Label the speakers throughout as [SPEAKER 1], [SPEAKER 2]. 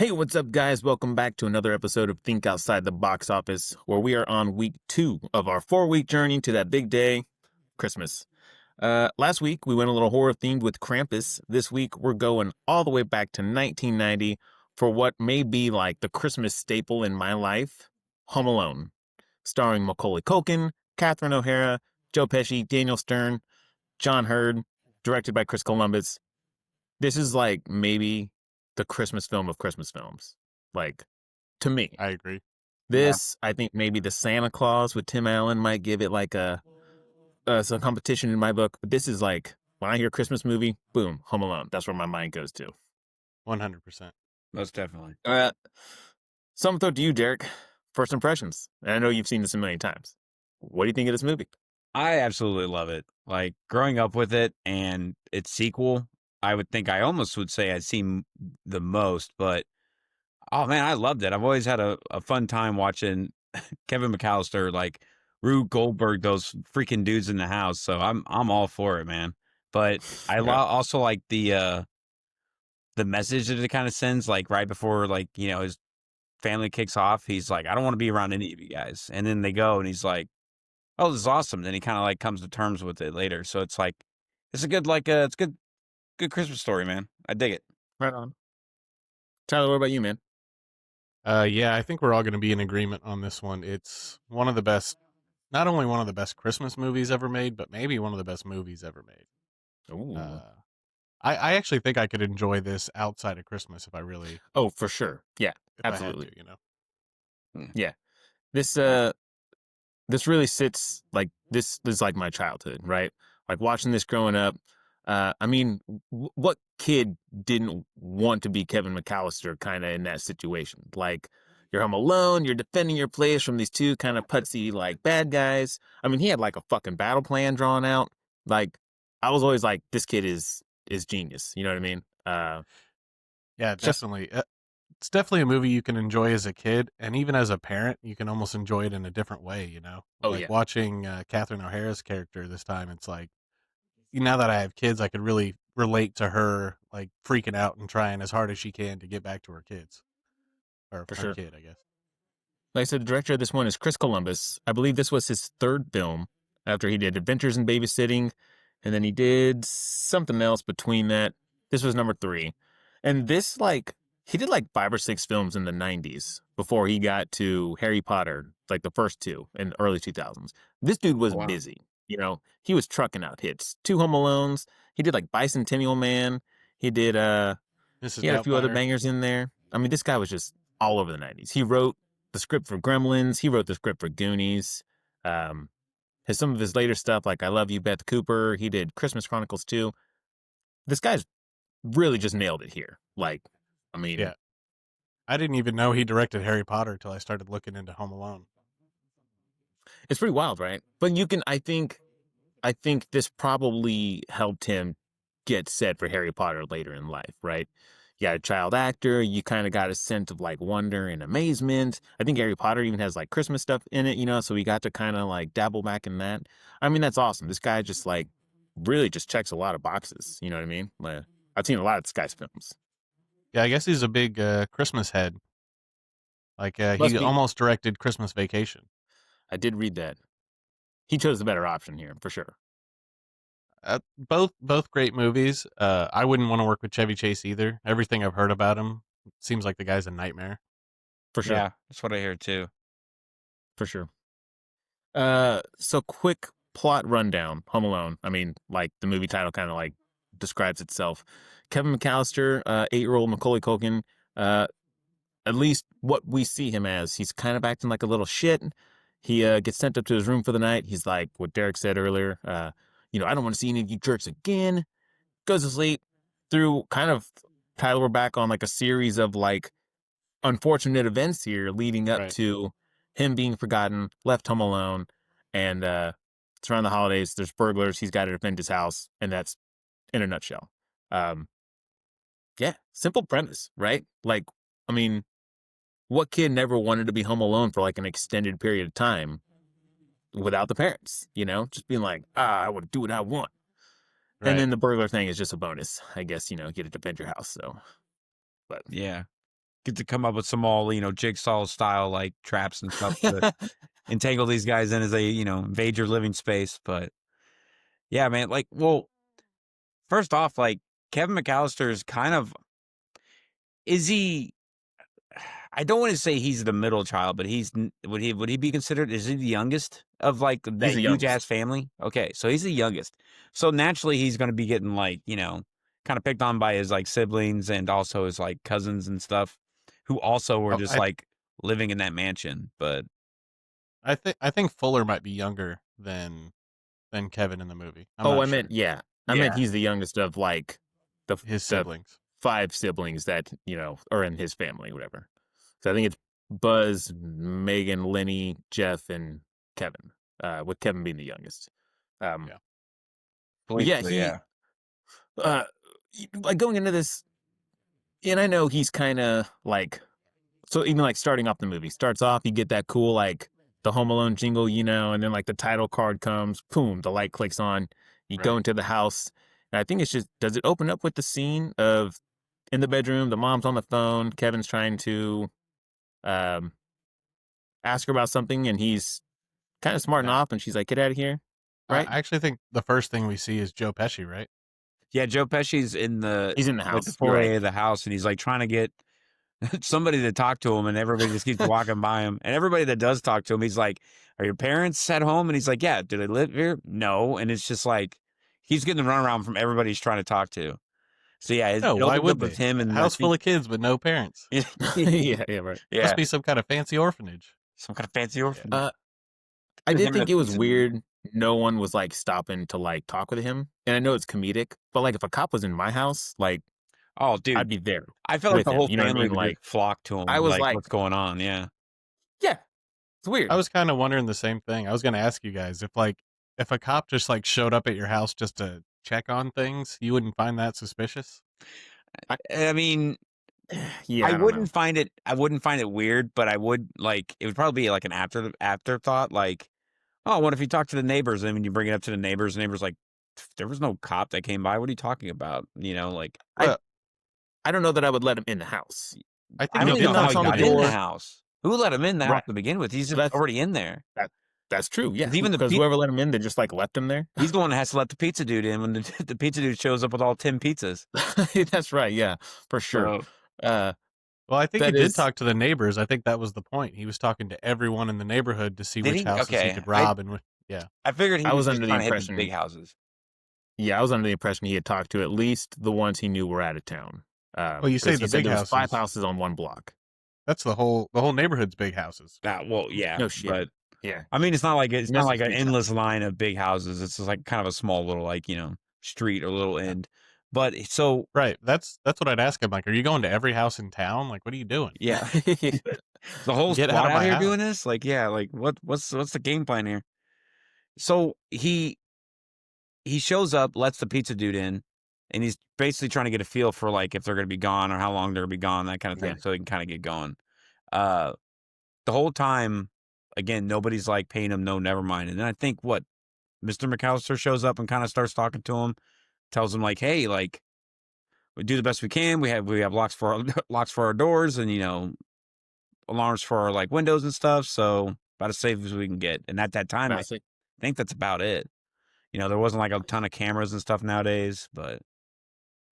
[SPEAKER 1] Hey, what's up, guys? Welcome back to another episode of Think Outside the Box Office, where we are on week 2 of our 4-week journey to that big day, Christmas. Last week, we went a little horror themed with Krampus. This week, we're going all the way back to 1990 for what may be like the Christmas staple in my life, Home Alone, starring Macaulay Culkin, Catherine O'Hara, Joe Pesci, Daniel Stern, John Hurd, directed by Chris Columbus. This is like maybe the Christmas film of Christmas films. Like, to me.
[SPEAKER 2] I agree.
[SPEAKER 3] Yeah.
[SPEAKER 1] This, I think maybe the Santa Claus with Tim Allen might give it like some competition in my book. But this is like, when I hear Christmas movie, boom, Home Alone. That's where my mind goes to.
[SPEAKER 2] 100%.
[SPEAKER 3] Most definitely.
[SPEAKER 1] So I'm going to throw to you, Derek. First impressions. And I know you've seen this a million times. What do you think of this movie?
[SPEAKER 3] I absolutely love it. Like growing up with it and its sequel, I would think I almost would say I'd seen the most, but oh man, I loved it. I've always had a fun time watching Kevin McCallister, like Rube Goldberg, those freaking dudes in the house. So I'm all for it, man. But I also like the message that it kind of sends, like right before his family kicks off. He's like, I don't want to be around any of you guys. And then they go and he's like, oh, this is awesome. Then he kind of like comes to terms with it later. So it's like, it's a good, it's good Christmas story, man. I dig it.
[SPEAKER 1] Right on. Tyler, what about you, man?
[SPEAKER 2] Yeah, I think we're all going to be in agreement on this one. It's one of the best, not only one of the best Christmas movies ever made, but maybe one of the best movies ever made.
[SPEAKER 1] Ooh.
[SPEAKER 2] I actually think I could enjoy this outside of Christmas if I really.
[SPEAKER 1] Oh, for sure. Yeah,
[SPEAKER 2] if
[SPEAKER 1] absolutely.
[SPEAKER 2] I had to,
[SPEAKER 1] Yeah. This really sits like this is like my childhood, right? Like watching this growing up. I mean, what kid didn't want to be Kevin McCallister kind of in that situation? Like, you're home alone, you're defending your place from these two kind of putsy, like, bad guys. I mean, he had like a fucking battle plan drawn out. Like, I was always like, this kid is genius. You know what I mean?
[SPEAKER 2] Yeah,
[SPEAKER 1] Just
[SPEAKER 2] definitely. It's definitely a movie you can enjoy as a kid, and even as a parent, you can almost enjoy it in a different way.
[SPEAKER 1] oh
[SPEAKER 2] Like
[SPEAKER 1] yeah,
[SPEAKER 2] watching Catherine O'Hara's character this time. It's like, now that I have kids, I could really relate to her, like freaking out and trying as hard as she can to get back to her kids or
[SPEAKER 1] for
[SPEAKER 2] her
[SPEAKER 1] sure.
[SPEAKER 2] kid, I guess.
[SPEAKER 1] Like I said, the director of this one is Chris Columbus. I believe this was his third film after he did Adventures in Babysitting, and then he did something else between that. This was number 3. And this, like, he did like 5 or 6 films in the 90s before he got to Harry Potter, like the first 2 in the early 2000s. This dude was
[SPEAKER 3] Wow.
[SPEAKER 1] busy, he was trucking out hits. 2 Home Alones. He did like Bicentennial Man. He did,
[SPEAKER 2] Mrs.
[SPEAKER 1] he had a few other
[SPEAKER 2] Doubtfire.
[SPEAKER 1] bangers in there. I mean, this guy was just all over the 90s. He wrote the script for Gremlins. He wrote the script for Goonies. Um, some of his later stuff, like I Love You, Beth Cooper. He did Christmas Chronicles too. This guy's really just nailed it here. Like, I mean,
[SPEAKER 2] Yeah. I didn't even know he directed Harry Potter until I started looking into Home Alone.
[SPEAKER 1] it's pretty wild, right? But I think this probably helped him get set for Harry Potter later in life, right? You got a child actor, you kind of got a sense of like wonder and amazement. I think Harry Potter even has like Christmas stuff in it, so we got to kind of like dabble back in that. I mean, that's awesome. This guy just like really just checks a lot of boxes, you know what I mean? Like, I've seen a lot of this guy's films.
[SPEAKER 2] Yeah, I guess he's a big Christmas head. Like
[SPEAKER 1] Must
[SPEAKER 2] he
[SPEAKER 1] be.
[SPEAKER 2] almost directed Christmas Vacation.
[SPEAKER 1] I did read that. He chose the better option here, for sure.
[SPEAKER 2] Both great movies. I wouldn't want to work with Chevy Chase either. Everything I've heard about him seems like the guy's a nightmare.
[SPEAKER 1] For sure.
[SPEAKER 3] Yeah, that's what I hear too.
[SPEAKER 1] For sure. So quick plot rundown. Home Alone. I mean, like the movie title kind of like describes itself. Kevin McCallister, 8-year-old Macaulay Culkin. At least what we see him as, he's kind of acting like a little shit. He gets sent up to his room for the night. He's like what Derek said earlier. I don't want to see any of you jerks again. Goes to sleep. Through kind of, Tyler, we're back on like a series of like unfortunate events here leading up
[SPEAKER 2] Right.
[SPEAKER 1] to him being forgotten, left home alone, and it's around the holidays. There's burglars. He's got to defend his house, and that's in a nutshell. Um, yeah, simple premise, right? Like, I mean, what kid never wanted to be home alone for like an extended period of time without the parents? Just being like, I want to do what I want. And
[SPEAKER 2] Right.
[SPEAKER 1] then the burglar thing is just a bonus, I guess. You get to defend your house. So, but
[SPEAKER 3] Yeah. get to come up with some all jigsaw style like traps and stuff to entangle these guys in as they invade your living space. But yeah, man, like, well, first off, like Kevin McCallister is kind of is he? I don't want to say he's the middle child, but would he be considered? Is he the youngest of like that
[SPEAKER 1] He's the
[SPEAKER 3] huge
[SPEAKER 1] youngest.
[SPEAKER 3] ass family? Okay, so he's the youngest. So naturally, he's going to be getting like kind of picked on by his like siblings and also his like cousins and stuff, who also were
[SPEAKER 2] Oh,
[SPEAKER 3] just like living in that mansion. But
[SPEAKER 2] I think Fuller might be younger than Kevin in the movie. I'm
[SPEAKER 1] Oh,
[SPEAKER 2] not
[SPEAKER 1] I
[SPEAKER 2] sure.
[SPEAKER 1] meant I meant he's the youngest of like
[SPEAKER 2] His
[SPEAKER 1] the
[SPEAKER 2] siblings.
[SPEAKER 1] 5 siblings that are in his family, whatever. So I think it's Buzz, Megan, Lenny, Jeff, and Kevin. With Kevin being the youngest.
[SPEAKER 2] Yeah.
[SPEAKER 1] But yeah, he uh like going into this, and I know he's kind of like, so even like starting off the movie starts off, you get that cool like the Home Alone jingle, and then like the title card comes, boom, the light clicks on, you go
[SPEAKER 2] Right.
[SPEAKER 1] into the house, and I think it's just, does it open up with the scene of in the bedroom, the mom's on the phone, Kevin's trying to um ask her about something, and he's kind of smarting
[SPEAKER 2] No.
[SPEAKER 1] off, and she's like, "Get out of here," right?
[SPEAKER 2] I actually think the first thing we see is Joe Pesci, right?
[SPEAKER 3] yeah, Joe Pesci's in the
[SPEAKER 1] He's in the
[SPEAKER 3] like the
[SPEAKER 1] house. You're
[SPEAKER 3] foyer
[SPEAKER 1] right.
[SPEAKER 3] of the house, and he's like trying to get somebody to talk to him, and everybody just keeps walking by him. And everybody that does talk to him, he's like, "Are your parents at home?" And he's like, "Yeah." "Do they live here?" "No." And it's just like he's getting the runaround from everybody he's trying to talk to. So yeah,
[SPEAKER 2] No,
[SPEAKER 3] it
[SPEAKER 2] why
[SPEAKER 3] opens up
[SPEAKER 2] would
[SPEAKER 3] with
[SPEAKER 2] they?
[SPEAKER 3] him,
[SPEAKER 2] A
[SPEAKER 3] and I
[SPEAKER 2] house full
[SPEAKER 3] think
[SPEAKER 2] of kids but no parents.
[SPEAKER 1] Yeah, right.
[SPEAKER 3] yeah,
[SPEAKER 2] Must be some kind of fancy orphanage.
[SPEAKER 3] some kind of fancy orphanage.
[SPEAKER 1] Uh, I
[SPEAKER 3] Him
[SPEAKER 1] did
[SPEAKER 3] and a
[SPEAKER 1] think it was
[SPEAKER 3] pizza dude.
[SPEAKER 1] weird. No one was like stopping to like talk with him, and I know it's comedic, but like if a cop was in my house, like
[SPEAKER 3] Oh, dude,
[SPEAKER 1] I'd be there
[SPEAKER 3] I felt like
[SPEAKER 1] with
[SPEAKER 3] the
[SPEAKER 1] him.
[SPEAKER 3] whole
[SPEAKER 1] You know what I
[SPEAKER 3] family
[SPEAKER 1] mean?
[SPEAKER 3] would
[SPEAKER 1] Like
[SPEAKER 3] just flock to him
[SPEAKER 1] I
[SPEAKER 3] and be
[SPEAKER 1] was
[SPEAKER 3] like,
[SPEAKER 1] like,
[SPEAKER 3] "What's going on?" Yeah.
[SPEAKER 1] yeah, it's weird.
[SPEAKER 2] I was kind of wondering the same thing. I was going to ask you guys if a cop just like showed up at your house just to check on things, you wouldn't find that suspicious?
[SPEAKER 3] I mean,
[SPEAKER 1] Yeah,
[SPEAKER 3] I
[SPEAKER 1] I don't know.
[SPEAKER 3] wouldn't find it weird, but I would like it would probably be like an afterthought, like, oh, what if you talk to the neighbors? And when you bring it up to the neighbors like, there was no cop that came by. What are you talking about? Like
[SPEAKER 1] I
[SPEAKER 2] Well,
[SPEAKER 1] I don't know that I would let him in the house.
[SPEAKER 2] I
[SPEAKER 3] I
[SPEAKER 2] think he
[SPEAKER 3] don't
[SPEAKER 1] If
[SPEAKER 3] even
[SPEAKER 1] it
[SPEAKER 2] did
[SPEAKER 3] know how
[SPEAKER 2] talk
[SPEAKER 1] knocks
[SPEAKER 3] he
[SPEAKER 2] to
[SPEAKER 1] on
[SPEAKER 2] the
[SPEAKER 1] the
[SPEAKER 3] got in the
[SPEAKER 1] door,
[SPEAKER 2] neighbors.
[SPEAKER 3] house. Who let him in the house
[SPEAKER 1] right?
[SPEAKER 3] to begin with? He's
[SPEAKER 1] So that's
[SPEAKER 3] already in there.
[SPEAKER 1] that's true. Yeah,
[SPEAKER 3] 'Cause even the
[SPEAKER 1] because whoever let him in, they just like left him there.
[SPEAKER 3] he's the one that has to let the pizza dude in when the pizza dude shows up with all 10 pizzas.
[SPEAKER 1] That's right. Yeah, for sure.
[SPEAKER 3] So
[SPEAKER 1] Uh,
[SPEAKER 2] Well, I think he
[SPEAKER 1] that
[SPEAKER 2] did
[SPEAKER 1] is.
[SPEAKER 2] talk to the neighbors. I think that was the point. He was talking to everyone in the neighborhood to see
[SPEAKER 3] did
[SPEAKER 2] which
[SPEAKER 3] he?
[SPEAKER 2] houses he
[SPEAKER 3] Okay,
[SPEAKER 2] could rob and yeah.
[SPEAKER 3] I figured he
[SPEAKER 1] I
[SPEAKER 3] was
[SPEAKER 1] was
[SPEAKER 3] just
[SPEAKER 1] under the
[SPEAKER 3] trying to hit the big
[SPEAKER 1] impression.
[SPEAKER 3] houses.
[SPEAKER 1] Yeah, I was under the impression he had talked to at least the ones he knew were out of town.
[SPEAKER 2] Well, you say
[SPEAKER 1] Because he
[SPEAKER 2] the
[SPEAKER 1] said
[SPEAKER 2] big
[SPEAKER 1] there was 5
[SPEAKER 2] houses.
[SPEAKER 1] houses on one block.
[SPEAKER 2] That's the whole neighborhood's big houses.
[SPEAKER 3] Well, yeah,
[SPEAKER 1] No shit.
[SPEAKER 3] but
[SPEAKER 1] Yeah.
[SPEAKER 3] I mean, it's not like
[SPEAKER 1] And this is
[SPEAKER 3] an
[SPEAKER 1] huge
[SPEAKER 3] endless
[SPEAKER 1] house.
[SPEAKER 3] line of big houses. It's just like kind of a small little like street or little
[SPEAKER 2] Yeah.
[SPEAKER 3] end. But so
[SPEAKER 2] Right. That's what I'd ask him. Like, are you going to every house in town? Like, what are you doing?
[SPEAKER 3] yeah, the whole
[SPEAKER 2] Get out
[SPEAKER 3] squad
[SPEAKER 2] of
[SPEAKER 3] out
[SPEAKER 2] my
[SPEAKER 3] here
[SPEAKER 2] house.
[SPEAKER 3] doing this. Like, yeah, like what's the game plan here? So he shows up, lets the pizza dude in, and he's basically trying to get a feel for like if they're going to be gone or how long they're going to be gone, that kind of thing,
[SPEAKER 1] Yeah.
[SPEAKER 3] so he can kind of get going. Uh, the whole time, again, nobody's like paying him no, never mind. And then I think what Mr. McCallister shows up and kind of starts talking to him, tells him like, "Hey, like we do the best we can. We have locks for our, locks for our doors, and alarms for our like windows and stuff. So about as safe as we can get." And at that time, I
[SPEAKER 1] Honestly.
[SPEAKER 3] think that's about it. There wasn't like a ton of cameras and stuff nowadays, but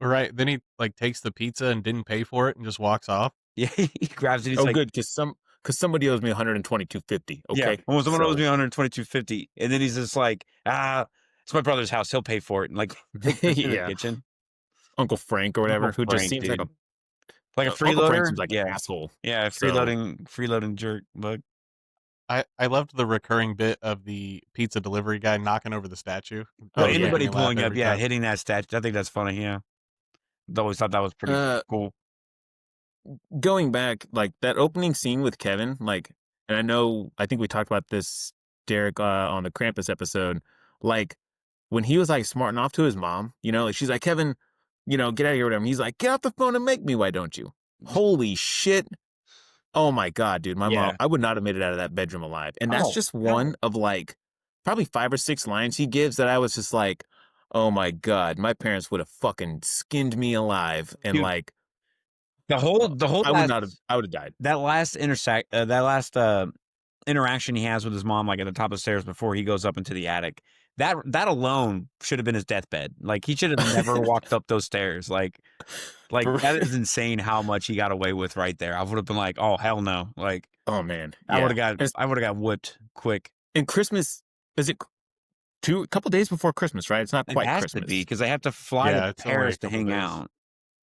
[SPEAKER 2] Right. Then he like takes the pizza and didn't pay for it and just walks off.
[SPEAKER 3] yeah, he grabs it. He's
[SPEAKER 1] Oh,
[SPEAKER 3] like,
[SPEAKER 1] good, because somebody owes me 122.50.
[SPEAKER 3] "Yeah,
[SPEAKER 1] Okay.
[SPEAKER 3] well, someone owes
[SPEAKER 1] So
[SPEAKER 3] me 122.50," and then he's just like, it's my brother's house. He'll pay for it, and like takes it to the
[SPEAKER 1] yeah,
[SPEAKER 3] kitchen.
[SPEAKER 1] Uncle Frank or whatever,
[SPEAKER 3] Uncle
[SPEAKER 1] who just
[SPEAKER 3] Frank,
[SPEAKER 1] seems like
[SPEAKER 3] dude, like a
[SPEAKER 1] Uncle Frank
[SPEAKER 3] freeloader.
[SPEAKER 1] seems like an
[SPEAKER 3] Yeah,
[SPEAKER 1] asshole.
[SPEAKER 3] yeah,
[SPEAKER 1] So
[SPEAKER 3] freeloading jerk. But
[SPEAKER 2] I loved the recurring bit of the pizza delivery guy knocking over the statue.
[SPEAKER 1] Oh,
[SPEAKER 2] That was
[SPEAKER 1] yeah.
[SPEAKER 2] making
[SPEAKER 3] anybody
[SPEAKER 2] me laugh
[SPEAKER 3] pulling up,
[SPEAKER 2] every
[SPEAKER 3] yeah,
[SPEAKER 2] time.
[SPEAKER 3] hitting that statue. I think that's funny. Yeah, I always thought that was pretty
[SPEAKER 1] uh,
[SPEAKER 3] cool.
[SPEAKER 1] going back, like that opening scene with Kevin, like, and I think we talked about this, Derek, on the Krampus episode, like when he was like smarting off to his mom, like she's like, Kevin, get out of here, whatever. And he's like, get off the phone and make me, why don't you? Holy shit. Oh my God, dude. My mom,
[SPEAKER 3] Yeah.
[SPEAKER 1] I would not have made it out of that bedroom alive. And that's
[SPEAKER 3] Oh,
[SPEAKER 1] just
[SPEAKER 3] hell.
[SPEAKER 1] one of like probably 5 or 6 lines he gives that I was just like, oh my God, my parents would have fucking skinned me alive. And
[SPEAKER 3] Dude.
[SPEAKER 1] like,
[SPEAKER 3] The whole
[SPEAKER 1] I would
[SPEAKER 3] last,
[SPEAKER 1] not have. I would have died.
[SPEAKER 3] that last interaction he has with his mom, like at the top of the stairs before he goes up into the attic. That alone should have been his deathbed. Like he should have never walked up those stairs. Like that is insane how much he got away with right there. I would have been like, oh hell no. Like
[SPEAKER 1] Oh man,
[SPEAKER 3] I would
[SPEAKER 1] yeah.
[SPEAKER 3] have got whipped quick.
[SPEAKER 1] And Christmas, is it a couple days before Christmas, right? It's not
[SPEAKER 3] It
[SPEAKER 1] quite
[SPEAKER 3] has
[SPEAKER 1] Christmas.
[SPEAKER 3] to be because they have to fly
[SPEAKER 2] Yeah,
[SPEAKER 3] to
[SPEAKER 2] it's only a
[SPEAKER 3] Paris to
[SPEAKER 2] couple
[SPEAKER 3] hang
[SPEAKER 2] days.
[SPEAKER 3] out.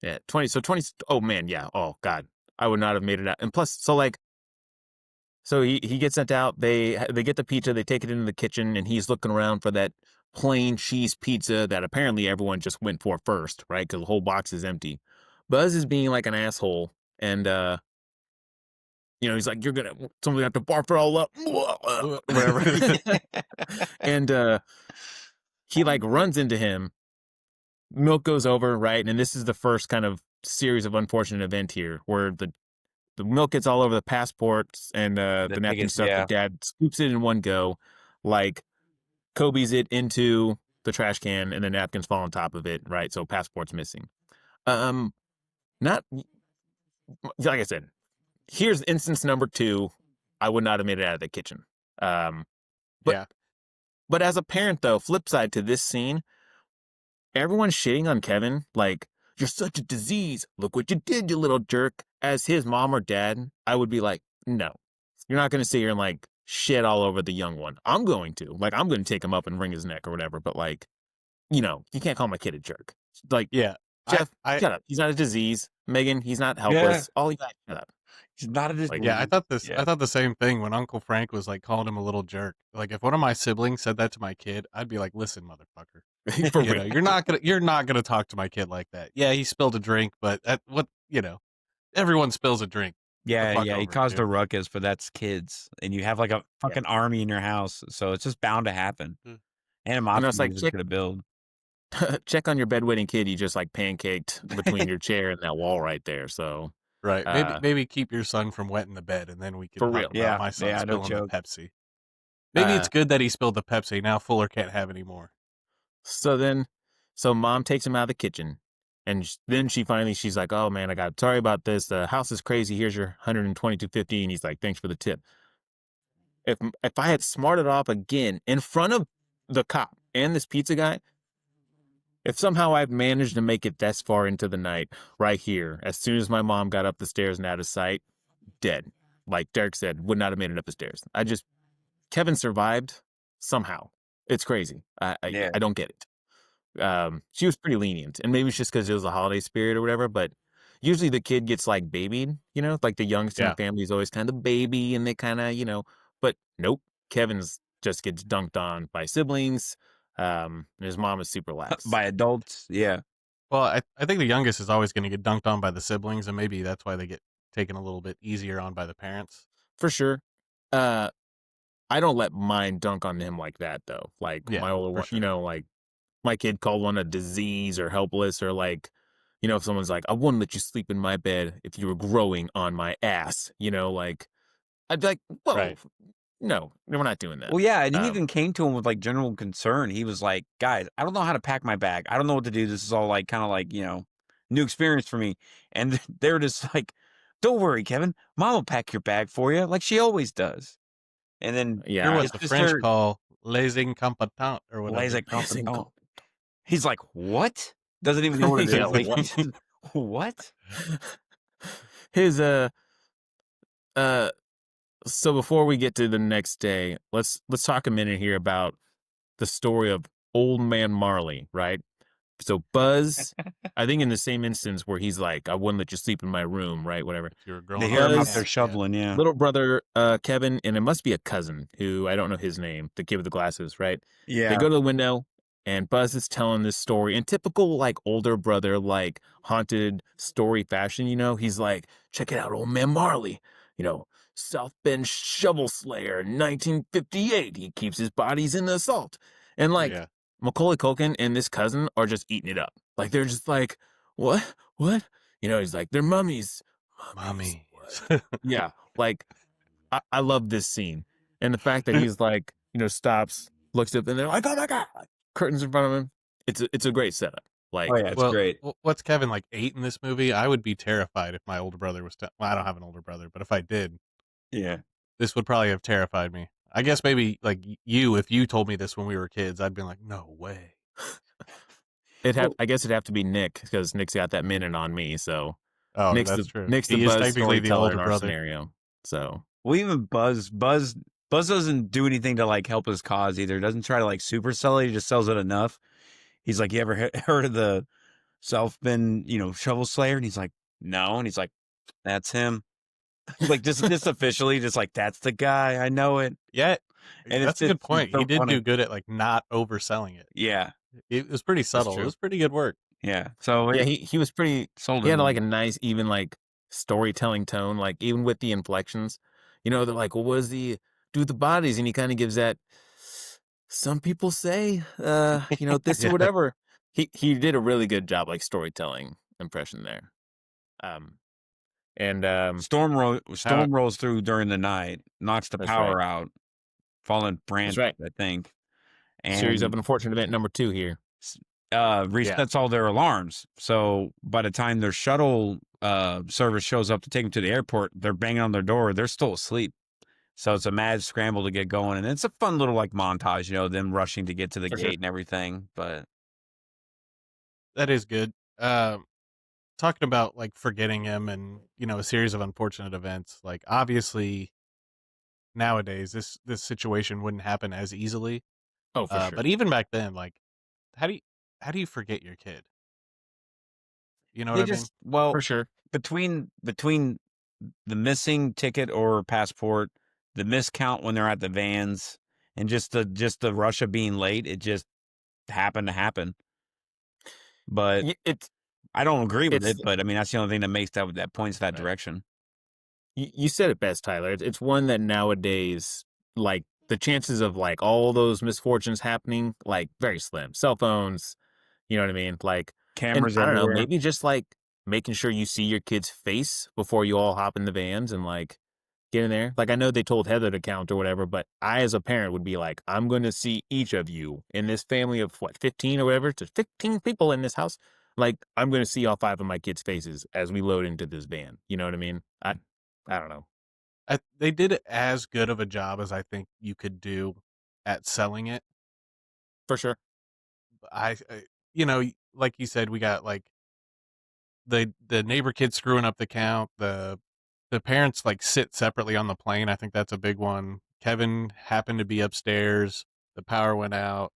[SPEAKER 1] Yeah, 20. So 20. Oh man, yeah. Oh god, I would not have made it out. And plus, so he gets sent out. They get the pizza. They take it into the kitchen, and he's looking around for that plain cheese pizza that apparently everyone just went for first, right? Because the whole box is empty. Buzz is being like an asshole, and he's like, somebody have to barf it all up, whatever. And he like runs into him. Milk goes over, right? And this is the first kind of series of unfortunate event here, where the milk gets all over the passports and the napkin
[SPEAKER 3] biggest-
[SPEAKER 1] stuff.
[SPEAKER 3] yeah.
[SPEAKER 1] The dad scoops it in one go, like Kobe's it into the trash can, and the napkins fall on top of it, right? So passport's missing. Not like I said. Here's instance number 2. I would not have made it out of the kitchen. But as a parent, though, flip side to this scene, everyone's shitting on Kevin, like, you're such a disease. Look what you did, you little jerk. As his mom or dad, I would be like, no, you're not going to sit here and like shit all over the young one. I'm going to. Like, I'm going to take him up and wring his neck or whatever. But like, you can't call my kid a jerk. Like,
[SPEAKER 2] Yeah.
[SPEAKER 1] Jeff, shut up. He's not a disease. Megan, he's not helpless. All you got, shut up.
[SPEAKER 3] He's not a disease.
[SPEAKER 1] Like,
[SPEAKER 2] Yeah, I thought the same thing when Uncle Frank was like calling him a little jerk. Like if one of my siblings said that to my kid, I'd be like, "Listen, motherfucker,
[SPEAKER 1] for
[SPEAKER 2] you
[SPEAKER 1] real.
[SPEAKER 2] know, you're not gonna talk to my kid like that. Yeah, he spilled a drink, but everyone spills a drink.
[SPEAKER 3] Yeah,
[SPEAKER 2] over
[SPEAKER 3] he
[SPEAKER 2] it,
[SPEAKER 3] caused
[SPEAKER 2] dude.
[SPEAKER 3] a ruckus, but that's kids, and you have like a fucking army in your house, so it's just bound to happen. Animosity
[SPEAKER 1] it's like,
[SPEAKER 3] is gonna build.
[SPEAKER 1] Check on your bedwetting kid. You just like pancaked between your chair and that wall right there. So
[SPEAKER 2] Right. Maybe keep your son from wetting the bed, and then we can
[SPEAKER 1] For
[SPEAKER 2] talk
[SPEAKER 1] real.
[SPEAKER 2] about
[SPEAKER 3] Yeah,
[SPEAKER 2] my son
[SPEAKER 3] yeah, no
[SPEAKER 2] spilling the
[SPEAKER 3] joke.
[SPEAKER 2] Pepsi. Maybe it's good that he spilled the Pepsi. Now Fuller can't have any more.
[SPEAKER 1] So mom takes him out of the kitchen, and then she's like, "Oh man, sorry about this. The house is crazy. Here's your $122.50." And he's like, "Thanks for the tip." If I had smarted off again in front of the cop and this pizza guy, if somehow I've managed to make it this far into the night, right here, as soon as my mom got up the stairs and out of sight, dead. Like Derek said, would not have made it up the stairs. Kevin survived somehow. It's crazy. I don't get it. She was pretty lenient, and maybe it's just because it was a holiday spirit or whatever, but usually the kid gets like babied, like the youngest in the family is always kind of baby, and they kind of, but nope. Kevin's just gets dunked on by siblings. And his mom is super lax.
[SPEAKER 3] By adults, yeah.
[SPEAKER 2] Well, I think the youngest is always going to get dunked on by the siblings, and maybe that's why they get taken a little bit easier on by the parents.
[SPEAKER 1] For sure. I don't let mine dunk on him like that, though. Like, my older one,
[SPEAKER 2] sure.
[SPEAKER 1] like, my kid called one a disease or helpless, or like, if someone's like, I wouldn't let you sleep in my bed if you were growing on my ass, like, I'd be like, whoa,
[SPEAKER 2] Right.
[SPEAKER 1] No, we're not doing that.
[SPEAKER 3] Well, yeah, and he even came to him with like general concern. He was like, "Guys, I don't know how to pack my bag. I don't know what to do. This is all like kind of like new experience for me." And they're just like, "Don't worry, Kevin. Mom will pack your bag for you, like she always does." And then
[SPEAKER 2] You're what the French call les incompetents or whatever.
[SPEAKER 3] Les incompetents. He's like, "What?" Doesn't even know what it is. Like, what?
[SPEAKER 1] His So before we get to the next day, let's talk a minute here about the story of Old Man Marley, right? So Buzz, I think in the same instance where he's like, I wouldn't let you sleep in my room, right? Whatever.
[SPEAKER 3] They hear him out there shoveling, yeah.
[SPEAKER 1] Little brother Kevin, and it must be a cousin who I don't know his name, the kid with the glasses, right?
[SPEAKER 3] Yeah.
[SPEAKER 1] They go to the window, and Buzz is telling this story in typical like older brother, like haunted story fashion, He's like, check it out, Old Man Marley, South Bend shovel slayer, 1958. He keeps his bodies in the assault. And like Macaulay Culkin and this cousin are just eating it up. Like they're just like, what? He's like, they're mummies.
[SPEAKER 2] Mommy.
[SPEAKER 1] Yeah. Like I love this scene. And the fact that he's like, stops, looks up, and they're like, oh my God, curtains in front of him. It's a great setup. Like,
[SPEAKER 3] Oh yeah, it's
[SPEAKER 2] Well,
[SPEAKER 3] great.
[SPEAKER 2] what's Kevin, like 8 in this movie? I would be terrified if my older brother was. Well, I don't have an older brother, but if I did,
[SPEAKER 3] Yeah.
[SPEAKER 2] this would probably have terrified me. I guess maybe like you, if you told me this when we were kids, I'd be like, no way.
[SPEAKER 3] Well,
[SPEAKER 1] I guess it'd have to be Nick because Nick's got that minute on me. So
[SPEAKER 2] Oh, that's true.
[SPEAKER 1] Nick's the
[SPEAKER 2] He is
[SPEAKER 1] Buzz
[SPEAKER 2] technically the
[SPEAKER 1] storyteller
[SPEAKER 2] older
[SPEAKER 1] in our
[SPEAKER 2] brother.
[SPEAKER 1] scenario. So
[SPEAKER 3] well, even Buzz doesn't do anything to like help his cause either. Doesn't try to like super sell it. He just sells it enough. He's like, you ever heard of the Self-Bin, Shovel Slayer? And he's like, no. And he's like, that's him. Like just officially, just like that's the guy. I know it.
[SPEAKER 2] Yeah,
[SPEAKER 3] And
[SPEAKER 2] that's a good
[SPEAKER 3] it's
[SPEAKER 2] point.
[SPEAKER 3] so
[SPEAKER 2] He did
[SPEAKER 3] funny.
[SPEAKER 2] do good at like not overselling it.
[SPEAKER 3] Yeah,
[SPEAKER 2] It was pretty subtle. It
[SPEAKER 1] true.
[SPEAKER 2] was pretty good work.
[SPEAKER 3] yeah. So
[SPEAKER 1] yeah, he was pretty.
[SPEAKER 3] sold
[SPEAKER 1] He
[SPEAKER 3] it.
[SPEAKER 1] had like a nice, even like storytelling tone. Like even with the inflections, they're like, "Well, what does the do with the bodies?" And he kind of gives that. Some people say, this or
[SPEAKER 2] Yeah.
[SPEAKER 1] whatever. He did a really good job, like storytelling impression there. And
[SPEAKER 3] Storm
[SPEAKER 2] How-
[SPEAKER 3] rolls through during the night, knocks the
[SPEAKER 1] That's
[SPEAKER 3] power out, fallen branch,
[SPEAKER 1] right.
[SPEAKER 3] I think,
[SPEAKER 1] Series of
[SPEAKER 3] and
[SPEAKER 1] unfortunate event number 2 here.
[SPEAKER 3] resets all their alarms. So by the time their shuttle service shows up to take them to the airport, they're banging on their door. They're still asleep. So it's a mad scramble to get going, and it's a fun little like montage, them rushing to get to the
[SPEAKER 1] For
[SPEAKER 3] gate
[SPEAKER 1] sure.
[SPEAKER 3] and everything. But
[SPEAKER 2] that is good. Talking about like forgetting him and a series of unfortunate events. Like obviously nowadays this situation wouldn't happen as easily.
[SPEAKER 1] Oh, for sure.
[SPEAKER 2] But even back then, like how do you forget your kid? You know what I mean?
[SPEAKER 3] well,
[SPEAKER 1] For sure.
[SPEAKER 3] between the missing ticket or passport, the miscount when they're at the vans, and just the rush of being late, it just happened to happen. But
[SPEAKER 1] It's
[SPEAKER 3] I don't agree with
[SPEAKER 1] it's
[SPEAKER 3] it. But I mean, that's the only thing that makes that points that
[SPEAKER 2] Right.
[SPEAKER 3] direction.
[SPEAKER 1] you said it best, Tyler. It's one that nowadays, like the chances of like all those misfortunes happening, like very slim. Cell phones, you know what I mean? Like, and
[SPEAKER 3] Cameras
[SPEAKER 1] I don't know,
[SPEAKER 3] everywhere.
[SPEAKER 1] maybe just like making sure you see your kid's face before you all hop in the vans and like get in there. Like I know they told Heather to count or whatever, but I as a parent would be like, I'm going to see each of you in this family of 15 or whatever. There's 15 people in this house. Like I'm going to see all 5 of my kids' faces as we load into this van. You know what I mean? I don't know.
[SPEAKER 2] They did as good of a job as I think you could do at selling it.
[SPEAKER 1] For sure.
[SPEAKER 2] I like you said, we got like the neighbor kid screwing up the count. The parents like sit separately on the plane. I think that's a big one. Kevin happened to be upstairs. The power went out.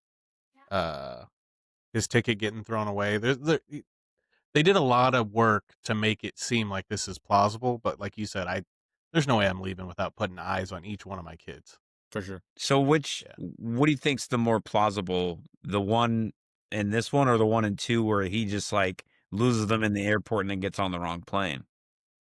[SPEAKER 2] His ticket getting thrown away. They did a lot of work to make it seem like this is plausible. But like you said, there's no way I'm leaving without putting eyes on each one of my kids.
[SPEAKER 1] For sure.
[SPEAKER 3] So what do you think's the more plausible? The one in this one or the one in 2 where he just like loses them in the airport and then gets on the wrong plane?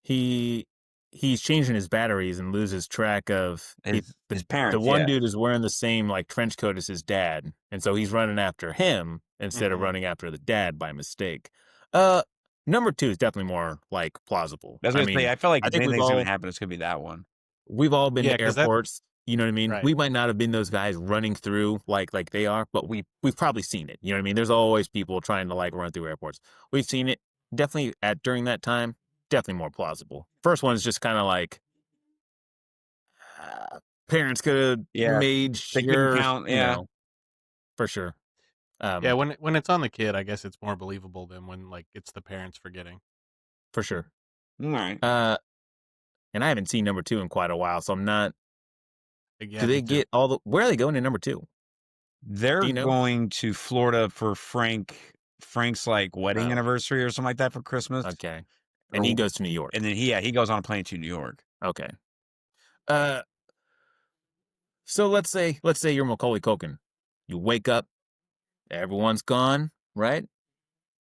[SPEAKER 1] He's changing his batteries and loses track of
[SPEAKER 3] His parents.
[SPEAKER 1] the one
[SPEAKER 3] yeah.
[SPEAKER 1] dude is wearing the same like trench coat as his dad, and so he's running after him instead of
[SPEAKER 2] Mhm.
[SPEAKER 1] running after the dad by mistake. Number 2 is definitely more like plausible.
[SPEAKER 3] That's what I say. I feel like
[SPEAKER 1] I
[SPEAKER 3] if
[SPEAKER 1] think
[SPEAKER 3] anything's going to happen, it's going to be that one.
[SPEAKER 1] we've all been
[SPEAKER 2] Yeah,
[SPEAKER 1] to
[SPEAKER 2] 'cause that-
[SPEAKER 1] airports. You know what I mean?
[SPEAKER 2] Right.
[SPEAKER 1] We might not have been those guys running through like they are, but we've probably seen it. You know what I mean? There's always people trying to like run through airports. We've seen it definitely during that time. Definitely more plausible. First one is just kind of like parents could have
[SPEAKER 3] Yeah.
[SPEAKER 1] made
[SPEAKER 3] They couldn't
[SPEAKER 1] sure,
[SPEAKER 3] count, yeah.
[SPEAKER 1] for sure.
[SPEAKER 2] Yeah, when it's on the kid, I guess it's more believable than when like it's the parents forgetting.
[SPEAKER 1] For sure.
[SPEAKER 3] All right.
[SPEAKER 1] And I haven't seen number 2 in quite a while, so I'm not.
[SPEAKER 2] Yeah,
[SPEAKER 1] Do
[SPEAKER 2] me
[SPEAKER 1] they
[SPEAKER 2] too.
[SPEAKER 1] get all the? Where are they going in number 2?
[SPEAKER 3] They're
[SPEAKER 1] Do you know?
[SPEAKER 3] going to Florida for Frank's like wedding
[SPEAKER 1] Oh.
[SPEAKER 3] anniversary or something like that for Christmas.
[SPEAKER 1] Okay, and he goes to New York.
[SPEAKER 3] And then he goes on a plane to New York.
[SPEAKER 1] Okay. So let's say you're Macaulay Culkin. You wake up, everyone's gone, right?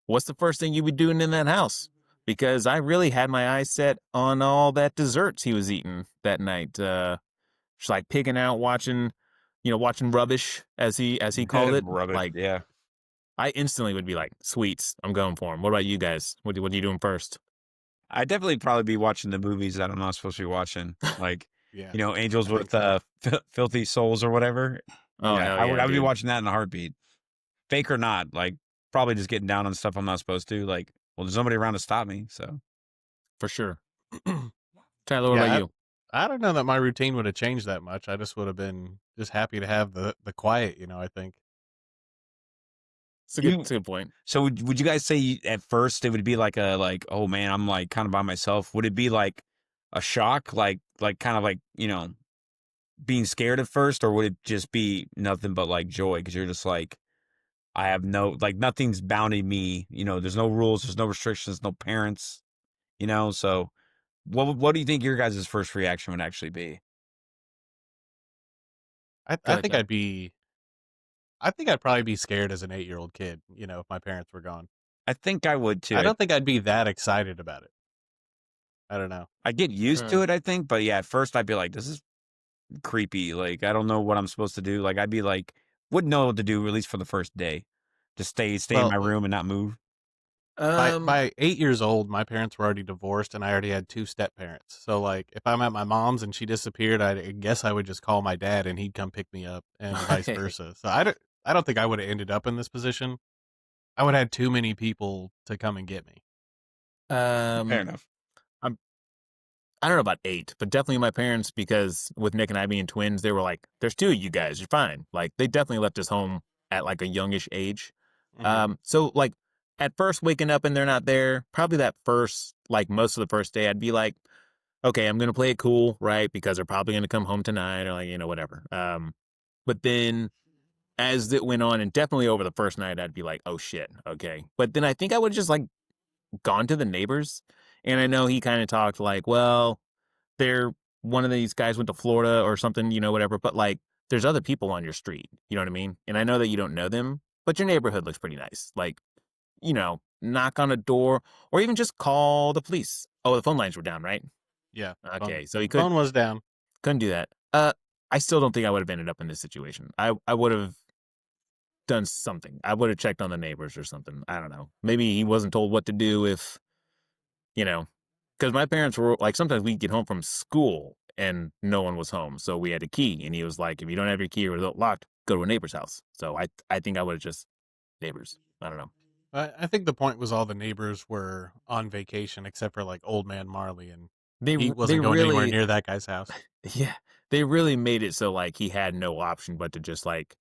[SPEAKER 1] What's the first thing you be doing in that house? Because I really had my eyes set on all that desserts he was eating that night. Just like pigging out, watching rubbish as he called it.
[SPEAKER 3] Rubbish,
[SPEAKER 1] Like
[SPEAKER 3] yeah.
[SPEAKER 1] I instantly would be like, sweets, I'm going for him. What about you guys? What are you doing first?
[SPEAKER 3] I'd definitely probably be watching the movies that I'm not supposed to be watching. Like,
[SPEAKER 2] Yeah.
[SPEAKER 3] Angels
[SPEAKER 2] I
[SPEAKER 3] with
[SPEAKER 2] think
[SPEAKER 3] Filthy Souls or whatever.
[SPEAKER 1] Oh,
[SPEAKER 3] yeah,
[SPEAKER 1] hell
[SPEAKER 3] I would be
[SPEAKER 1] dude.
[SPEAKER 3] watching that in a heartbeat. Fake or not, like probably just getting down on stuff I'm not supposed to. Like, well, there's nobody around to stop me. So
[SPEAKER 1] For sure. Tyler, what about
[SPEAKER 2] Yeah,
[SPEAKER 1] you?
[SPEAKER 2] I don't know that my routine would have changed that much. I just would have been just happy to have the quiet, I think.
[SPEAKER 1] It's a good point.
[SPEAKER 3] So would you guys say at first it would be like oh man, I'm like kind of by myself? Would it be like a shock, like kind of like, being scared at first, or would it just be nothing but like joy because you're just like, I have no, like, nothing's bounding me, there's no rules, there's no restrictions, no parents, so what do you think your guys' first reaction would actually be?
[SPEAKER 2] I
[SPEAKER 1] Go
[SPEAKER 2] I
[SPEAKER 1] ahead,
[SPEAKER 2] think
[SPEAKER 1] Tyler.
[SPEAKER 2] I'd probably be scared as an 8-year-old kid, if my parents were gone.
[SPEAKER 3] I think I would too.
[SPEAKER 2] I don't think I'd be that excited about it. I don't know.
[SPEAKER 3] I get used to it, I think, but yeah, at first I'd be like, this is creepy. Like, I don't know what I'm supposed to do. Like, I'd be like, wouldn't know what to do, at least for the first day. Just stay in
[SPEAKER 2] Well,
[SPEAKER 3] my room and not move.
[SPEAKER 2] by 8 years old, my parents were already divorced, and I already had 2 step parents. So, like, if I'm at my mom's and she disappeared, I guess I would just call my dad, and he'd come pick me up, and vice versa. So I don't think I would have ended up in this position. I would have had too many people to come and get me.
[SPEAKER 3] Fair
[SPEAKER 1] Um,
[SPEAKER 3] enough.
[SPEAKER 1] I don't know about 8, but definitely my parents, because with Nick and I being twins, they were like, "There's 2 of you guys, you're fine." Like, they definitely left us home at like a youngish age.
[SPEAKER 2] Mhm.
[SPEAKER 1] So like at first waking up and they're not there, probably that first, like most of the first day, I'd be like, okay, I'm gonna play it cool, right? Because they're probably gonna come home tonight or like, whatever. But then as it went on, and definitely over the first night, I'd be like, oh shit, okay. But then I think I would just like gone to the neighbors. And I know he kind of talked like, well, they're one of these guys went to Florida or something, whatever. But like, there's other people on your street. You know what I mean? And I know that you don't know them, but your neighborhood looks pretty nice. Like, knock on a door or even just call the police. Oh, the phone lines were down, right?
[SPEAKER 2] Yeah.
[SPEAKER 1] Okay, so he
[SPEAKER 2] Phone was down.
[SPEAKER 1] couldn't do that. I still don't think I would have ended up in this situation. I would have done something. I would have checked on the neighbors or something. I don't know. Maybe he wasn't told what to do if, because my parents were like, sometimes we'd get home from school and no one was home. So we had a key. And he was like, if you don't have your key or it's locked, go to a neighbor's house. So I think I would have just neighbors. I don't know.
[SPEAKER 2] I think the point was all the neighbors were on vacation except for like old man Marley, and he
[SPEAKER 1] They
[SPEAKER 2] wasn't going anywhere
[SPEAKER 1] really,
[SPEAKER 2] near that guy's house.
[SPEAKER 1] yeah, they really made it so like he had no option but to just like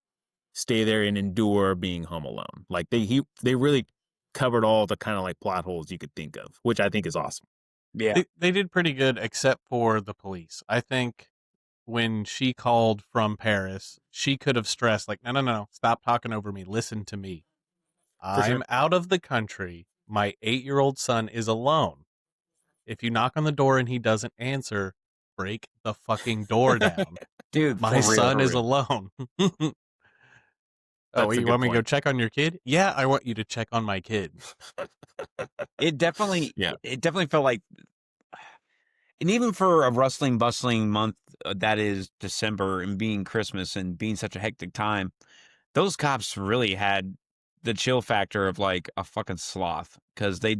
[SPEAKER 1] stay there and endure being home alone. Like they really covered all the kind of like plot holes you could think of, which I think is awesome.
[SPEAKER 3] Yeah.
[SPEAKER 2] They did pretty good except for the police. I think when she called from Paris, she could have stressed like, no, stop talking over me. Listen to me.
[SPEAKER 1] For sure.
[SPEAKER 2] I'm out of the country. My 8-year-old son is alone. If you knock on the door and he doesn't answer, break the fucking door down.
[SPEAKER 3] Dude,
[SPEAKER 2] My
[SPEAKER 3] for real,
[SPEAKER 2] son
[SPEAKER 3] for
[SPEAKER 2] is
[SPEAKER 3] real.
[SPEAKER 2] alone. Oh,
[SPEAKER 1] That's a
[SPEAKER 2] you
[SPEAKER 1] good
[SPEAKER 2] want me to go
[SPEAKER 1] point.
[SPEAKER 2] check on your kid? Yeah, I want you to check on my kid.
[SPEAKER 3] It definitely,
[SPEAKER 1] Yeah.
[SPEAKER 3] it definitely felt like, and even for a rustling, bustling month that is December and being Christmas and being such a hectic time, those cops really had the chill factor of like a fucking sloth because they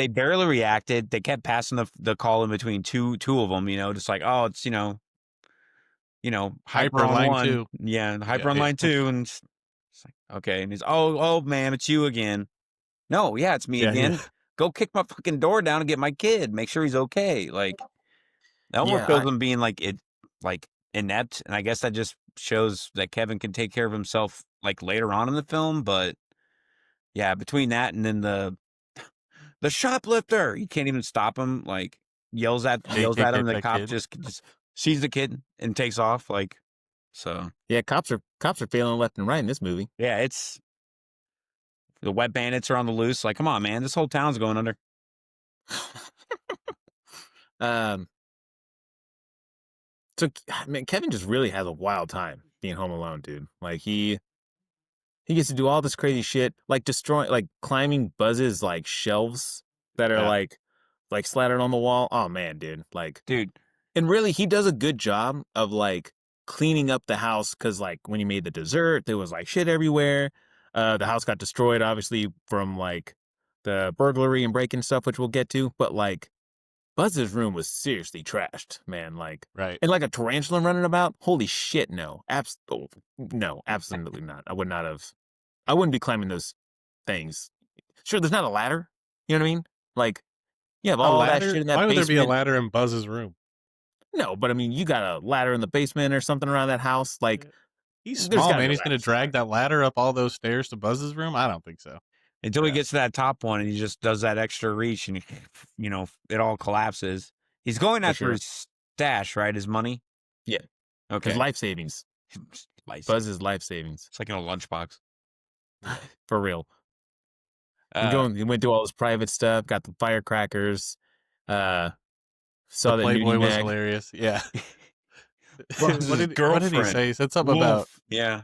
[SPEAKER 3] barely reacted. They kept passing the call in between two of them, just like, oh, it's hyper
[SPEAKER 2] Hyper
[SPEAKER 3] on
[SPEAKER 2] line
[SPEAKER 3] one,
[SPEAKER 2] 2.
[SPEAKER 3] yeah, hyper on
[SPEAKER 2] Yeah.
[SPEAKER 3] line two, and it's like, okay, and he's, oh ma'am, it's you again. No, yeah, it's me
[SPEAKER 2] Yeah,
[SPEAKER 3] again.
[SPEAKER 2] yeah.
[SPEAKER 3] Go kick my fucking door down and get my kid. Make sure he's okay. Like, that almost
[SPEAKER 1] Yeah,
[SPEAKER 3] shows him being like inept, and I guess that just shows that Kevin can take care of himself like later on in the film. But yeah, between that and then the shoplifter, you can't even stop him. Like, yells at
[SPEAKER 2] He can't
[SPEAKER 3] him, and
[SPEAKER 2] get
[SPEAKER 3] the
[SPEAKER 2] that
[SPEAKER 3] cop
[SPEAKER 2] kid.
[SPEAKER 3] just sees the kid and takes off. Like, so
[SPEAKER 1] yeah, cops are failing left and right in this movie.
[SPEAKER 3] yeah, it's the wet bandits are on the loose. Like, come on, man, this whole town's going under.
[SPEAKER 1] um, so man, Kevin just really has a wild time being home alone, dude. Like he gets to do all this crazy shit, like destroying, like climbing Buzz's like shelves that are
[SPEAKER 2] Yeah.
[SPEAKER 1] like slattered on the wall. Oh man, dude, like,
[SPEAKER 3] Dude,
[SPEAKER 1] and really he does a good job of like cleaning up the house because like when he made the dessert, there was like shit everywhere. The house got destroyed, obviously, from like the burglary and breaking stuff, which we'll get to. But like Buzz's room was seriously trashed, man. Like,
[SPEAKER 2] Right.
[SPEAKER 1] and like a tarantula running about. Holy shit, no, no, absolutely not. I would not have. I wouldn't be climbing those things. Sure, there's not a ladder. You know what I mean? Like, you have
[SPEAKER 2] A
[SPEAKER 1] all that
[SPEAKER 2] ladder?
[SPEAKER 1] shit in that
[SPEAKER 2] Why would there be a
[SPEAKER 1] basement.
[SPEAKER 2] ladder in Buzz's room?
[SPEAKER 1] No, but I mean, you got a ladder in the basement or something around that house. Like,
[SPEAKER 2] He's
[SPEAKER 1] there's
[SPEAKER 2] small,
[SPEAKER 1] got to
[SPEAKER 2] man.
[SPEAKER 1] be a
[SPEAKER 2] He's
[SPEAKER 1] ladder
[SPEAKER 2] gonna drag
[SPEAKER 1] somewhere.
[SPEAKER 2] that ladder up all those stairs to Buzz's room? I don't think so.
[SPEAKER 3] Until he
[SPEAKER 1] Yeah.
[SPEAKER 3] gets to that top one and he just does that extra reach and, it all collapses. He's going
[SPEAKER 1] For
[SPEAKER 3] after
[SPEAKER 1] sure.
[SPEAKER 3] his stash, right? His money?
[SPEAKER 1] Yeah.
[SPEAKER 3] Okay.
[SPEAKER 1] His life savings. Buzz's life savings.
[SPEAKER 3] It's like in a lunchbox.
[SPEAKER 1] For real. He went through all his private stuff, got the firecrackers, saw
[SPEAKER 2] The
[SPEAKER 1] that
[SPEAKER 2] Playboy
[SPEAKER 1] nudie
[SPEAKER 2] was
[SPEAKER 1] mag.
[SPEAKER 2] hilarious. Yeah.
[SPEAKER 3] Buzz's
[SPEAKER 2] what did he
[SPEAKER 3] girlfriend.
[SPEAKER 2] say? He said something
[SPEAKER 3] Wolf.
[SPEAKER 2] about
[SPEAKER 3] Yeah.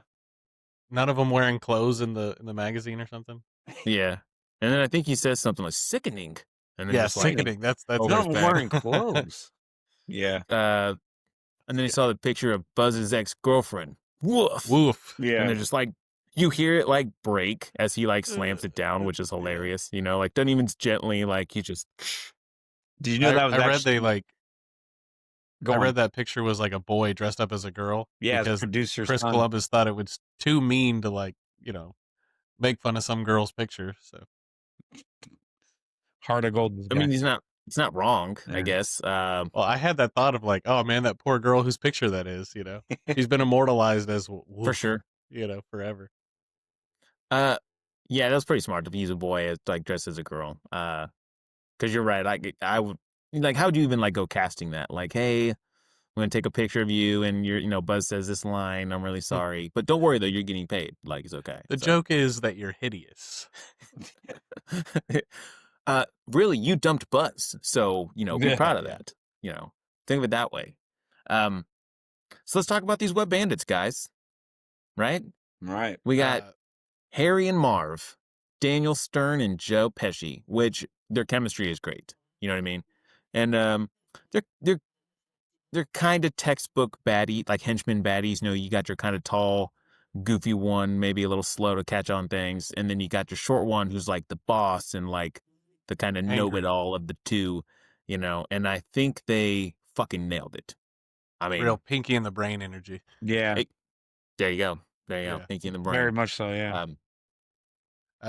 [SPEAKER 2] none of them wearing clothes in the magazine or something.
[SPEAKER 1] Yeah. And then I think he says something like sickening. And then
[SPEAKER 2] Yeah,
[SPEAKER 1] just like,
[SPEAKER 2] sickening. That's
[SPEAKER 1] over
[SPEAKER 3] None
[SPEAKER 1] his
[SPEAKER 3] of them
[SPEAKER 1] back.
[SPEAKER 3] wearing clothes. Yeah.
[SPEAKER 1] And then he saw the picture of Buzz's ex-girlfriend. Woof.
[SPEAKER 2] woof.
[SPEAKER 1] And
[SPEAKER 3] Yeah.
[SPEAKER 1] they're just like, you hear it like break as he like slams it down, which is hilarious. Like doesn't even gently, like he just.
[SPEAKER 3] Did you know that was
[SPEAKER 2] I read
[SPEAKER 3] actually...
[SPEAKER 2] they like.
[SPEAKER 3] Go
[SPEAKER 2] I
[SPEAKER 3] on.
[SPEAKER 2] read that picture was like a boy dressed up as a girl.
[SPEAKER 3] Yeah, it's
[SPEAKER 2] because
[SPEAKER 3] producer's
[SPEAKER 2] Chris
[SPEAKER 3] son.
[SPEAKER 2] Columbus thought it was too mean to like make fun of some girl's picture. So
[SPEAKER 3] Heart of gold.
[SPEAKER 1] I mean, it's not wrong, I
[SPEAKER 3] Yeah.
[SPEAKER 1] guess.
[SPEAKER 2] well, I had that thought of like, oh man, that poor girl whose picture that is. She's been immortalized as Wolf,
[SPEAKER 1] For sure.
[SPEAKER 2] forever.
[SPEAKER 1] Yeah, that was pretty smart to use a boy as like dressed as a girl. Because you're right. Like I would, like, how do you even like go casting that? Like, hey, I'm gonna take a picture of you, and Buzz says this line. I'm really sorry, but don't worry though, you're getting paid. Like it's okay.
[SPEAKER 2] The joke is that you're hideous.
[SPEAKER 1] Really, you dumped Buzz, so be proud of
[SPEAKER 2] Yeah.
[SPEAKER 1] that. Think of it that way. So let's talk about these Wet Bandits, guys. Right?
[SPEAKER 3] Right.
[SPEAKER 1] We got Harry and Marv, Daniel Stern and Joe Pesci, which their chemistry is great. You know what I mean? And they're kind of textbook baddie, like henchmen baddies. You got your kind of tall, goofy one, maybe a little slow to catch on things, and then you got your short one who's like the boss and like the kind of know-it-all of the two. And I think they fucking nailed it. I mean,
[SPEAKER 2] Real Pinky in the Brain energy.
[SPEAKER 3] Yeah.
[SPEAKER 1] there you go.
[SPEAKER 2] Yeah.
[SPEAKER 1] Pinky in the brain.
[SPEAKER 3] Very much so, yeah.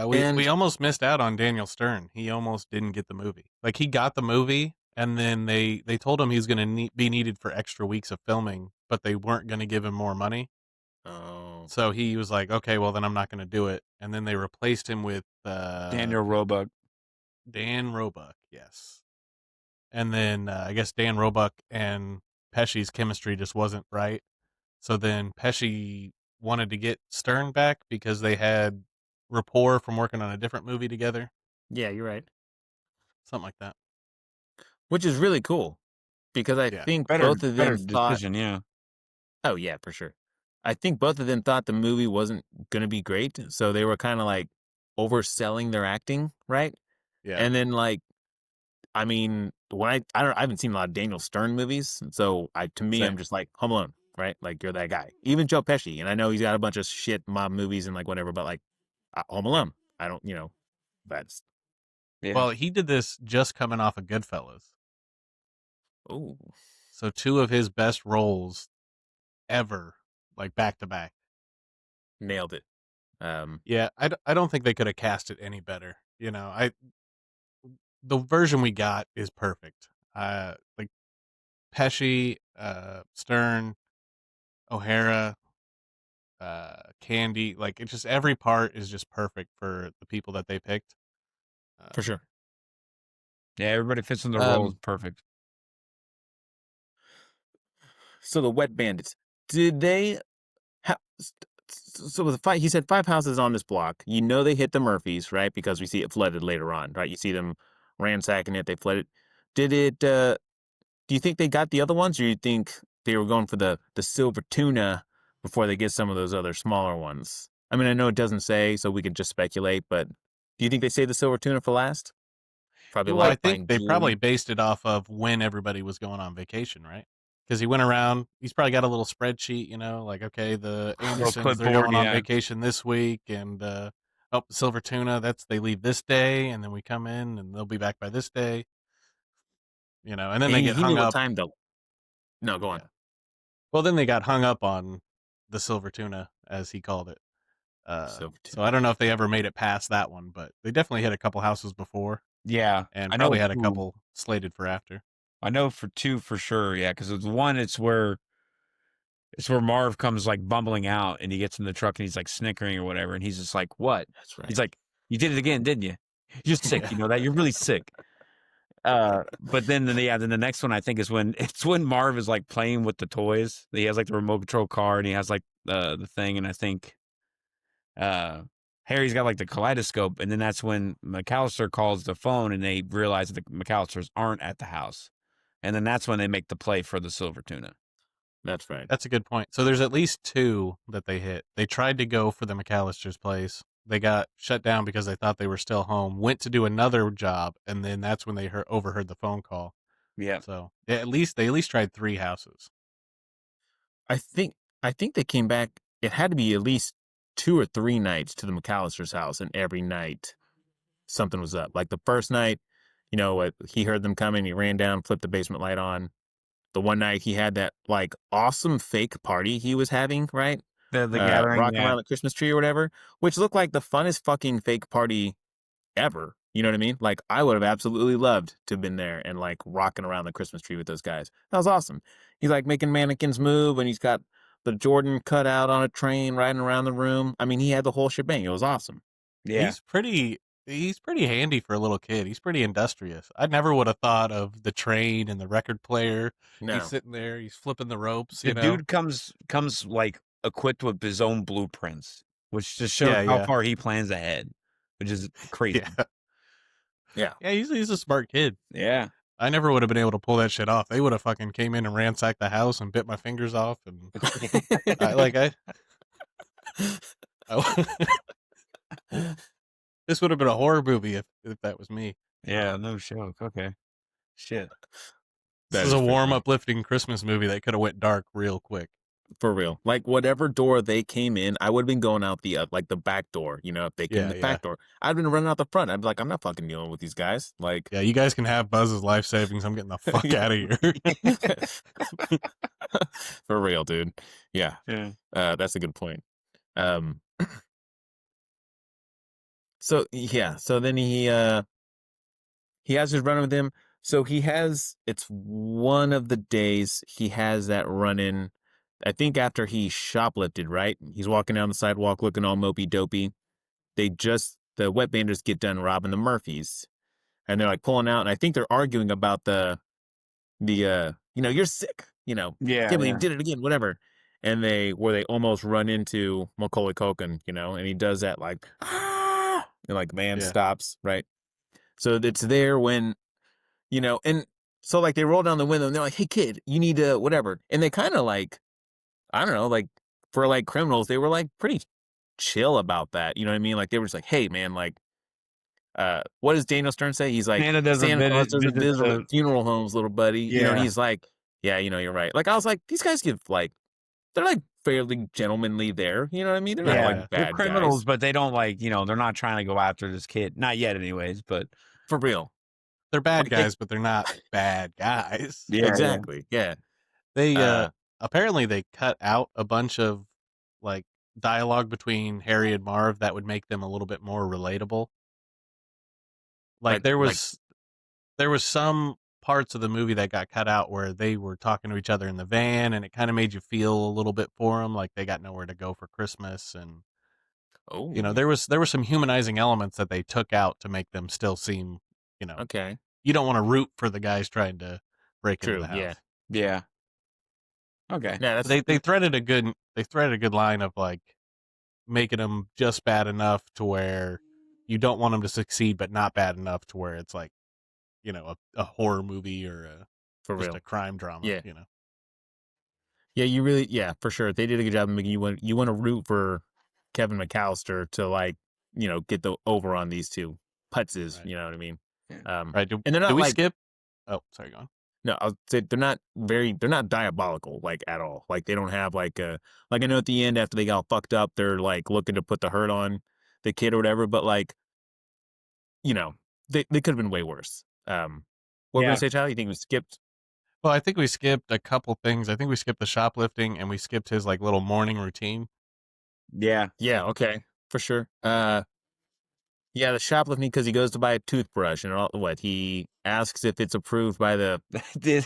[SPEAKER 2] We almost missed out on Daniel Stern. He almost didn't get the movie. Like he got the movie, and then they told him he's going to be needed for extra weeks of filming, but they weren't going to give him more money.
[SPEAKER 1] Oh.
[SPEAKER 2] So he was like, okay, well then I'm not going to do it. And then they replaced him with
[SPEAKER 3] Daniel Roebuck.
[SPEAKER 2] Dan Roebuck, yes. And then I guess Dan Roebuck and Pesci's chemistry just wasn't right. So then Pesci wanted to get Stern back because they had rapport from working on a different movie together.
[SPEAKER 1] Yeah, you're right.
[SPEAKER 2] Something like that.
[SPEAKER 1] Which is really cool because I think both of them thought.
[SPEAKER 3] Decision, yeah.
[SPEAKER 1] Oh yeah, for sure. I think both of them thought the movie wasn't gonna be great, so they were kind of like overselling their acting, right?
[SPEAKER 2] Yeah.
[SPEAKER 1] And then like, I mean, when I haven't seen a lot of Daniel Stern movies, so to me,
[SPEAKER 2] Same.
[SPEAKER 1] I'm just like Home Alone, right? Like you're that guy. Even Joe Pesci, and I know he's got a bunch of shit mob movies and like whatever, but like Home Alone, I don't, that's.
[SPEAKER 3] Yeah.
[SPEAKER 2] Well, he did this just coming off of Goodfellas.
[SPEAKER 1] Oh.
[SPEAKER 2] So two of his best roles ever, like back to back.
[SPEAKER 1] Nailed it.
[SPEAKER 2] Yeah, I don't think they could have cast it any better. The version we got is perfect. Like Pesci, Stern, O'Hara, Candy, like it's just every part is just perfect for the people that they picked.
[SPEAKER 1] For sure.
[SPEAKER 3] Yeah, everybody fits in the roles perfect.
[SPEAKER 1] So the Wet Bandits, did they so with the fight, he said 5 houses on this block. They hit the Murphys, right? Because we see it flooded later on, right? You see them ransacking it, they flooded. Did it do you think they got the other ones, or you think they were going for the silver tuna before they get some of those other smaller ones? I mean, I know it doesn't say, so we could just speculate, but do you think they saved the silver tuna for last? Probably
[SPEAKER 2] Well, I
[SPEAKER 1] like
[SPEAKER 2] think they probably based it off of when everybody was going on vacation, right? Because he went around, he's probably got a little spreadsheet, like, okay, the Andersons, they're going on vacation this week, and silver tuna, they leave this day, and then we come in, and they'll be back by this day, and then they get hung up.
[SPEAKER 1] Time though. No, go on.
[SPEAKER 2] Well, then they got hung up on the silver tuna, as he called it. So I don't know if they ever made it past that one, but they definitely hit a couple houses before,
[SPEAKER 3] Yeah,
[SPEAKER 2] and
[SPEAKER 3] I
[SPEAKER 2] probably
[SPEAKER 3] know
[SPEAKER 2] had a
[SPEAKER 3] 2.
[SPEAKER 2] couple slated for after.
[SPEAKER 3] I know for 2 for sure, yeah, because it's one, it's where Marv comes, like, bumbling out, and he gets in the truck, and he's, like, snickering or whatever, and he's just like, "What?"
[SPEAKER 1] That's
[SPEAKER 3] He's
[SPEAKER 1] right.
[SPEAKER 3] like, "You did it again, didn't you? You're sick,
[SPEAKER 2] Yeah.
[SPEAKER 3] you know that? You're really sick." But then the next one I think is when it's when Marv is, like, playing with the toys. He has, like, the remote control car, and he has, like, the thing, and I think, uh, Harry's got, like, the kaleidoscope, and then that's when McCallister calls the phone, and they realize that the McCallisters aren't at the house. And then that's when they make the play for the silver tuna.
[SPEAKER 1] That's right.
[SPEAKER 2] That's a good point. So there's at least 2 that they hit. They tried to go for the McCallister's place. They got shut down because they thought they were still home. Went to do another job, and then that's when they overheard the phone call.
[SPEAKER 3] Yeah.
[SPEAKER 2] So yeah, they at least tried 3 houses.
[SPEAKER 1] I think they came back. It had to be at least 2 or 3 nights to the McAllister's house, and every night something was up. Like the first night, he heard them coming, he ran down, flipped the basement light on. The one night he had that like awesome fake party he was having, right?
[SPEAKER 3] The gathering,
[SPEAKER 1] Rocking
[SPEAKER 3] yeah.
[SPEAKER 1] around the Christmas tree or whatever, which looked like the funnest fucking fake party ever. You know what I mean? Like I would have absolutely loved to have been there and like rocking around the Christmas tree with those guys. That was awesome. He's like making mannequins move and he's got the Jordan cut out on a train riding around the room. I mean, he had the whole shebang. It was awesome.
[SPEAKER 3] Yeah.
[SPEAKER 2] He's pretty handy for a little kid. He's pretty industrious. I never would have thought of the train and the record player.
[SPEAKER 1] No.
[SPEAKER 2] He's sitting there, he's flipping the ropes,
[SPEAKER 3] The dude comes like equipped with his own blueprints, which just shows how
[SPEAKER 2] Yeah.
[SPEAKER 3] far he plans ahead, which is crazy.
[SPEAKER 1] Yeah.
[SPEAKER 2] Yeah, he's a smart kid.
[SPEAKER 3] Yeah.
[SPEAKER 2] I never would have been able to pull that shit off. They would have fucking came in and ransacked the house and bit my fingers off, and this would have been a horror movie if that was me.
[SPEAKER 3] Yeah, no joke. Okay. Shit.
[SPEAKER 2] This is a warm, uplifting Christmas movie that could have went dark real quick.
[SPEAKER 1] For real. Like whatever door they came in, I would have been going out the like the back door. If they came in the back door, I'd been running out the front. I'd be like, I'm not fucking dealing with these guys. Like,
[SPEAKER 2] yeah, you guys can have Buzz's life savings. I'm getting the fuck out of here.
[SPEAKER 1] For real, dude. Yeah.
[SPEAKER 3] Yeah.
[SPEAKER 1] That's a good point. So then he has his run with him. So it's one of the days he has that run in. I think after he shoplifted, right? He's walking down the sidewalk looking all mopey dopey. The Wet Bandits get done robbing the Murphys. And they're like pulling out, and I think they're arguing about you're sick,
[SPEAKER 3] Yeah.
[SPEAKER 1] can't believe you did it again, whatever. And they almost run into Macaulay Culkin, and he does that like, ah! And like the van stops, right? So it's there when, and so like they roll down the window and they're like, hey kid, you need to whatever. And they kind of like, I don't know, like for like criminals, they were like pretty chill about that. You know what I mean? Like they were just like, hey man, like, what does Daniel Stern say? He's like, Santa Claus doesn't visit funeral homes, little buddy. And he's like, yeah, you're right. Like I was like, these guys they're like fairly gentlemanly there. You know what I mean? They're not like bad
[SPEAKER 3] they're criminals,
[SPEAKER 1] guys.
[SPEAKER 3] but they don't like, they're not trying to go after this kid. Not yet anyways, but
[SPEAKER 1] For real.
[SPEAKER 2] They're bad guys, but they're not bad guys.
[SPEAKER 1] Yeah, exactly. Yeah.
[SPEAKER 2] They apparently they cut out a bunch of like dialogue between Harry and Marv that would make them a little bit more relatable. Like there was some parts of the movie that got cut out where they were talking to each other in the van, and it kind of made you feel a little bit for them, like they got nowhere to go for Christmas, and there was some humanizing elements that they took out to make them still seem,
[SPEAKER 1] okay.
[SPEAKER 2] You don't want to root for the guys trying to break into the house.
[SPEAKER 3] Yeah. Okay.
[SPEAKER 1] Yeah,
[SPEAKER 2] they threaded a good line of like making them just bad enough to where you don't want them to succeed, but not bad enough to where it's like, a horror movie or a crime drama.
[SPEAKER 1] Yeah. Yeah, for sure. They did a good job of making you want to root for Kevin McCallister to like, get the over on these two putzes.
[SPEAKER 2] Right.
[SPEAKER 1] You know what I mean?
[SPEAKER 2] Right.
[SPEAKER 1] And they're not
[SPEAKER 2] do we
[SPEAKER 1] like,
[SPEAKER 2] skip? Oh, sorry, go on.
[SPEAKER 1] No, I'll say they're not diabolical like at all. Like they don't have like I know at the end after they got fucked up, they're like looking to put the hurt on the kid or whatever. But like, they could have been way worse. What were we gonna say, Charlie? You think we skipped?
[SPEAKER 2] Well, I think we skipped a couple things. I think we skipped the shoplifting and we skipped his like little morning routine.
[SPEAKER 3] Yeah.
[SPEAKER 1] Yeah. Okay. for sure. Yeah, the shoplifting because he goes to buy a toothbrush and he asks if it's approved by the
[SPEAKER 3] the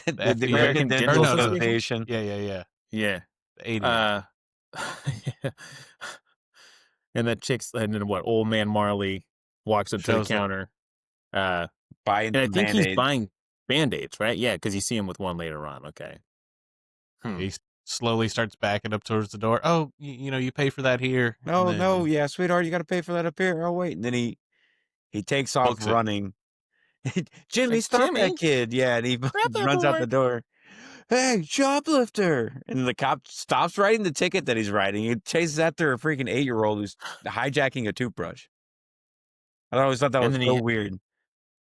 [SPEAKER 2] FDA.
[SPEAKER 3] American
[SPEAKER 1] Or
[SPEAKER 3] Dental
[SPEAKER 1] no, the-
[SPEAKER 3] Association.
[SPEAKER 2] Yeah.
[SPEAKER 1] yeah.
[SPEAKER 2] The 80.
[SPEAKER 1] Uh, yeah. And then old man Marley walks up to the
[SPEAKER 2] Shows up.
[SPEAKER 1] counter. Uh,
[SPEAKER 3] Buying
[SPEAKER 1] and I
[SPEAKER 3] some
[SPEAKER 1] think he's
[SPEAKER 3] Band-Aids.
[SPEAKER 1] buying Band-Aids, right? Yeah, because you see him with one later on. Okay.
[SPEAKER 2] He slowly starts backing up towards the door. Oh, you pay for that here.
[SPEAKER 3] No,
[SPEAKER 2] And then
[SPEAKER 3] yeah, sweetheart, you got to pay for that up here. Oh wait, and then he takes off
[SPEAKER 2] books it.
[SPEAKER 3] running. Jimmy,
[SPEAKER 1] Like,
[SPEAKER 3] stop
[SPEAKER 1] Jimmy,
[SPEAKER 3] that kid! Yeah, and he
[SPEAKER 1] grab that
[SPEAKER 3] runs out
[SPEAKER 1] boy.
[SPEAKER 3] the door. Hey, shoplifter! And the cop stops writing the ticket that he's writing. He chases after a freaking 8-year-old who's hijacking a toothbrush. I always thought that
[SPEAKER 1] And
[SPEAKER 3] was
[SPEAKER 1] then
[SPEAKER 3] so
[SPEAKER 1] he
[SPEAKER 3] weird.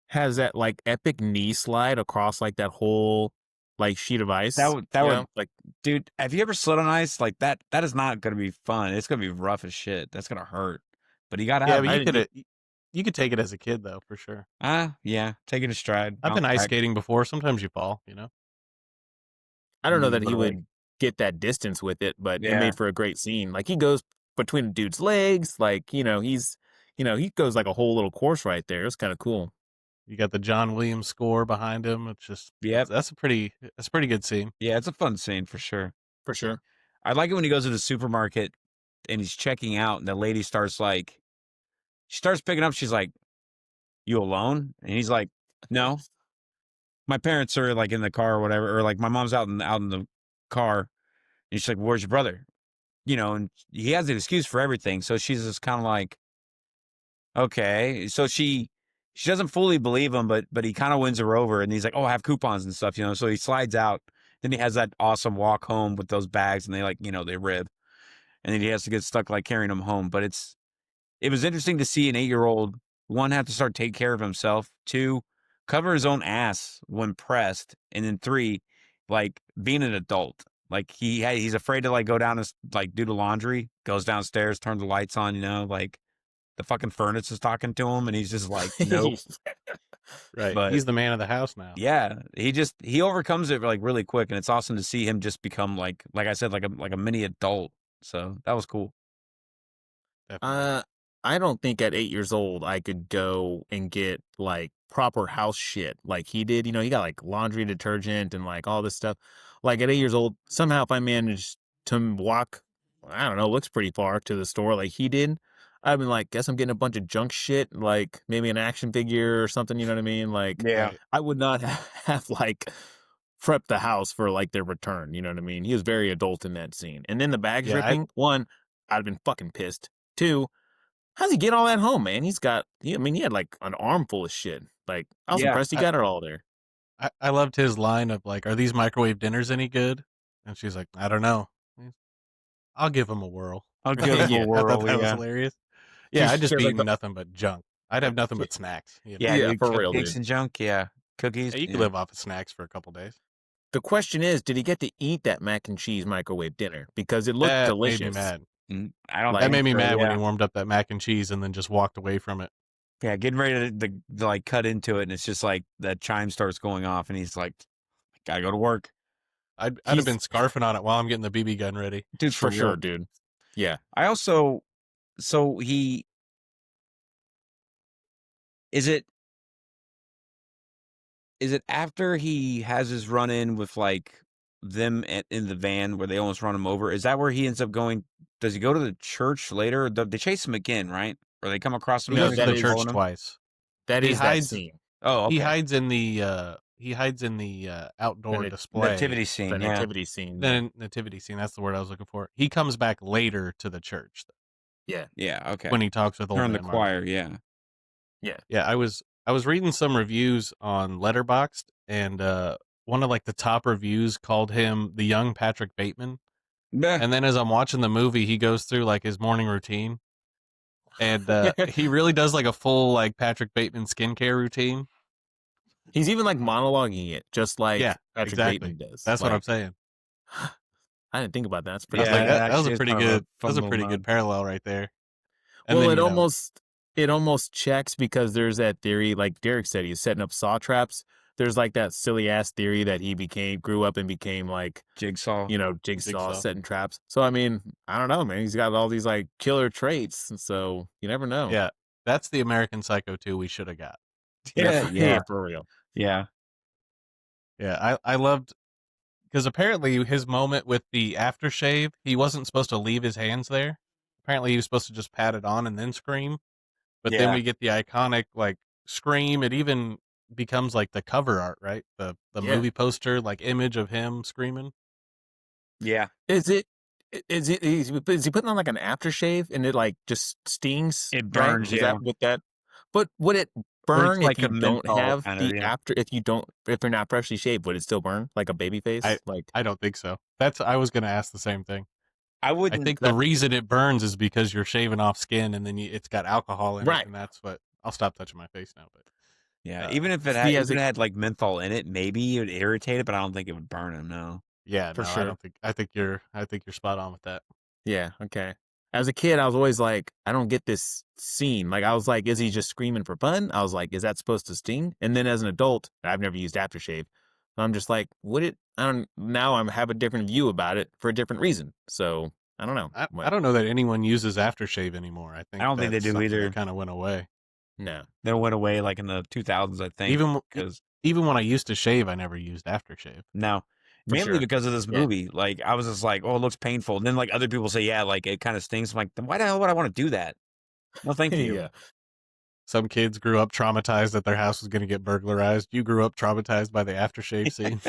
[SPEAKER 1] has that like epic knee slide across like that whole like sheet of ice.
[SPEAKER 3] That would
[SPEAKER 1] like
[SPEAKER 3] dude. Have you ever slid on ice like that? That is not going to be fun. It's going to be rough as shit. That's going to hurt. But you got to
[SPEAKER 2] Yeah,
[SPEAKER 3] have.
[SPEAKER 2] but you could take it as a kid though, for sure.
[SPEAKER 3] Yeah, taking a stride.
[SPEAKER 2] I've been ice skating before. Sometimes you fall,
[SPEAKER 1] I don't know that he
[SPEAKER 3] Literally.
[SPEAKER 1] would get that distance with it, but it
[SPEAKER 3] Yeah.
[SPEAKER 1] made for a great scene. Like he goes between a dude's legs, like he goes like a whole little course right there. It's kind of cool.
[SPEAKER 2] You got the John Williams score behind him. It's just that's a pretty good scene.
[SPEAKER 3] Yeah, it's a fun scene for sure.
[SPEAKER 1] For sure.
[SPEAKER 3] I like it when he goes to the supermarket and he's checking out, and the lady starts picking up. She's like, "You alone?" And he's like, "No, my parents are like in the car or whatever, or like my mom's out in the car." And she's like, "Where's your brother?" And he has an excuse for everything. So she's just kind of like, okay. So she doesn't fully believe him, but he kind of wins her over, and he's like, "Oh, I have coupons and stuff," So he slides out. Then he has that awesome walk home with those bags, and they rib, and then he has to get stuck like carrying them home. But it was interesting to see an 8-year-old, one, have to start taking care of himself, two, cover his own ass when pressed, and then three, like being an adult. Like he's afraid to like go down and like do the laundry, goes downstairs, turns the lights on, like the fucking furnace is talking to him, and he's just like, nope.
[SPEAKER 2] Right.
[SPEAKER 3] But
[SPEAKER 2] he's the man of the house now.
[SPEAKER 3] yeah, he overcomes it like really quick, and it's awesome to see him just become like I said, like a mini adult. So that was cool.
[SPEAKER 2] Definitely.
[SPEAKER 1] I don't think at 8 years old I could go and get like proper house shit like he did. He got like laundry detergent and like all this stuff. Like at 8 years old, somehow if I managed to walk, I don't know, looks pretty far to the store like he did, I've been like, guess I'm getting a bunch of junk shit, like maybe an action figure or something. You know what I mean? Like,
[SPEAKER 3] Yeah.
[SPEAKER 1] I would not have like prepped the house for like their return. You know what I mean? He was very adult in that scene. And then the bag ripping, one, I'd have been fucking pissed. Two, how's he get all that home, man? He had like an armful of shit. Like, I was impressed he got it all there.
[SPEAKER 2] I loved his line of like, "Are these microwave dinners any good?" And she's like, "I don't know. I'll give him a whirl."
[SPEAKER 3] I'll give him a whirl.
[SPEAKER 2] I thought that was hilarious. Yeah, I'd just be eating nothing but junk. I'd have nothing but snacks.
[SPEAKER 1] Yeah, for real,
[SPEAKER 3] cupcakes
[SPEAKER 1] dude.
[SPEAKER 3] and junk. Yeah, cookies.
[SPEAKER 2] Yeah, you could live off of snacks for a couple days.
[SPEAKER 1] The question is, did he get to eat that mac and cheese microwave dinner? Because it looked delicious.
[SPEAKER 2] Made me mad.
[SPEAKER 3] I don't.
[SPEAKER 2] That made me mad when he warmed up that mac and cheese and then just walked away from it.
[SPEAKER 3] Yeah, getting ready to like cut into it, and it's just like that chime starts going off, and he's like, "Gotta go to work."
[SPEAKER 2] I'd have been scarfing on it while I'm getting the BB gun ready.
[SPEAKER 3] Dude,
[SPEAKER 1] for sure, dude. Yeah.
[SPEAKER 3] I also, so he, is it after he has his run in with like them in the van where they almost run him over? Is that where he ends up going? Does he go to the church later? Or they chase him again, right? Or they come across him?
[SPEAKER 2] He goes to the
[SPEAKER 1] is-
[SPEAKER 2] church twice.
[SPEAKER 1] That
[SPEAKER 2] He
[SPEAKER 1] is
[SPEAKER 2] hides-
[SPEAKER 1] that scene.
[SPEAKER 3] Oh, okay.
[SPEAKER 2] He hides in the outdoor display.
[SPEAKER 3] Nativity scene.
[SPEAKER 1] The
[SPEAKER 3] Yeah.
[SPEAKER 1] nativity scene.
[SPEAKER 2] The nativity scene. That's the word I was looking for. He comes back later to the church
[SPEAKER 1] Yeah.
[SPEAKER 3] Yeah. Okay.
[SPEAKER 2] when he talks with old
[SPEAKER 3] During the
[SPEAKER 2] man
[SPEAKER 3] choir.
[SPEAKER 2] Martin.
[SPEAKER 3] Yeah.
[SPEAKER 2] Yeah, I was reading some reviews on Letterboxd, and one of like the top reviews called him the young Patrick Bateman. And then as I'm watching the movie, he goes through like his morning routine, and he really does like a full like Patrick Bateman skincare routine.
[SPEAKER 1] He's even like monologuing it, just like Patrick
[SPEAKER 2] exactly.
[SPEAKER 1] Bateman does.
[SPEAKER 2] That's what I'm saying.
[SPEAKER 1] I didn't think about that. That's pretty
[SPEAKER 2] Yeah,
[SPEAKER 1] good.
[SPEAKER 2] that was a
[SPEAKER 3] actually
[SPEAKER 2] pretty
[SPEAKER 3] is kind of
[SPEAKER 2] good.
[SPEAKER 3] a
[SPEAKER 2] That was a
[SPEAKER 3] fun
[SPEAKER 2] pretty
[SPEAKER 3] little
[SPEAKER 2] good parallel right there.
[SPEAKER 1] Well,
[SPEAKER 2] then,
[SPEAKER 1] it almost checks because there's that theory, like Derek said, he's setting up saw traps. there's like that silly ass theory that he grew up and became like,
[SPEAKER 3] Jigsaw.
[SPEAKER 1] Jigsaw setting traps. So I mean, I don't know, man. He's got all these like killer traits, and so you never know.
[SPEAKER 2] Yeah, that's the American Psycho 2 we should have got.
[SPEAKER 3] Yeah,
[SPEAKER 1] for real.
[SPEAKER 3] yeah.
[SPEAKER 2] Yeah, I loved because apparently his moment with the aftershave, he wasn't supposed to leave his hands there. Apparently he was supposed to just pat it on and then scream. But then
[SPEAKER 3] Yeah.
[SPEAKER 2] we get the iconic like scream. It even becomes like the cover art, right? The
[SPEAKER 1] Yeah.
[SPEAKER 2] movie poster like image of him screaming.
[SPEAKER 3] Yeah.
[SPEAKER 1] Is he putting on like an aftershave and it like just stings?
[SPEAKER 3] It
[SPEAKER 1] right?
[SPEAKER 3] burns,
[SPEAKER 1] Is
[SPEAKER 3] yeah.
[SPEAKER 1] that what that? But would it
[SPEAKER 3] Or
[SPEAKER 1] burn
[SPEAKER 3] it's like
[SPEAKER 1] if you
[SPEAKER 3] a
[SPEAKER 1] don't
[SPEAKER 3] menthol
[SPEAKER 1] have
[SPEAKER 3] kind
[SPEAKER 1] the
[SPEAKER 3] of, yeah.
[SPEAKER 1] after? If you're not freshly shaved, would it still burn like a baby face?
[SPEAKER 2] I don't think so. I was going to ask the same thing.
[SPEAKER 3] I
[SPEAKER 2] I
[SPEAKER 3] wouldn't.
[SPEAKER 2] think the reason it burns is because you're shaving off skin and then it's got alcohol in
[SPEAKER 1] Right.
[SPEAKER 2] it, and that's what. I'll stop touching my face now. But
[SPEAKER 3] Yeah, even if
[SPEAKER 1] he
[SPEAKER 3] it
[SPEAKER 1] has
[SPEAKER 3] had like menthol in it, maybe it would irritate it, but I don't think it would burn him. No.
[SPEAKER 2] yeah,
[SPEAKER 1] For
[SPEAKER 2] no,
[SPEAKER 1] sure.
[SPEAKER 2] I don't think. I think you're spot on with that.
[SPEAKER 1] Yeah, okay. As a kid, I was always like, I don't get this scene. Like, I was like, is he just screaming for fun? I was like, is that supposed to sting? And then as an adult, I've never used aftershave. So I'm just like, now I have a different view about it for a different reason. So I don't know.
[SPEAKER 2] I don't know that anyone uses aftershave anymore. I think
[SPEAKER 3] I don't think they
[SPEAKER 2] that's
[SPEAKER 3] do
[SPEAKER 2] something
[SPEAKER 3] either.
[SPEAKER 2] that kind of went away.
[SPEAKER 1] No.
[SPEAKER 3] That went away like in the 2000s, I think.
[SPEAKER 2] Even when I used to shave, I never used aftershave.
[SPEAKER 3] No.
[SPEAKER 1] For
[SPEAKER 3] Mainly
[SPEAKER 1] sure.
[SPEAKER 3] because of this
[SPEAKER 1] Yeah.
[SPEAKER 3] movie. Like, I was just like, oh, it looks painful. And then, like, other people say, yeah, like, it kind of stings. I'm like, then why the hell would I want to do that? No, thank you.
[SPEAKER 1] Yeah.
[SPEAKER 2] Some kids grew up traumatized that their house was going to get burglarized. You grew up traumatized by the aftershave scene.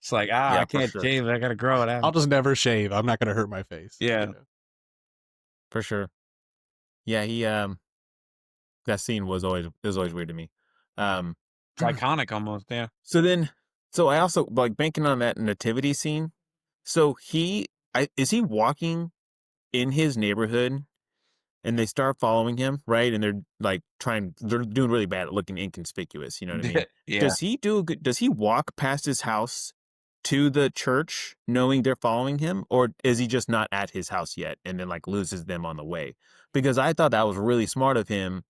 [SPEAKER 3] It's like,
[SPEAKER 1] Yeah,
[SPEAKER 3] I
[SPEAKER 1] for
[SPEAKER 3] can't
[SPEAKER 1] sure.
[SPEAKER 3] shave. I got to grow it out.
[SPEAKER 2] I'll just never shave. I'm not going to hurt my face.
[SPEAKER 3] Yeah.
[SPEAKER 2] You know?
[SPEAKER 1] For sure. Yeah, that scene was always weird to me.
[SPEAKER 3] It's iconic almost, yeah.
[SPEAKER 1] So I also like banking on that nativity scene. So is he walking in his neighborhood and they start following him, right? And they're like they're doing really bad at looking inconspicuous, you know what I mean?
[SPEAKER 3] Yeah.
[SPEAKER 1] Does he walk past his house to the church knowing they're following him, or is he just not at his house yet and then like loses them on the way? Because I thought that was really smart of him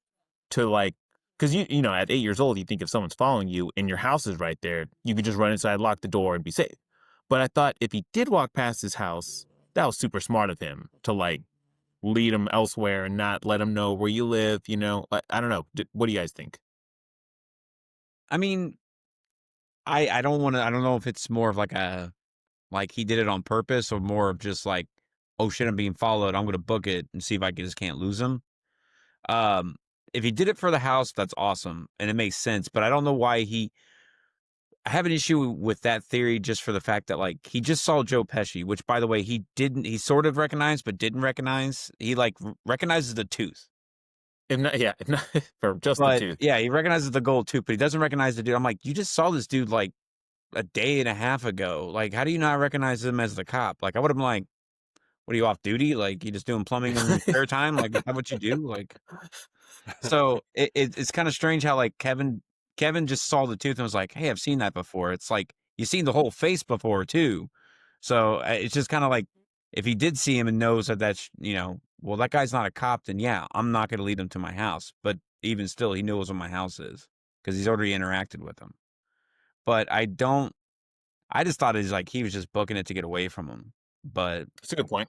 [SPEAKER 1] to like, because you know at 8 years old you think if someone's following you and your house is right there, you could just run inside, lock the door, and be safe. But I thought if he did walk past his house, that was super smart of him to like lead him elsewhere and not let him know where you live. You know, I don't know. What do you guys think?
[SPEAKER 3] I mean, I don't know if it's more of like he did it on purpose or more of just like, oh shit, I'm being followed. I'm going to book it and see if I just can't lose him. If he did it for the house, that's awesome. And it makes sense, but I don't know why I have an issue with that theory just for the fact that like he just saw Joe Pesci, which by the way, he sort of recognized, but didn't recognize. He like recognizes the tooth.
[SPEAKER 1] If not for just the tooth.
[SPEAKER 3] Yeah, he recognizes the gold tooth, but he doesn't recognize the dude. I'm like, you just saw this dude like a day and a half ago. Like, how do you not recognize him as the cop? Like, I would have been like, what are you off duty? Like, you just doing plumbing in your spare time? Like, is that what you do? Like, so it's kind of strange how like Kevin just saw the tooth and was like, hey, I've seen that before. It's like you've seen the whole face before too. So it's just kind of like if he did see him and knows that that's, well, that guy's not a cop, then yeah, I'm not going to lead him to my house. But even still, he knows where my house is because he's already interacted with him. But I just thought he was just booking it to get away from him. But
[SPEAKER 1] that's a good point.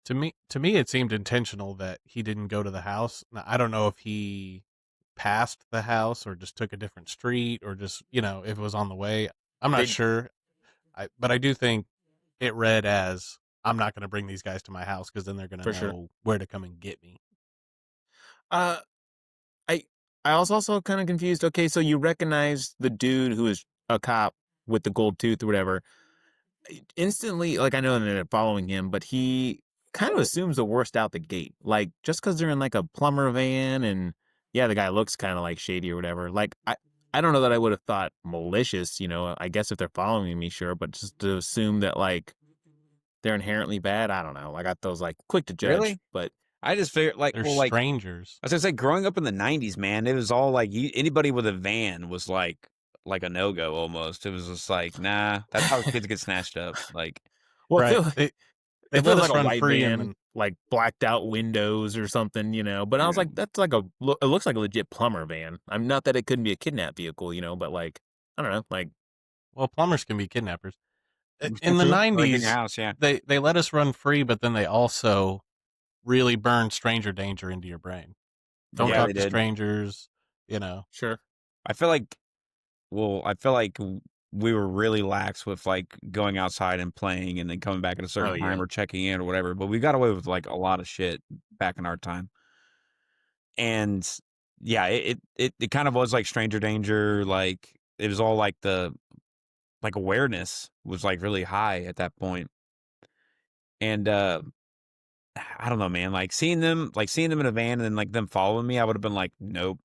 [SPEAKER 2] To me, it seemed intentional that he didn't go to the house. Now, I don't know if he passed the house or just took a different street or just, if it was on the way. I'm not sure. But I do think it read as, I'm not going to bring these guys to my house because then they're going to know where to come and get me.
[SPEAKER 1] I was also kind of confused. Okay, so you recognize the dude who is a cop with the gold tooth or whatever. Instantly, like I know that they're following him, but he kind of assumes the worst out the gate. Like just because they're in like a plumber van and yeah, the guy looks kind of like shady or whatever. Like I don't know that I would have thought malicious, I guess if they're following me, sure, but just to assume that like they're inherently bad, I don't know. I got those like quick to judge,
[SPEAKER 3] really?
[SPEAKER 1] But
[SPEAKER 3] I just figured
[SPEAKER 2] they're strangers.
[SPEAKER 3] I was gonna say, growing up in the '90s, man, it was all like anybody with a van was like a no-go almost. It was just like, nah, that's how kids get snatched up. Like,
[SPEAKER 2] well, right. They let us run free
[SPEAKER 1] like blacked out windows or something, But I was like, that's like it looks like a legit plumber van. I'm not that it couldn't be a kidnap vehicle, but like, I don't know, like.
[SPEAKER 2] Well, plumbers can be kidnappers. In the
[SPEAKER 3] True. Like in your
[SPEAKER 2] 90s,
[SPEAKER 3] house, yeah.
[SPEAKER 2] they let us run free, but then they also really burned stranger danger into your brain. Don't
[SPEAKER 3] Yeah,
[SPEAKER 2] talk
[SPEAKER 3] they
[SPEAKER 2] to
[SPEAKER 3] did.
[SPEAKER 2] strangers,
[SPEAKER 1] Sure.
[SPEAKER 3] I feel like, we were really lax with like going outside and playing and then coming back at a certain
[SPEAKER 1] Oh
[SPEAKER 3] time
[SPEAKER 1] yeah.
[SPEAKER 3] or checking in or whatever. But we got away with like a lot of shit back in our time. And yeah, it kind of was like stranger danger. Like it was all like the like awareness was like really high at that point. And I don't know, man. Like seeing them in a van and then like them following me, I would have been like, nope,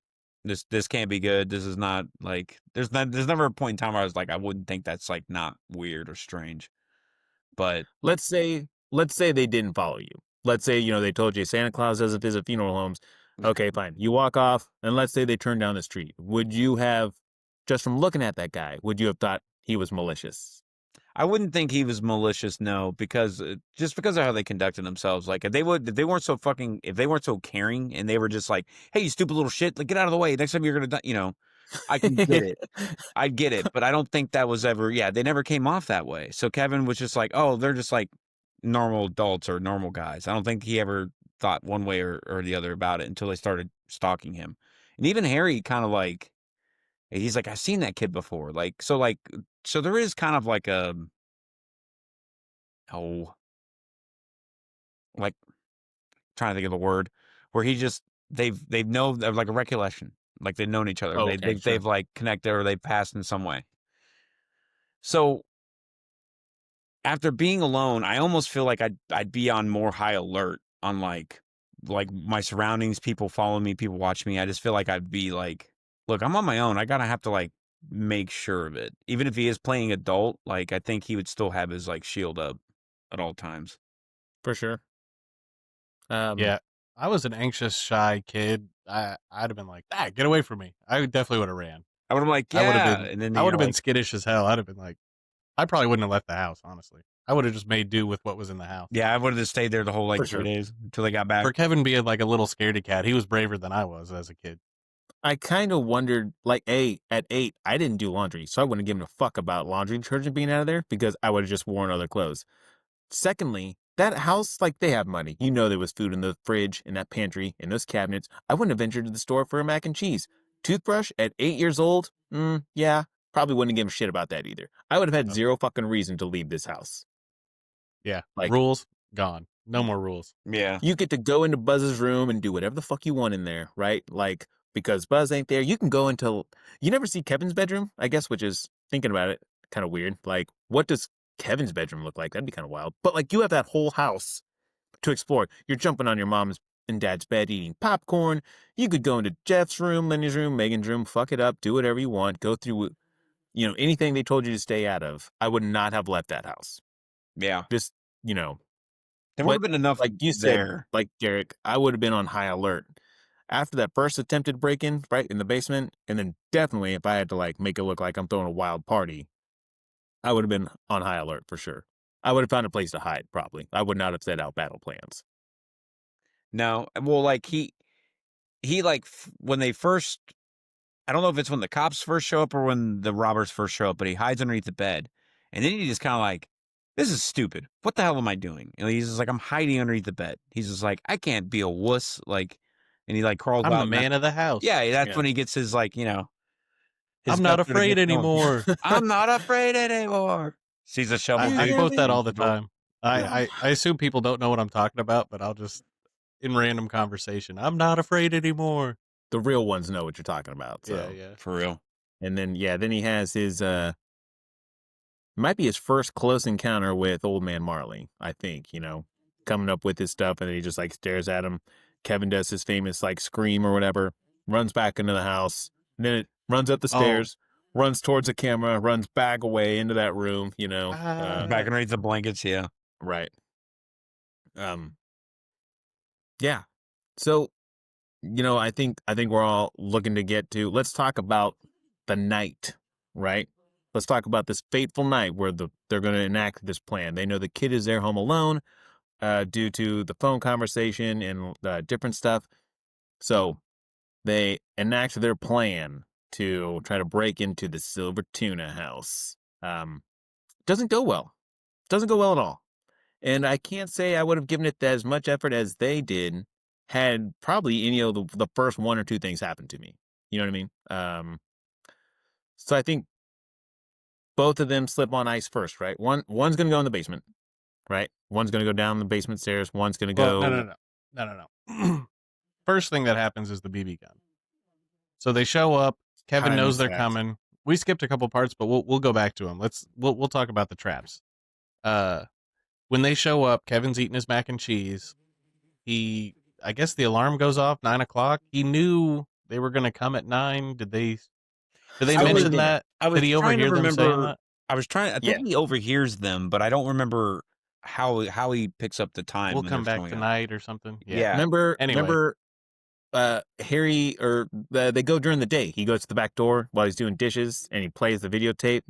[SPEAKER 3] this can't be good. This is not like there's never a point in time where I was like, I wouldn't think that's like not weird or strange. But
[SPEAKER 1] Let's say they didn't follow you. Let's say, they told you Santa Claus doesn't visit funeral homes. Okay, fine. You walk off, and let's say they turn down the street. Would you have, just from looking at that guy, would you have thought he was malicious?
[SPEAKER 3] I wouldn't think he was malicious, no, because just because of how they conducted themselves. Like if if they weren't so caring and they were just like, hey, you stupid little shit, like get out of the way. Next time you're gonna die, I can get it. I get it, but I don't think that was ever, they never came off that way. So Kevin was just like, oh, they're just like normal adults or normal guys. I don't think he ever thought one way or the other about it until they started stalking him. And even Harry kind of like, he's like, I've seen that kid before. So there is kind of like oh, like trying to think of the word where he just, they've know like a recollection. Like they've known each other.
[SPEAKER 1] Okay, sure.
[SPEAKER 3] They've like connected or they've passed in some way. So after being alone, I almost feel like I'd be on more high alert on like my surroundings, people follow me, people watch me. I just feel like I'd be like, look, I'm on my own. I gotta have to like make sure of it. Even if he is playing adult, like I think he would still have his like shield up at all times.
[SPEAKER 1] For sure.
[SPEAKER 2] Yeah, I was an anxious, shy kid. I'd have been like, get away from me. I definitely would have ran.
[SPEAKER 3] I would have like,
[SPEAKER 2] I would have
[SPEAKER 3] yeah,
[SPEAKER 2] been,
[SPEAKER 3] and then
[SPEAKER 2] I would have been
[SPEAKER 3] like,
[SPEAKER 2] skittish as hell. I'd have been like, I probably wouldn't have left the house. Honestly, I would have just made do with what was in the house.
[SPEAKER 3] yeah, I would have just stayed there the whole like
[SPEAKER 1] For
[SPEAKER 3] 3
[SPEAKER 1] sure.
[SPEAKER 3] days until they got back.
[SPEAKER 2] For Kevin being like a little scaredy cat, he was braver than I was as a kid.
[SPEAKER 1] I kind of wondered, like, at 8, I didn't do laundry, so I wouldn't have given a fuck about laundry detergent being out of there because I would have just worn other clothes. Secondly, that house, like, they have money. There was food in the fridge, in that pantry, in those cabinets. I wouldn't have ventured to the store for a mac and cheese. Toothbrush at 8 years old? Yeah, probably wouldn't have given a shit about that either. I would have had
[SPEAKER 2] Nope.
[SPEAKER 1] zero fucking reason to leave this house.
[SPEAKER 2] Yeah,
[SPEAKER 1] Like,
[SPEAKER 2] rules gone. No more rules.
[SPEAKER 3] Yeah,
[SPEAKER 1] you get to go into Buzz's room and do whatever the fuck you want in there, right? Like, because Buzz ain't there, you can go until you never see Kevin's bedroom, I guess, which is, thinking about it, kind of weird. Like, what does Kevin's bedroom look like? That'd be kind of wild. But like, you have that whole house to explore. You're jumping on your mom's and dad's bed eating popcorn. You could go into Jeff's room, Lenny's room, Megan's room, fuck it up, do whatever you want, go through, anything they told you to stay out of. I would not have left that house.
[SPEAKER 3] yeah.
[SPEAKER 1] Just,
[SPEAKER 3] There would have been enough
[SPEAKER 1] like you said,
[SPEAKER 3] there.
[SPEAKER 1] like Derek, I would have been on high alert after that first attempted break-in, right in the basement, and then definitely if I had to like make it look like I'm throwing a wild party, I would have been on high alert for sure. I would have found a place to hide. Probably, I would not have set out battle plans.
[SPEAKER 3] No, well, like he like when they first, I don't know if it's when the cops first show up or when the robbers first show up, but he hides underneath the bed, and then he just kind of like, this is stupid. What the hell am I doing? And he's just like, I'm hiding underneath the bed. He's just like, I can't be a wuss, like, and he like crawls
[SPEAKER 2] I'm
[SPEAKER 3] out.
[SPEAKER 2] the man of the house.
[SPEAKER 3] Yeah, that's
[SPEAKER 1] Yeah.
[SPEAKER 3] when he gets his like, his
[SPEAKER 2] I'm not
[SPEAKER 3] guts are to
[SPEAKER 2] afraid
[SPEAKER 3] get going.
[SPEAKER 2] anymore.
[SPEAKER 3] I'm not afraid anymore. Sees a shovel.
[SPEAKER 2] I
[SPEAKER 3] dude.
[SPEAKER 2] quote that all the time.
[SPEAKER 3] Yeah.
[SPEAKER 2] I assume people don't know what I'm talking about, but I'll just, in random conversation, I'm not afraid anymore.
[SPEAKER 1] The real ones know what you're talking about. So.
[SPEAKER 2] Yeah, yeah.
[SPEAKER 3] For real.
[SPEAKER 1] And then then he has his might be his first close encounter with Old Man Marley, I think, coming up with his stuff, and then he just like stares at him. Kevin does his famous like scream or whatever, runs back into the house, and then it runs up the stairs, runs towards the camera, runs back away into that room,
[SPEAKER 3] Back underneath the blankets, yeah.
[SPEAKER 1] right. Yeah. So, I think we're all looking to get to, let's talk about the night, right? Let's talk about this fateful night where they're going to enact this plan. They know the kid is there home alone. due to the phone conversation and different stuff. So they enact their plan to try to break into the Silver Tuna house. Doesn't go well. Doesn't go well at all. And I can't say I would have given it as much effort as they did had probably any of the first one or two things happened to me. You know what I mean? So I think both of them slip on ice first, right? One's gonna go in the basement, right? One's gonna go down the basement stairs. One's gonna
[SPEAKER 2] Well,
[SPEAKER 1] go.
[SPEAKER 2] no. First thing that happens is the BB gun. So they show up. Kevin
[SPEAKER 1] I
[SPEAKER 2] knows
[SPEAKER 1] missed
[SPEAKER 2] they're
[SPEAKER 1] that.
[SPEAKER 2] coming. We skipped a couple parts, but we'll go back to them. We'll talk about the traps. When they show up, Kevin's eating his mac and cheese. I guess the alarm goes off 9:00. He knew they were going to come at 9. Did they
[SPEAKER 1] Still
[SPEAKER 2] mention
[SPEAKER 1] dinner.
[SPEAKER 2] that?
[SPEAKER 3] I was
[SPEAKER 2] Did he
[SPEAKER 3] trying to
[SPEAKER 2] overhear them saying
[SPEAKER 3] remember.
[SPEAKER 2] that?
[SPEAKER 3] I think he overhears them, but I don't remember how he picks up the time.
[SPEAKER 2] We'll
[SPEAKER 3] when
[SPEAKER 2] come
[SPEAKER 3] they're
[SPEAKER 2] back
[SPEAKER 3] showing up.
[SPEAKER 2] tonight or something.
[SPEAKER 3] Yeah.
[SPEAKER 1] Remember, Harry they go during the day. He goes to the back door while he's doing dishes and he plays the videotape.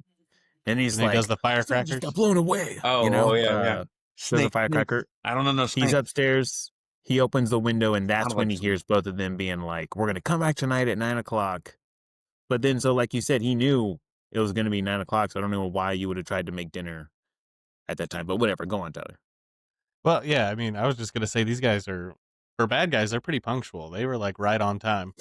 [SPEAKER 1] And he's
[SPEAKER 2] And
[SPEAKER 1] like,
[SPEAKER 2] he does the
[SPEAKER 1] "Something
[SPEAKER 2] firecrackers.
[SPEAKER 1] just got blown away."
[SPEAKER 3] Oh,
[SPEAKER 1] you know,
[SPEAKER 3] yeah.
[SPEAKER 1] there's a firecracker.
[SPEAKER 3] I don't know. No snake.
[SPEAKER 1] He's upstairs. He opens the window, and that's
[SPEAKER 3] Sounded
[SPEAKER 1] when
[SPEAKER 3] like
[SPEAKER 1] he hears both of them being like, "We're gonna come back tonight at 9:00." But then, so like you said, he knew it was gonna be 9:00. So I don't know why you would have tried to make dinner at that time. But whatever. Go on, Tyler.
[SPEAKER 2] Well, yeah, I mean, I was just going to say these guys are, for bad guys, they're pretty punctual. They were like right on time.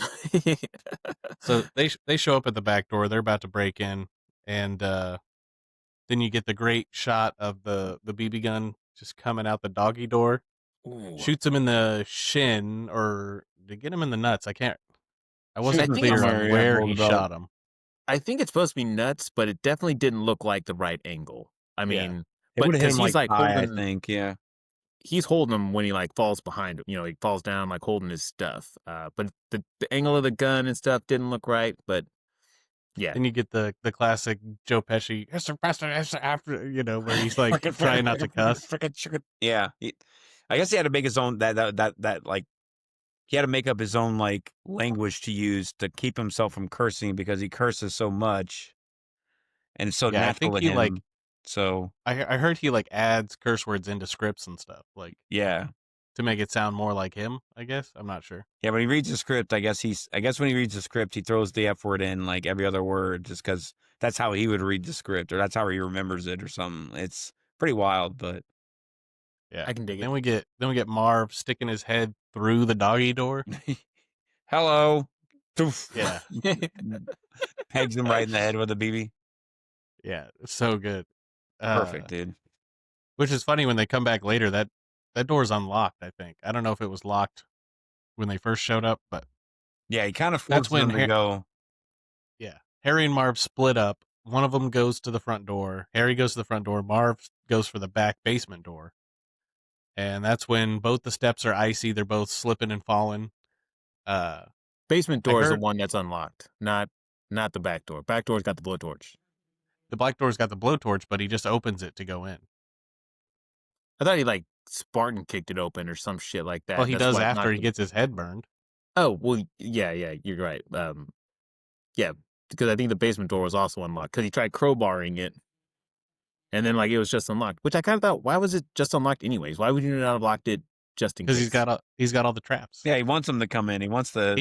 [SPEAKER 2] So they show up at the back door. They're about to break in, and then you get the great shot of the BB gun just coming out the doggy door,
[SPEAKER 1] Ooh.
[SPEAKER 2] shoots him in the shin, or to get him in the nuts. I wasn't
[SPEAKER 1] I think
[SPEAKER 2] clear
[SPEAKER 3] somewhere,
[SPEAKER 2] on
[SPEAKER 3] yeah,
[SPEAKER 2] where
[SPEAKER 3] below
[SPEAKER 2] he
[SPEAKER 3] the belt.
[SPEAKER 2] shot him.
[SPEAKER 1] I think it's supposed to be nuts, but it definitely didn't look like the right angle. I mean,
[SPEAKER 3] It would have hit him
[SPEAKER 1] he's
[SPEAKER 3] like
[SPEAKER 1] like
[SPEAKER 3] thigh, I
[SPEAKER 1] holding,
[SPEAKER 3] think. Yeah.
[SPEAKER 1] he's holding him when he like falls behind him. You know, he falls down like holding his stuff. But the angle of the gun and stuff didn't look right. But yeah,
[SPEAKER 2] Then you get the classic Joe Pesci, after, where he's like trying not to cuss.
[SPEAKER 3] Yeah. I guess he had to make his own that like he had to make up his own like language to use to keep himself from cursing because he curses so much and it's so
[SPEAKER 2] Yeah, I
[SPEAKER 3] natural
[SPEAKER 2] think
[SPEAKER 3] to
[SPEAKER 2] he like
[SPEAKER 3] him. So
[SPEAKER 2] I heard he like adds curse words into scripts and stuff, like
[SPEAKER 3] yeah.
[SPEAKER 2] to make it sound more like him, I guess. I'm not sure.
[SPEAKER 3] Yeah, when he reads the script, I guess when he reads the script, he throws the F word in like every other word just because that's how he would read the script or that's how he remembers it or something. It's pretty wild, but
[SPEAKER 2] Yeah.
[SPEAKER 1] I can dig
[SPEAKER 2] Then
[SPEAKER 1] it.
[SPEAKER 2] we get Marv sticking his head through the doggy door.
[SPEAKER 3] hello.
[SPEAKER 2] Yeah.
[SPEAKER 3] Pegs him right in the head with a BB.
[SPEAKER 2] Yeah. It's so good.
[SPEAKER 3] Perfect, dude.
[SPEAKER 2] Which is funny when they come back later, that door's unlocked, I think. I don't know if it was locked when they first showed up, but
[SPEAKER 3] Yeah, he kind of
[SPEAKER 2] that's
[SPEAKER 3] forces
[SPEAKER 2] when
[SPEAKER 3] them to go.
[SPEAKER 2] yeah. Harry and Marv split up. One of them goes to the front door. Harry goes to the front door. Marv goes for the back basement door. And that's when both the steps are icy. They're both slipping and falling.
[SPEAKER 1] Basement
[SPEAKER 2] I
[SPEAKER 1] door is the
[SPEAKER 2] heard
[SPEAKER 1] one that's unlocked, not the back door. Back door's got the blowtorch.
[SPEAKER 2] the black door's got the blowtorch, but he just opens it to go in.
[SPEAKER 1] I thought he like Spartan kicked it open or some shit like that.
[SPEAKER 2] Well, he
[SPEAKER 1] That's
[SPEAKER 2] does
[SPEAKER 1] why it
[SPEAKER 2] after
[SPEAKER 1] knocked
[SPEAKER 2] he
[SPEAKER 1] him.
[SPEAKER 2] gets his head burned.
[SPEAKER 1] Oh well, yeah, you're right. Yeah, because I think the basement door was also unlocked because he tried crowbarring it, and then like it was just unlocked. Which I kind of thought, why was it just unlocked anyways? Why would you not have locked it just in
[SPEAKER 2] Because
[SPEAKER 1] case?
[SPEAKER 2] he's got all the traps.
[SPEAKER 3] Yeah, he wants them to come in. He wants the.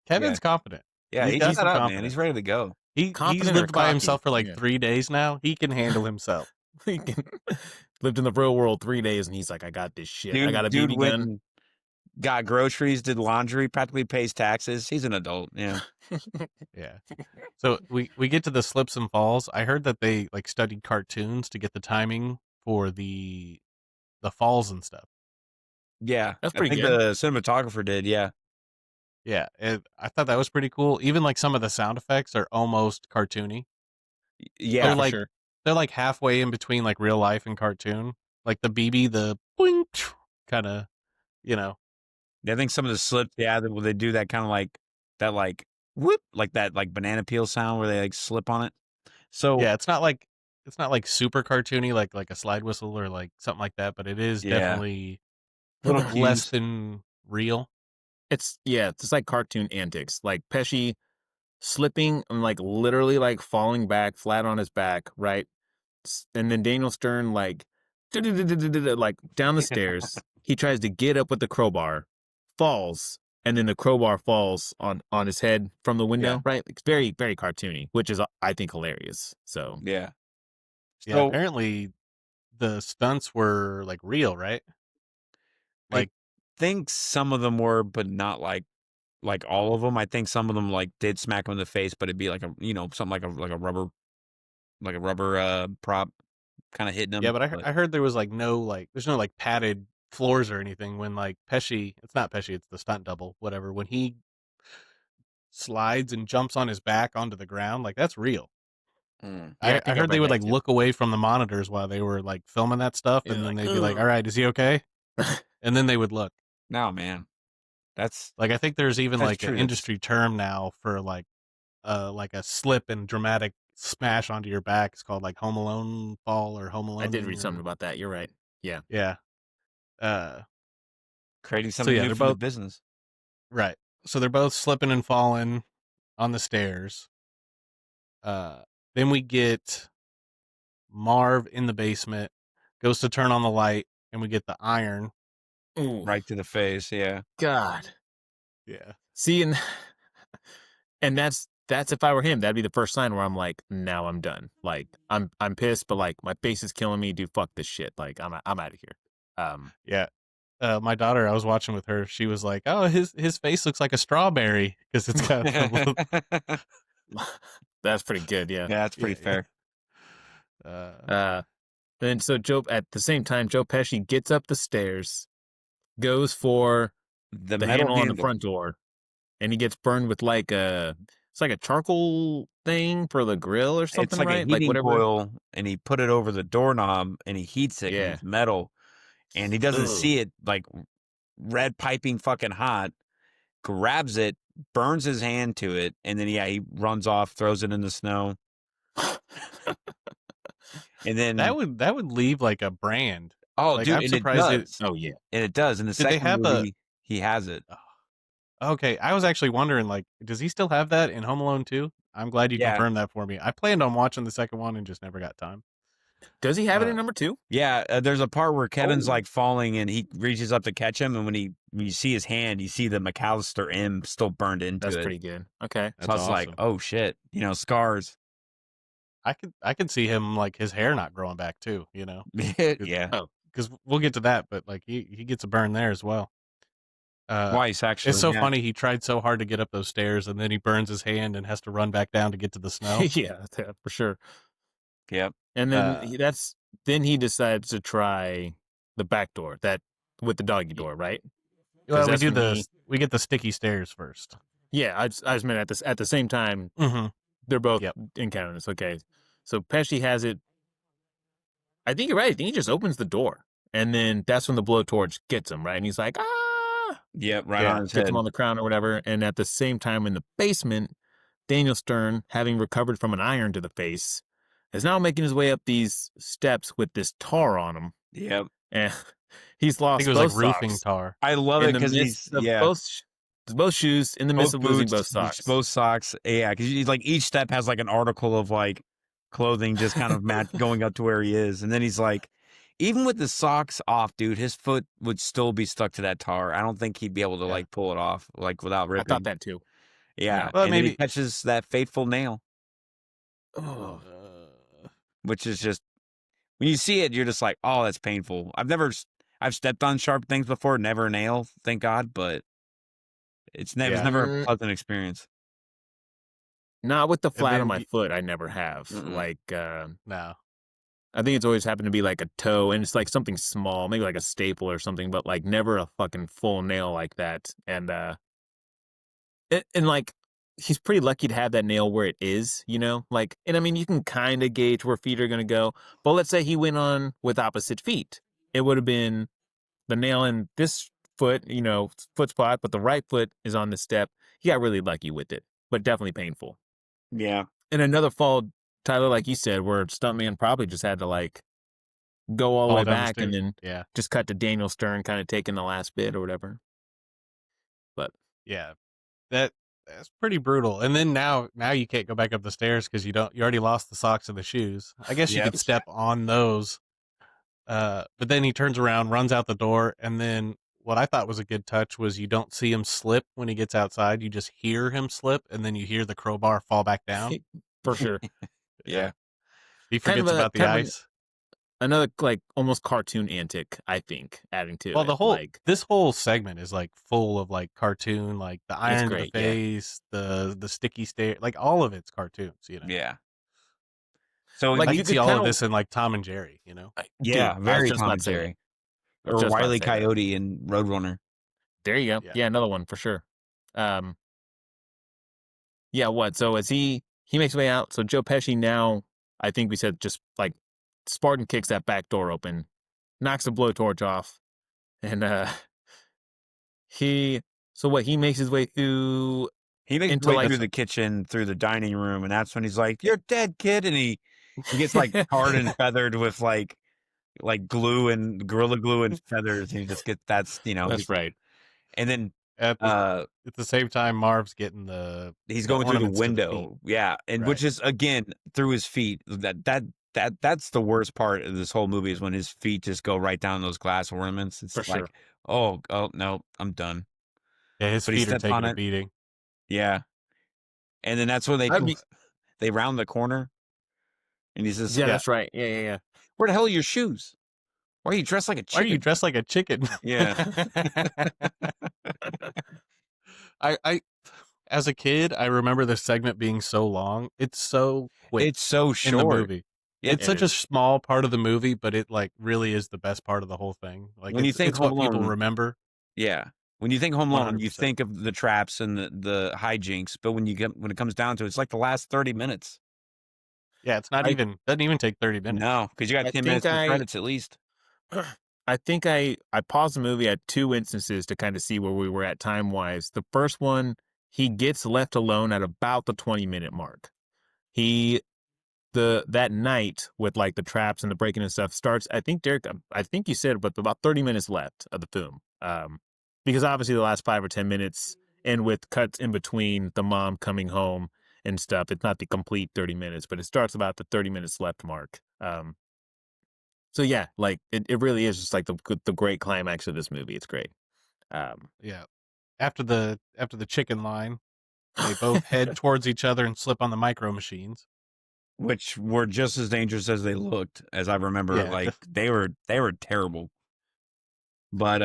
[SPEAKER 2] Kevin's confident.
[SPEAKER 3] Yeah,
[SPEAKER 2] he's
[SPEAKER 3] he's
[SPEAKER 2] got
[SPEAKER 3] set
[SPEAKER 2] some
[SPEAKER 3] up, man.
[SPEAKER 2] confidence.
[SPEAKER 3] He's ready to go.
[SPEAKER 2] He's
[SPEAKER 1] Confident or
[SPEAKER 2] lived by
[SPEAKER 1] cocky?
[SPEAKER 2] himself for like
[SPEAKER 1] Yeah.
[SPEAKER 2] 3 days now. He can handle himself.
[SPEAKER 1] He lived in the real world 3 days, and he's like, I got this shit. I got a
[SPEAKER 3] dude
[SPEAKER 1] BB
[SPEAKER 3] went
[SPEAKER 1] gun.
[SPEAKER 3] and got groceries, did laundry, practically pays taxes. He's an adult. Yeah.
[SPEAKER 2] Yeah. So we get to the slips and falls. I heard that they like studied cartoons to get the timing for the falls and stuff.
[SPEAKER 3] Yeah.
[SPEAKER 1] That's
[SPEAKER 3] I
[SPEAKER 1] pretty
[SPEAKER 3] think
[SPEAKER 1] good.
[SPEAKER 3] the cinematographer did. Yeah.
[SPEAKER 2] Yeah, I thought that was pretty cool. Even like some of the sound effects are almost cartoony.
[SPEAKER 3] Yeah.
[SPEAKER 2] They're
[SPEAKER 1] for
[SPEAKER 2] like
[SPEAKER 1] sure.
[SPEAKER 2] they're like halfway in between like real life and cartoon. Like the BB, the boing kind of,
[SPEAKER 3] I think some of the slips, yeah, they do that kind of like that, like whoop, like that, like banana peel sound where they like slip on it. So
[SPEAKER 2] yeah, it's not like super cartoony like a slide whistle or like something like that, but it is
[SPEAKER 3] Yeah.
[SPEAKER 2] definitely
[SPEAKER 3] little
[SPEAKER 2] less
[SPEAKER 3] cues.
[SPEAKER 2] than real.
[SPEAKER 1] It's like cartoon antics, like Pesci slipping and like literally like falling back flat on his back, right? And then Daniel Stern like like down the stairs. He tries to get up with the crowbar, falls, and then the crowbar falls on his head from the window.
[SPEAKER 2] Yeah.
[SPEAKER 1] Right? It's very, very cartoony, which is I think hilarious. So
[SPEAKER 3] Yeah.
[SPEAKER 2] Yeah,
[SPEAKER 3] So
[SPEAKER 2] apparently the stunts were like real, right?
[SPEAKER 3] I
[SPEAKER 2] Like,
[SPEAKER 3] think some of them were, but not like all of them. I think some of them like did smack him in the face, but it'd be like a something like a rubber prop kind of hitting
[SPEAKER 2] yeah,
[SPEAKER 3] him.
[SPEAKER 2] but I heard there was like there's no like padded floors or anything when like it's not Pesci, it's the stunt double, whatever. When he slides and jumps on his back onto the ground, like that's real.
[SPEAKER 3] Yeah,
[SPEAKER 2] I
[SPEAKER 1] think I
[SPEAKER 2] heard they
[SPEAKER 1] read
[SPEAKER 2] would
[SPEAKER 1] that
[SPEAKER 2] like
[SPEAKER 1] too.
[SPEAKER 2] look away from the monitors while they were like filming that stuff,
[SPEAKER 1] Yeah,
[SPEAKER 2] and then
[SPEAKER 1] like,
[SPEAKER 2] they'd be like,
[SPEAKER 1] "Ugh."
[SPEAKER 2] "All right, is he okay?" And then they would look.
[SPEAKER 3] no, man, that's
[SPEAKER 2] Like I think there's even
[SPEAKER 3] that's
[SPEAKER 2] like an
[SPEAKER 3] true.
[SPEAKER 2] industry term now for like a slip and dramatic smash onto your back. It's called like Home Alone fall or Home
[SPEAKER 1] I
[SPEAKER 2] Alone.
[SPEAKER 1] did read something about that. You're right. Yeah.
[SPEAKER 2] Yeah. Uh,
[SPEAKER 3] Creating
[SPEAKER 2] so
[SPEAKER 3] something
[SPEAKER 2] yeah,
[SPEAKER 3] new
[SPEAKER 2] they're
[SPEAKER 3] for the
[SPEAKER 2] both
[SPEAKER 3] business.
[SPEAKER 2] right. So they're both slipping and falling on the stairs. Then we get Marv in the basement, goes to turn on the light, and we get the iron.
[SPEAKER 1] Ooh,
[SPEAKER 3] Right to the face. Yeah.
[SPEAKER 1] God.
[SPEAKER 2] Yeah.
[SPEAKER 1] See, and that's if I were him, that'd be the first sign where I'm like, now I'm done. Like I'm pissed, but like my face is killing me. Dude, fuck this shit. Like I'm out of here.
[SPEAKER 2] Yeah. My daughter, I was watching with her. She was like, "Oh, his face looks like a strawberry because it's got the
[SPEAKER 1] That's pretty good. Yeah.
[SPEAKER 3] Yeah, that's pretty
[SPEAKER 2] yeah,
[SPEAKER 3] fair.
[SPEAKER 2] yeah.
[SPEAKER 1] Then so Joe at the same time, Joe Pesci gets up the stairs, goes for
[SPEAKER 3] The
[SPEAKER 1] the
[SPEAKER 3] metal
[SPEAKER 1] handle on the
[SPEAKER 3] handle.
[SPEAKER 1] front door, and he gets burned with like it's like a charcoal thing for the grill or something,
[SPEAKER 3] It's like a
[SPEAKER 1] right? Like
[SPEAKER 3] heating
[SPEAKER 1] whatever.
[SPEAKER 3] coil, and he put it over the doorknob, and he heats it, and
[SPEAKER 1] Yeah.
[SPEAKER 3] it's metal, and he doesn't
[SPEAKER 1] Ugh.
[SPEAKER 3] see it like red piping fucking hot. Grabs it, burns his hand to it, and then he runs off, throws it in the snow, and then
[SPEAKER 2] That would leave like a brand.
[SPEAKER 3] oh,
[SPEAKER 2] Like
[SPEAKER 3] dude,
[SPEAKER 2] I'm
[SPEAKER 3] and it
[SPEAKER 2] surprised it.
[SPEAKER 3] does,
[SPEAKER 1] Oh yeah.
[SPEAKER 3] and it does. In the
[SPEAKER 2] Did they
[SPEAKER 3] second
[SPEAKER 2] have a?
[SPEAKER 3] movie, he has it.
[SPEAKER 2] Okay, I was actually wondering, like, does he still have that in Home Alone 2? I'm glad you
[SPEAKER 3] Yeah,
[SPEAKER 2] confirmed that for me. I planned on watching the second one and just never got time.
[SPEAKER 1] Does he have it in
[SPEAKER 2] Uh,
[SPEAKER 1] number 2?
[SPEAKER 3] yeah. There's a part where Kevin's
[SPEAKER 1] Oh.
[SPEAKER 3] like falling, and he reaches up to catch him, and when you see his hand, you see the McCallister M still burned into
[SPEAKER 1] That's
[SPEAKER 3] it.
[SPEAKER 1] pretty good. Okay.
[SPEAKER 3] So I
[SPEAKER 2] That's
[SPEAKER 3] was like,
[SPEAKER 2] awesome.
[SPEAKER 3] oh shit, scars.
[SPEAKER 2] I could see him like his hair not growing back too, you know,
[SPEAKER 3] Yeah.
[SPEAKER 1] Oh.
[SPEAKER 2] because we'll get to that, but like he gets a burn there as well.
[SPEAKER 3] Twice,
[SPEAKER 2] It's
[SPEAKER 3] actually.
[SPEAKER 2] so
[SPEAKER 3] Yeah.
[SPEAKER 2] funny. He tried so hard to get up those stairs, and then he burns his hand and has to run back down to get to the snow.
[SPEAKER 1] Yeah, for sure.
[SPEAKER 3] Yep.
[SPEAKER 1] And then
[SPEAKER 2] Uh,
[SPEAKER 1] then he decides to try the back door, that with the doggy door, right? 'Cause
[SPEAKER 2] well, we
[SPEAKER 1] that's
[SPEAKER 2] do
[SPEAKER 1] when
[SPEAKER 2] we get the sticky stairs first.
[SPEAKER 1] Yeah, I just meant at the same time
[SPEAKER 2] Mm-hmm.
[SPEAKER 1] they're both
[SPEAKER 2] Yep.
[SPEAKER 1] encountering this. Okay. So Pesci has it. I think you're right. I think he just opens the door. And then that's when the blowtorch gets him, right? And he's like, ah,
[SPEAKER 3] Yep. Right
[SPEAKER 2] Yeah.
[SPEAKER 3] on his
[SPEAKER 1] gets
[SPEAKER 3] head.
[SPEAKER 1] him on the crown or whatever. And at the same time in the basement, Daniel Stern, having recovered from an iron to the face, is now making his way up these steps with this tar on him.
[SPEAKER 3] Yep.
[SPEAKER 1] And he's
[SPEAKER 2] I think
[SPEAKER 1] lost
[SPEAKER 2] it was
[SPEAKER 1] both
[SPEAKER 2] like roofing
[SPEAKER 1] socks
[SPEAKER 2] tar.
[SPEAKER 3] I love
[SPEAKER 1] in
[SPEAKER 3] it
[SPEAKER 1] the
[SPEAKER 3] because
[SPEAKER 1] midst
[SPEAKER 3] he's
[SPEAKER 1] of both shoes in the midst
[SPEAKER 3] both
[SPEAKER 1] of losing
[SPEAKER 3] boots,
[SPEAKER 1] both socks.
[SPEAKER 3] both socks. Yeah, because like each step has like an article of like clothing just kind of going up to where he is, and then he's like, even with the socks off, dude, his foot would still be stuck to that tar. I don't think he'd be able to
[SPEAKER 2] Yeah.
[SPEAKER 3] like pull it off like without
[SPEAKER 1] I
[SPEAKER 3] ripping.
[SPEAKER 1] thought that too.
[SPEAKER 3] Yeah,
[SPEAKER 2] Well,
[SPEAKER 3] and then he
[SPEAKER 2] maybe.
[SPEAKER 3] catches that fateful nail,
[SPEAKER 1] Oh,
[SPEAKER 3] which is just when you see it, you're just like, oh, that's painful. I've stepped on sharp things before, never a nail, thank God, but it was
[SPEAKER 2] Yeah.
[SPEAKER 3] never a pleasant experience.
[SPEAKER 1] not with the
[SPEAKER 2] And
[SPEAKER 1] flat
[SPEAKER 2] then
[SPEAKER 1] on my foot. I never have.
[SPEAKER 3] Mm-mm.
[SPEAKER 1] Like,
[SPEAKER 2] No.
[SPEAKER 1] I think it's always happened to be like a toe, and it's like something small, maybe like a staple or something, but like never a fucking full nail like that. And like he's pretty lucky to have that nail where it is, you know. Like, and I mean, you can kind of gauge where feet are gonna go. But let's say he went on with opposite feet, it would have been the nail in this foot, you know, foot spot, but the right foot is on the step. He got really lucky with it, but definitely painful.
[SPEAKER 3] Yeah.
[SPEAKER 1] And another fall, Tyler, like you said, where stuntman probably just had to like go all the
[SPEAKER 2] Fall
[SPEAKER 1] way
[SPEAKER 2] down the
[SPEAKER 1] back and
[SPEAKER 2] stairs.
[SPEAKER 1] then
[SPEAKER 2] Yeah.
[SPEAKER 1] just cut to Daniel Stern kind of taking the last bit or whatever. But
[SPEAKER 2] Yeah. That's pretty brutal. And then now you can't go back up the stairs because you already lost the socks and the shoes. I guess you
[SPEAKER 3] Yep.
[SPEAKER 2] could step on those But then he turns around, runs out the door, and then what I thought was a good touch was you don't see him slip when he gets outside. You just hear him slip, and then you hear the crowbar fall back down.
[SPEAKER 1] For sure.
[SPEAKER 2] Yeah. He
[SPEAKER 1] Kind of
[SPEAKER 2] forgets about the
[SPEAKER 1] kind of
[SPEAKER 2] ice.
[SPEAKER 1] another like almost cartoon antic, I think, adding to
[SPEAKER 2] Well,
[SPEAKER 1] it.
[SPEAKER 2] this whole segment is like full of like cartoon, like the iron to the
[SPEAKER 1] great, yeah.
[SPEAKER 2] face, the sticky stare, like all of it's cartoons, you know.
[SPEAKER 3] Yeah. So
[SPEAKER 1] Like,
[SPEAKER 2] I
[SPEAKER 1] you
[SPEAKER 2] could
[SPEAKER 1] could
[SPEAKER 2] see all
[SPEAKER 1] kinda-
[SPEAKER 2] of this in like Tom and Jerry, you know.
[SPEAKER 3] yeah,
[SPEAKER 1] Dude, I was
[SPEAKER 3] very
[SPEAKER 1] just
[SPEAKER 3] Tom
[SPEAKER 1] about
[SPEAKER 3] and
[SPEAKER 1] to say that.
[SPEAKER 3] Jerry.
[SPEAKER 1] I was
[SPEAKER 3] Or
[SPEAKER 1] just about to
[SPEAKER 3] Wile E.
[SPEAKER 1] say that.
[SPEAKER 3] Coyote and Roadrunner.
[SPEAKER 1] There you go.
[SPEAKER 2] Yeah.
[SPEAKER 1] Yeah, another one for sure. Yeah, what? So as he makes his way out, so Joe Pesci now, I think we said just like Spartan kicks that back door open, knocks the blowtorch off, and he he makes his way through
[SPEAKER 3] He makes his
[SPEAKER 1] into
[SPEAKER 3] way
[SPEAKER 1] like
[SPEAKER 3] through the kitchen, through the dining room, and that's when he's like, "You're dead, kid," and he gets like tarred and feathered with like glue and gorilla glue and feathers. And he just gets
[SPEAKER 1] That's
[SPEAKER 3] he's,
[SPEAKER 1] right.
[SPEAKER 3] and then
[SPEAKER 2] At the same time, Marv's getting
[SPEAKER 3] he's
[SPEAKER 2] the
[SPEAKER 3] going through the
[SPEAKER 2] ornaments to the feet.
[SPEAKER 3] window. Yeah, and
[SPEAKER 2] Right.
[SPEAKER 3] which is again through his feet. That's the worst part of this whole movie is when his feet just go right down those glass ornaments. It's
[SPEAKER 1] For
[SPEAKER 3] like,
[SPEAKER 1] sure.
[SPEAKER 3] oh no, I'm done.
[SPEAKER 2] Yeah, his
[SPEAKER 3] But he
[SPEAKER 2] feet are
[SPEAKER 3] steps
[SPEAKER 2] taking
[SPEAKER 3] on
[SPEAKER 2] a
[SPEAKER 3] it.
[SPEAKER 2] beating.
[SPEAKER 3] Yeah, and then that's when
[SPEAKER 1] I'd be,
[SPEAKER 3] they round the corner, and he says,
[SPEAKER 1] yeah,
[SPEAKER 3] "Yeah,
[SPEAKER 1] that's right. Yeah.
[SPEAKER 3] where the hell are your shoes? Why are you dressed like a
[SPEAKER 2] Why are you
[SPEAKER 3] chicken?"
[SPEAKER 2] dressed like a chicken?
[SPEAKER 3] Yeah.
[SPEAKER 2] I as a kid, I remember this segment being so long. It's so quick
[SPEAKER 3] It's so
[SPEAKER 2] in the
[SPEAKER 3] short.
[SPEAKER 2] movie.
[SPEAKER 3] Yeah,
[SPEAKER 2] It's such a small part of the movie, but it like really is the best part of the whole thing. Like
[SPEAKER 3] when you think
[SPEAKER 2] it's what
[SPEAKER 3] Home
[SPEAKER 2] people
[SPEAKER 3] Alone,
[SPEAKER 2] remember.
[SPEAKER 3] yeah. When you think Home Alone, you
[SPEAKER 2] 100%.
[SPEAKER 3] think of the traps and the hijinks, but when it comes down to it, it's like the last 30 minutes.
[SPEAKER 2] Yeah, it's not even doesn't even take 30 minutes.
[SPEAKER 3] No, because you got
[SPEAKER 1] I
[SPEAKER 3] 10
[SPEAKER 1] think
[SPEAKER 3] minutes for credits at least.
[SPEAKER 1] I think I paused the movie at two instances to kind of see where we were at time wise. The first one, he gets left alone at about the 20-minute mark. He that night with like the traps and the breaking and stuff starts. I think Derek, I think you said, but about 30 minutes left of the film. Because obviously the last 5 or 10 minutes, and with cuts in between the mom coming home and stuff, it's not the complete 30 minutes, but it starts about the 30 minutes left mark. So yeah, like it really is just like the great climax of this movie. It's great.
[SPEAKER 2] Yeah. After the chicken line, they both head towards each other and slip on the micro machines.
[SPEAKER 3] Which were just as dangerous as they looked, as I remember.
[SPEAKER 2] Yeah.
[SPEAKER 3] Like they were terrible. But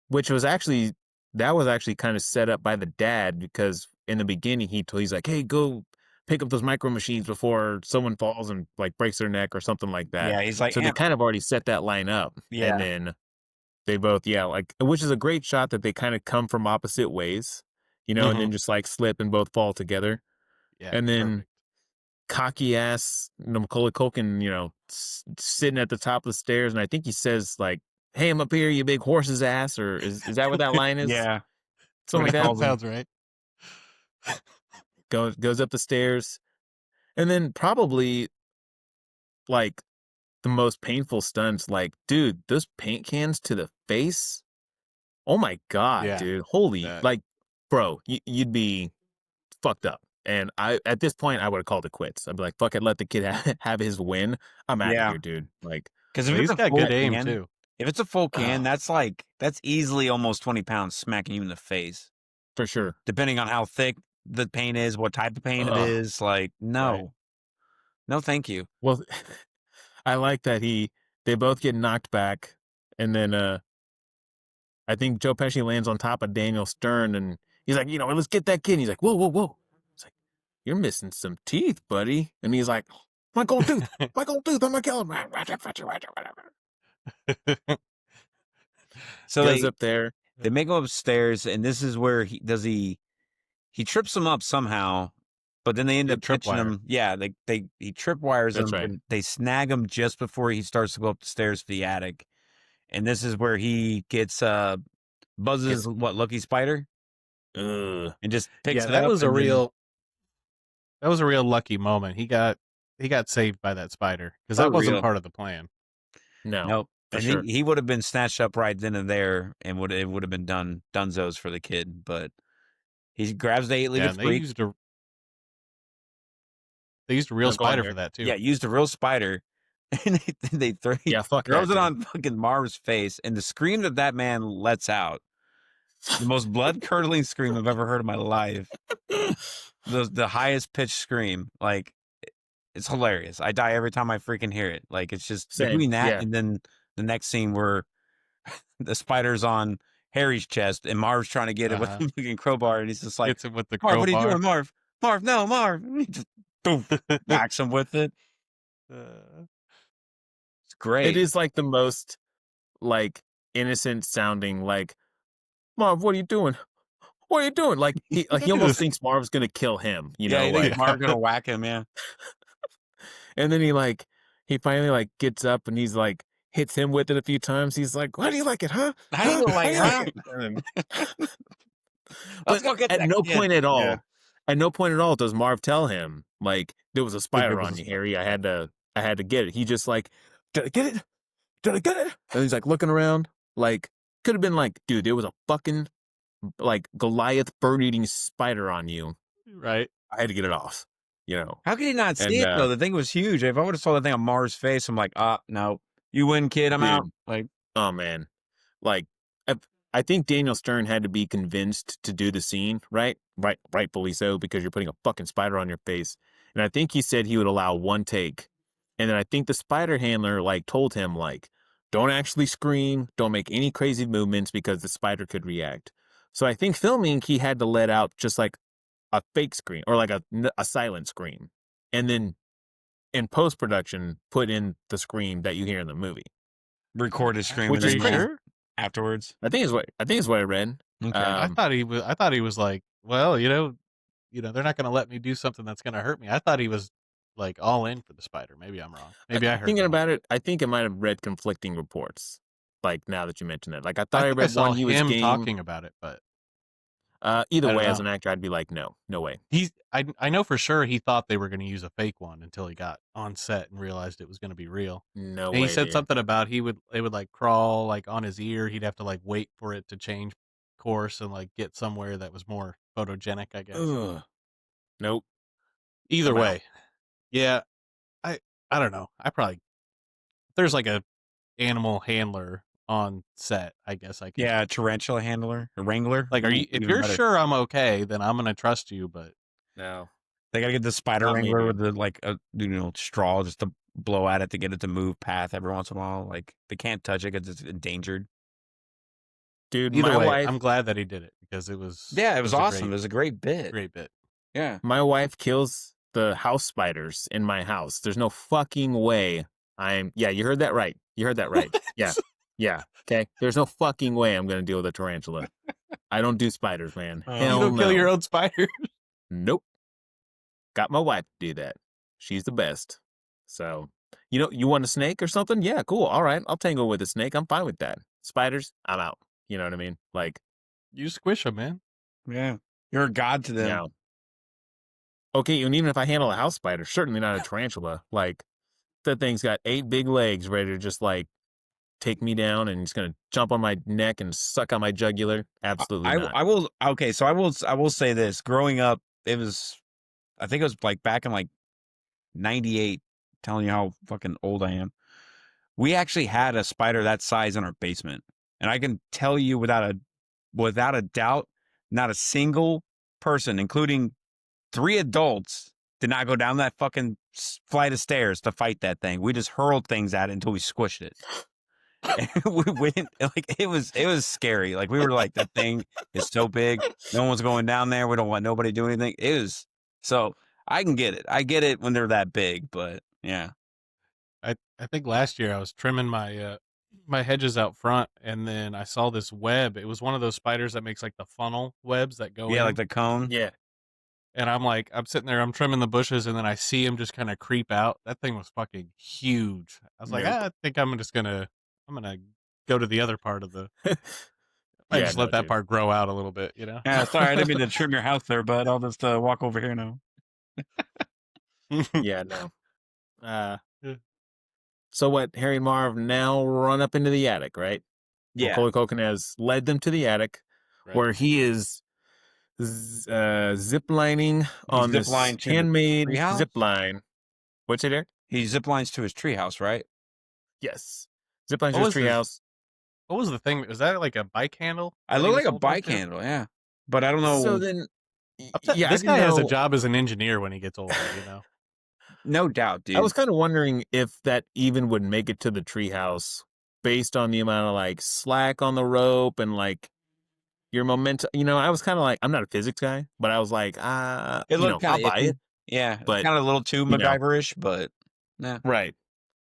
[SPEAKER 1] which was actually kind of set up by the dad, because in the beginning he's like, hey, go pick up those micro machines before someone falls and like breaks their neck or something like that.
[SPEAKER 3] yeah, he's like,
[SPEAKER 1] So they kind of already set that line up.
[SPEAKER 3] Yeah.
[SPEAKER 1] And then they both, like, which is a great shot that they kind of come from opposite ways, and then just like slip and both fall together.
[SPEAKER 2] Yeah.
[SPEAKER 1] And then
[SPEAKER 2] perfect.
[SPEAKER 1] cocky ass Macaulay Culkin, sitting at the top of the stairs. And I think he says like, hey, I'm up here, you big horse's ass. Or is that what that line is?
[SPEAKER 3] yeah.
[SPEAKER 1] Something like
[SPEAKER 2] That
[SPEAKER 1] that.
[SPEAKER 2] sounds right.
[SPEAKER 1] Goes up the stairs. And then probably like the most painful stunts, like, dude, those paint cans to the face. Oh my God,
[SPEAKER 2] Yeah.
[SPEAKER 1] dude. Holy,
[SPEAKER 2] That-
[SPEAKER 1] like, bro, you'd be fucked up. And at this point, I would have called it quits. I'd be like, fuck it, let the kid have his win. I'm out of here, dude. Like,
[SPEAKER 3] Because if
[SPEAKER 2] Well,
[SPEAKER 3] it's
[SPEAKER 2] he's
[SPEAKER 3] a
[SPEAKER 2] got
[SPEAKER 3] full
[SPEAKER 2] good aim
[SPEAKER 3] can,
[SPEAKER 2] too.
[SPEAKER 3] if it's a full can, that's easily almost 20 pounds smacking you in the face,
[SPEAKER 1] for sure.
[SPEAKER 3] depending on how thick the paint is, what type of paint it is. Like, no,
[SPEAKER 2] Right.
[SPEAKER 3] no, thank you.
[SPEAKER 1] Well, I like that they both get knocked back, and then I think Joe Pesci lands on top of Daniel Stern, and he's like, let's get that kid. And he's like, whoa. It's like, you're missing some teeth, buddy. And he's like, my gold tooth, I'm gonna kill him.
[SPEAKER 3] So
[SPEAKER 1] Goes up there.
[SPEAKER 3] they make him upstairs, and this is where he trips him up somehow, but then they end
[SPEAKER 2] They
[SPEAKER 3] up catching
[SPEAKER 2] tripwire.
[SPEAKER 3] him. Yeah, he tripwires
[SPEAKER 1] That's
[SPEAKER 3] him,
[SPEAKER 1] right.
[SPEAKER 3] and they snag him just before he starts to go up the stairs to the attic. And this is where he gets buzzes Lucky Spider,
[SPEAKER 1] Ugh.
[SPEAKER 3] and just picks
[SPEAKER 2] Yeah,
[SPEAKER 3] it
[SPEAKER 2] that
[SPEAKER 3] up.
[SPEAKER 2] was a real lucky moment. He got saved by that spider because that wasn't part of the plan.
[SPEAKER 1] No.
[SPEAKER 3] Nope.
[SPEAKER 1] For
[SPEAKER 3] And
[SPEAKER 1] sure.
[SPEAKER 3] he would have been snatched up right then and there, and it would have been dunzos for the kid. But he grabs the 8-legged
[SPEAKER 2] and
[SPEAKER 3] freak.
[SPEAKER 2] they used a real
[SPEAKER 1] No, go on,
[SPEAKER 2] spider
[SPEAKER 1] Derek.
[SPEAKER 2] for that too.
[SPEAKER 3] Yeah, used a real spider. and he
[SPEAKER 1] Yeah, fuck
[SPEAKER 3] throws
[SPEAKER 1] that,
[SPEAKER 3] it
[SPEAKER 1] dude.
[SPEAKER 3] on fucking Marv's face, and the scream that man lets out, the most blood curdling scream I've ever heard in my life. The highest pitched scream, like it's hilarious. I die every time I freaking hear it. Like it's just
[SPEAKER 1] Same.
[SPEAKER 3] between that
[SPEAKER 1] Yeah.
[SPEAKER 3] and then the next scene where the spider's on Harry's chest and Marv's trying to get it with the fucking crowbar, and he's just like,
[SPEAKER 2] Hits him with the
[SPEAKER 3] Marv, what are you
[SPEAKER 2] crowbar.
[SPEAKER 3] doing, Marv? Marv, no, Marv. And he just boom, whacks him with it. It's great.
[SPEAKER 1] It is like the most like innocent sounding, like, Marv, what are you doing? What are you doing? Like he almost thinks Marv's gonna kill him, you know,
[SPEAKER 3] he
[SPEAKER 1] like
[SPEAKER 3] thinks Marv's gonna whack him, yeah.
[SPEAKER 1] and then he finally like gets up and he's like hits him with it a few times. He's like, "How do you like it, huh?
[SPEAKER 3] How do you like
[SPEAKER 1] it?"
[SPEAKER 3] Let's
[SPEAKER 1] But
[SPEAKER 3] go get
[SPEAKER 1] at
[SPEAKER 3] that
[SPEAKER 1] no
[SPEAKER 3] kid.
[SPEAKER 1] point at all,
[SPEAKER 2] Yeah.
[SPEAKER 1] at no point at all does Marv tell him like there was a spider
[SPEAKER 2] was
[SPEAKER 1] on
[SPEAKER 2] a
[SPEAKER 1] you, Harry. I had to get it. He just like, did I get it? Did I get it? And he's like looking around, like could have been like, dude, there was a fucking like Goliath bird-eating spider on you.
[SPEAKER 2] Right.
[SPEAKER 1] I had to get it off, you know.
[SPEAKER 3] How could he not see
[SPEAKER 1] And
[SPEAKER 3] it though? The thing was huge. If I would have saw that thing on Marv's face, I'm like, no, you win, kid. I'm out.
[SPEAKER 1] Dude.
[SPEAKER 3] Like,
[SPEAKER 1] oh man, like I think Daniel Stern had to be convinced to do the scene, right? Rightfully so, because you're putting a fucking spider on your face. And I think he said he would allow one take. And then I think the spider handler like told him like, don't actually scream, don't make any crazy movements because the spider could react. So I think filming he had to let out just like a fake scream or like a silent scream, and then in post production put in the scream that you hear in the movie,
[SPEAKER 3] record his scream,
[SPEAKER 1] which
[SPEAKER 3] and
[SPEAKER 1] is
[SPEAKER 3] then
[SPEAKER 1] crazy.
[SPEAKER 2] Sure?
[SPEAKER 3] Afterwards.
[SPEAKER 1] I think is what I read.
[SPEAKER 3] Okay.
[SPEAKER 2] I thought he was like, well, you know, they're not going to let me do something that's going to hurt me. I thought he was like all in for the spider. Maybe I'm wrong. Maybe I heard
[SPEAKER 1] Thinking
[SPEAKER 2] wrong.
[SPEAKER 1] about it, I think I might have read conflicting reports. Like now that you mention it, like I thought I
[SPEAKER 2] think I
[SPEAKER 1] read
[SPEAKER 2] saw
[SPEAKER 1] one he was
[SPEAKER 2] him
[SPEAKER 1] game.
[SPEAKER 2] talking about it, but
[SPEAKER 1] Either
[SPEAKER 2] I don't
[SPEAKER 1] way, as
[SPEAKER 2] know.
[SPEAKER 1] an actor, I'd be like, no way.
[SPEAKER 2] I know for sure he thought they were going to use a fake one until he got on set and realized it was going to be real.
[SPEAKER 1] No
[SPEAKER 2] And
[SPEAKER 1] way.
[SPEAKER 2] he said
[SPEAKER 1] dude.
[SPEAKER 2] something about it would like crawl like on his ear. He'd have to like wait for it to change course and like get somewhere that was more photogenic, I guess.
[SPEAKER 1] Ugh. Nope.
[SPEAKER 2] Either
[SPEAKER 1] I'm out.
[SPEAKER 2] way. Yeah. I don't know. If there's like a animal handler on set, I guess I can.
[SPEAKER 3] Yeah, tarantula handler, or wrangler.
[SPEAKER 2] Like, if you're sure I'm okay, then I'm gonna trust you. But
[SPEAKER 1] No.
[SPEAKER 3] They gotta get the spider
[SPEAKER 1] Not me,
[SPEAKER 3] wrangler with
[SPEAKER 1] dude.
[SPEAKER 3] the like a straw just to blow at it to get it to move path every once in a while. Like they can't touch it because it's endangered.
[SPEAKER 1] Dude,
[SPEAKER 2] either
[SPEAKER 1] my
[SPEAKER 2] way,
[SPEAKER 1] wife.
[SPEAKER 2] I'm glad that he did it because it was
[SPEAKER 3] Yeah, it was awesome.
[SPEAKER 2] A
[SPEAKER 3] It was a great bit.
[SPEAKER 2] great bit.
[SPEAKER 3] Yeah.
[SPEAKER 1] My wife kills the house spiders in my house. There's no fucking way yeah, you heard that right. You heard that right. Yeah. Yeah. Okay. There's no fucking way I'm gonna deal with a tarantula. I don't do spiders, man. Hell
[SPEAKER 2] You don't kill
[SPEAKER 1] no.
[SPEAKER 2] your own spider.
[SPEAKER 1] Nope. Got my wife to do that. She's the best. So, you want a snake or something? Yeah, cool. All right. I'll tangle with a snake. I'm fine with that. Spiders, I'm out. You know what I mean? Like,
[SPEAKER 2] You squish them, man.
[SPEAKER 3] Yeah. You're a god to them.
[SPEAKER 1] yeah. Okay, and even if I handle a house spider, certainly not a tarantula. Like, that thing's got 8 big legs ready to just like take me down and it's gonna jump on my neck and suck on my jugular. Absolutely not.
[SPEAKER 3] I will. Okay, so I will say this. Growing up, I think it was like back in like '98. Telling you how fucking old I am. We actually had a spider that size in our basement, and I can tell you without a doubt, not a single person, including 3 adults, did not go down that fucking flight of stairs to fight that thing. We just hurled things at it until we squished it. We went like it was scary. Like we were like, that thing is so big, no one's going down there. We don't want nobody to do anything. It was so I can get it. I get it when they're that big, but yeah.
[SPEAKER 2] I think last year I was trimming my my hedges out front, and then I saw this web. It was one of those spiders that makes like the funnel webs that go in.
[SPEAKER 3] Yeah, like the cone.
[SPEAKER 1] Yeah.
[SPEAKER 2] And I'm sitting there, I'm trimming the bushes, and then I see him just kind of creep out. That thing was fucking huge. I was like,
[SPEAKER 1] Nope.
[SPEAKER 2] I think I'm gonna go to the other part of the. I
[SPEAKER 1] Yeah,
[SPEAKER 2] just
[SPEAKER 1] no,
[SPEAKER 2] let that
[SPEAKER 1] dude.
[SPEAKER 2] part grow out a little bit, you know.
[SPEAKER 3] Yeah, sorry, I didn't mean to trim your house there, but I'll just walk over here now.
[SPEAKER 1] Yeah, no.
[SPEAKER 2] Yeah.
[SPEAKER 1] So what? Harry and Marv now run up into the attic, right?
[SPEAKER 3] Yeah.
[SPEAKER 1] Macaulay Culkin has led them to the attic,
[SPEAKER 2] Right.
[SPEAKER 1] where he is zip lining on this
[SPEAKER 3] zip-lined to the
[SPEAKER 1] handmade
[SPEAKER 3] treehouse?
[SPEAKER 1] zip line. What's it there?
[SPEAKER 3] He zip lines to his treehouse, right?
[SPEAKER 1] Yes. Zip lines
[SPEAKER 2] What
[SPEAKER 1] to his
[SPEAKER 2] was his?
[SPEAKER 1] treehouse.
[SPEAKER 2] What was the thing? Was that like a bike handle
[SPEAKER 3] I
[SPEAKER 2] that he
[SPEAKER 3] look
[SPEAKER 2] was
[SPEAKER 3] like a
[SPEAKER 2] holding
[SPEAKER 3] bike
[SPEAKER 2] onto?
[SPEAKER 3] handle, yeah. But I don't
[SPEAKER 1] So
[SPEAKER 3] know.
[SPEAKER 1] then, yeah, I
[SPEAKER 2] This
[SPEAKER 1] didn't
[SPEAKER 2] guy has a
[SPEAKER 1] know.
[SPEAKER 2] job as an engineer when he gets older. You know.
[SPEAKER 3] No doubt,
[SPEAKER 1] I was
[SPEAKER 3] dude.
[SPEAKER 1] kind of wondering if that even would make it to the treehouse based on the amount of like slack on the rope and like your momentum. I was kind of like, I'm not a physics guy, but I was like,
[SPEAKER 3] It looked kind
[SPEAKER 1] I'll
[SPEAKER 3] of
[SPEAKER 1] buy
[SPEAKER 3] iffy.
[SPEAKER 1] it.
[SPEAKER 3] Yeah,
[SPEAKER 1] But,
[SPEAKER 3] kind of a little too
[SPEAKER 1] you know,
[SPEAKER 3] MacGyver-ish, but yeah.
[SPEAKER 1] right.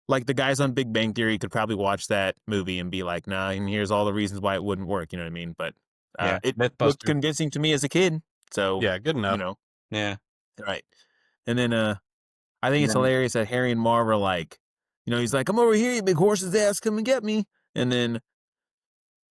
[SPEAKER 1] Like the guys on Big Bang Theory could probably watch that movie and be like, nah, and here's all the reasons why it wouldn't work. You know what I mean? But
[SPEAKER 3] Yeah,
[SPEAKER 1] it looked
[SPEAKER 3] Mythbuster.
[SPEAKER 1] convincing to me as a kid. So,
[SPEAKER 2] Yeah, good
[SPEAKER 1] you
[SPEAKER 2] enough.
[SPEAKER 1] know,
[SPEAKER 3] Yeah.
[SPEAKER 1] right. And then I think
[SPEAKER 3] And
[SPEAKER 1] it's
[SPEAKER 3] then
[SPEAKER 1] hilarious that Harry and Marv are like, he's like, I'm over here, you big horse's ass, come and get me. And then,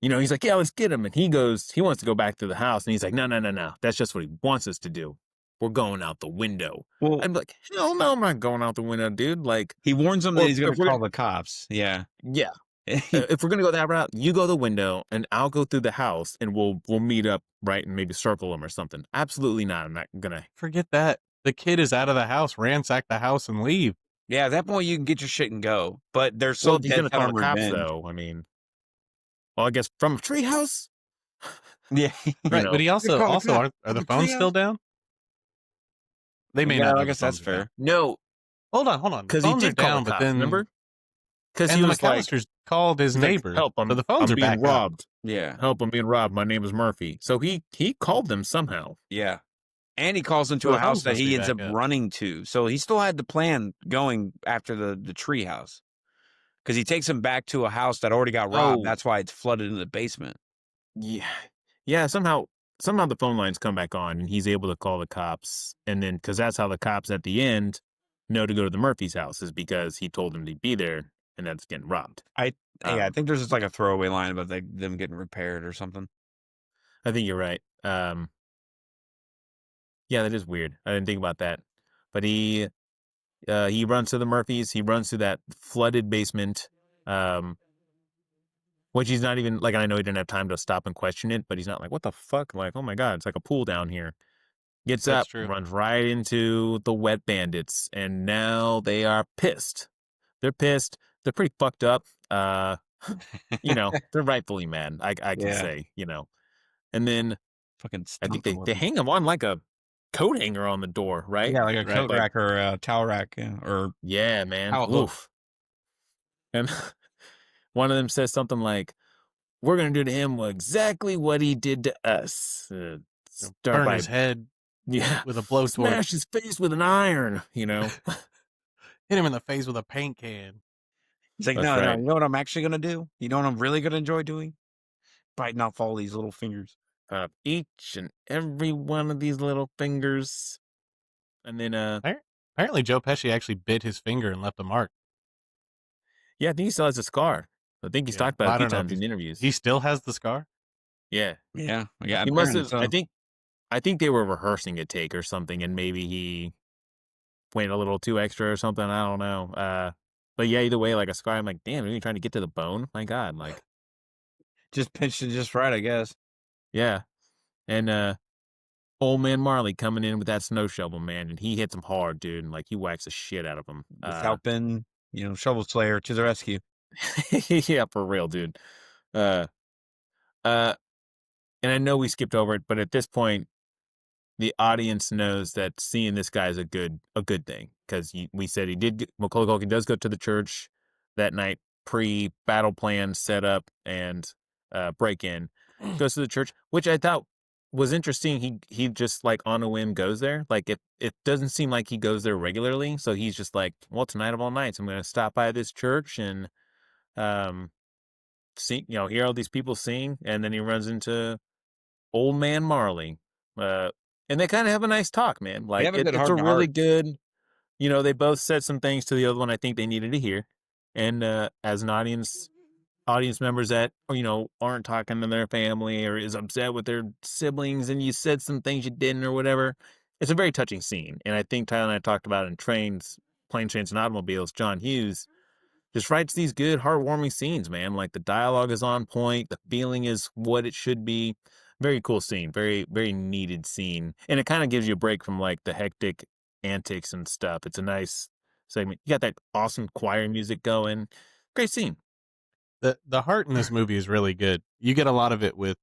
[SPEAKER 1] he's like, yeah, let's get him. And he wants to go back to the house. And he's like, no, no, no, no. That's just what he wants us to do. We're going out the window.
[SPEAKER 3] well,
[SPEAKER 1] I'm like, hell no, I'm not going out the window, dude. Like,
[SPEAKER 3] he warns them that
[SPEAKER 1] or
[SPEAKER 3] he's going
[SPEAKER 1] if
[SPEAKER 3] to
[SPEAKER 1] we're
[SPEAKER 3] call
[SPEAKER 1] gonna,
[SPEAKER 3] the cops. Yeah.
[SPEAKER 1] yeah, if we're gonna go that route, you go the window, and I'll go through the house, and we'll meet up, right, and maybe circle him or something. Absolutely not. I'm not gonna.
[SPEAKER 2] Forget that. The kid is out of the house. Ransack the house and leave.
[SPEAKER 3] Yeah, at that point you can get your shit and go. But they're
[SPEAKER 1] Well,
[SPEAKER 3] so
[SPEAKER 1] if he's
[SPEAKER 3] dead
[SPEAKER 1] gonna
[SPEAKER 3] set
[SPEAKER 1] call the
[SPEAKER 3] on
[SPEAKER 1] cops,
[SPEAKER 3] revenge.
[SPEAKER 1] though, I mean, well, I guess from a treehouse.
[SPEAKER 3] Yeah.
[SPEAKER 2] Right, but he
[SPEAKER 3] You call the
[SPEAKER 2] also
[SPEAKER 3] cops
[SPEAKER 2] are the
[SPEAKER 3] from a
[SPEAKER 2] phones still
[SPEAKER 3] treehouse?
[SPEAKER 2] down? They may
[SPEAKER 3] Yeah,
[SPEAKER 2] not
[SPEAKER 3] I
[SPEAKER 2] know the
[SPEAKER 3] guess that's
[SPEAKER 2] phones are down.
[SPEAKER 3] fair.
[SPEAKER 1] No,
[SPEAKER 2] Hold on. The
[SPEAKER 1] because he
[SPEAKER 2] phones are
[SPEAKER 1] did call the
[SPEAKER 2] down, but
[SPEAKER 1] cops.
[SPEAKER 2] then
[SPEAKER 1] Remember? Because he
[SPEAKER 2] and the
[SPEAKER 1] was like,
[SPEAKER 2] McCallisters called his neighbors,
[SPEAKER 1] help!
[SPEAKER 2] so the phones
[SPEAKER 1] I'm
[SPEAKER 2] are
[SPEAKER 1] being
[SPEAKER 2] back up.
[SPEAKER 1] robbed.
[SPEAKER 3] Yeah.
[SPEAKER 1] Help! I'm being robbed. My name is Murphy. So he called them somehow.
[SPEAKER 3] Yeah. And he calls into
[SPEAKER 2] So
[SPEAKER 3] a
[SPEAKER 2] the
[SPEAKER 3] house
[SPEAKER 2] phones
[SPEAKER 3] that
[SPEAKER 2] must
[SPEAKER 3] he
[SPEAKER 2] be
[SPEAKER 3] ends
[SPEAKER 2] back
[SPEAKER 3] up
[SPEAKER 2] up.
[SPEAKER 3] running to. So he still had the plan going after the tree house. Because he takes him back to a house that already got robbed.
[SPEAKER 1] Oh,
[SPEAKER 3] That's why it's flooded in the basement.
[SPEAKER 1] yeah, yeah. Somehow the phone lines come back on, and he's able to call the cops. And then, because that's how the cops at the end know to go to the Murphy's house, is because he told them to be there, and that's getting robbed.
[SPEAKER 3] I
[SPEAKER 1] Um,
[SPEAKER 3] think there's just like a throwaway line about them getting repaired or something.
[SPEAKER 1] I think you're right. Yeah, that is weird. I didn't think about that. But he runs to the Murphys. He runs to that flooded basement, which he's not even like. I know he didn't have time to stop and question it, but he's not like, "What the fuck?" Like, "Oh my god, it's like a pool down here." Gets
[SPEAKER 2] That's
[SPEAKER 1] up,
[SPEAKER 2] true.
[SPEAKER 1] runs right into the Wet Bandits, and now they are pissed. They're pissed. They're pretty fucked up. They're rightfully mad. I can
[SPEAKER 3] Yeah.
[SPEAKER 1] say, and then
[SPEAKER 3] Fucking
[SPEAKER 1] I think
[SPEAKER 3] stomp them with
[SPEAKER 1] they
[SPEAKER 3] them.
[SPEAKER 1] hang him on like a coat hanger on the door, right?
[SPEAKER 3] Yeah, like a
[SPEAKER 2] Right.
[SPEAKER 3] coat
[SPEAKER 1] Like,
[SPEAKER 3] rack or a towel rack, yeah, or
[SPEAKER 1] yeah, man.
[SPEAKER 3] towel hook.
[SPEAKER 1] Oof. And one of them says something like, "We're gonna do to him exactly what he did to us." Start
[SPEAKER 2] Burn
[SPEAKER 1] by
[SPEAKER 2] his head
[SPEAKER 1] yeah,
[SPEAKER 2] with a blowtorch.
[SPEAKER 1] smash his face with an iron.
[SPEAKER 2] Hit him in the face with a paint can.
[SPEAKER 3] He's like,
[SPEAKER 1] That's
[SPEAKER 3] no,
[SPEAKER 1] right.
[SPEAKER 3] you know what I'm actually gonna do? You know what I'm really gonna enjoy doing? Biting off all these little fingers.
[SPEAKER 1] Each and every one of these little fingers, and then
[SPEAKER 2] Apparently, Joe Pesci actually bit his finger and left a mark.
[SPEAKER 1] yeah, I think he still has a scar. I think he's talked about it
[SPEAKER 2] I
[SPEAKER 1] a few
[SPEAKER 2] don't know if
[SPEAKER 1] times in interviews.
[SPEAKER 2] he still has the scar.
[SPEAKER 1] Yeah,
[SPEAKER 3] Yeah,
[SPEAKER 1] he must
[SPEAKER 3] apparently
[SPEAKER 1] have.
[SPEAKER 3] so.
[SPEAKER 1] I think they were rehearsing a take or something, and maybe he went a little too extra or something. I don't know. But yeah, either way, like a scar. I'm like, damn, are you trying to get to the bone? My God, like,
[SPEAKER 3] Just pinched it just right, I guess.
[SPEAKER 1] yeah. And old man Marley coming in with that snow shovel, man, and he hits him hard, dude, and like he whacks the shit out of him.
[SPEAKER 3] The Falcon, Shovel Slayer to the rescue.
[SPEAKER 1] Yeah, for real, dude. Uh, uh, and I know we skipped over it, but at this point, the audience knows that seeing this guy is a good thing, because we said Macaulay Culkin does go to the church that night, pre-battle plan set up and break in, goes to the church, which I thought was interesting. He just like on a whim goes there. Like it doesn't seem like he goes there regularly, so he's just like, well, tonight of all nights, I'm gonna stop by this church and see, hear all these people sing, and then he runs into old man Marley. And they kind of have a nice talk, man.
[SPEAKER 3] They
[SPEAKER 1] Like
[SPEAKER 3] have a good
[SPEAKER 1] it's
[SPEAKER 3] heart
[SPEAKER 1] a
[SPEAKER 3] to
[SPEAKER 1] really
[SPEAKER 3] heart.
[SPEAKER 1] good, they both said some things to the other one I think they needed to hear. And as an audience members that, aren't talking to their family or is upset with their siblings, and you said some things you didn't or whatever, it's a very touching scene. And I think Tyler and I talked about it in Planes, Trains, and Automobiles. John Hughes just writes these good, heartwarming scenes, man. Like the dialogue is on point, the feeling is what it should be. Very cool scene, very, very needed scene, and it kind of gives you a break from like the hectic antics and stuff. It's a nice segment. You got that awesome choir music going. Great scene.
[SPEAKER 2] The heart in this movie is really good. You get a lot of it with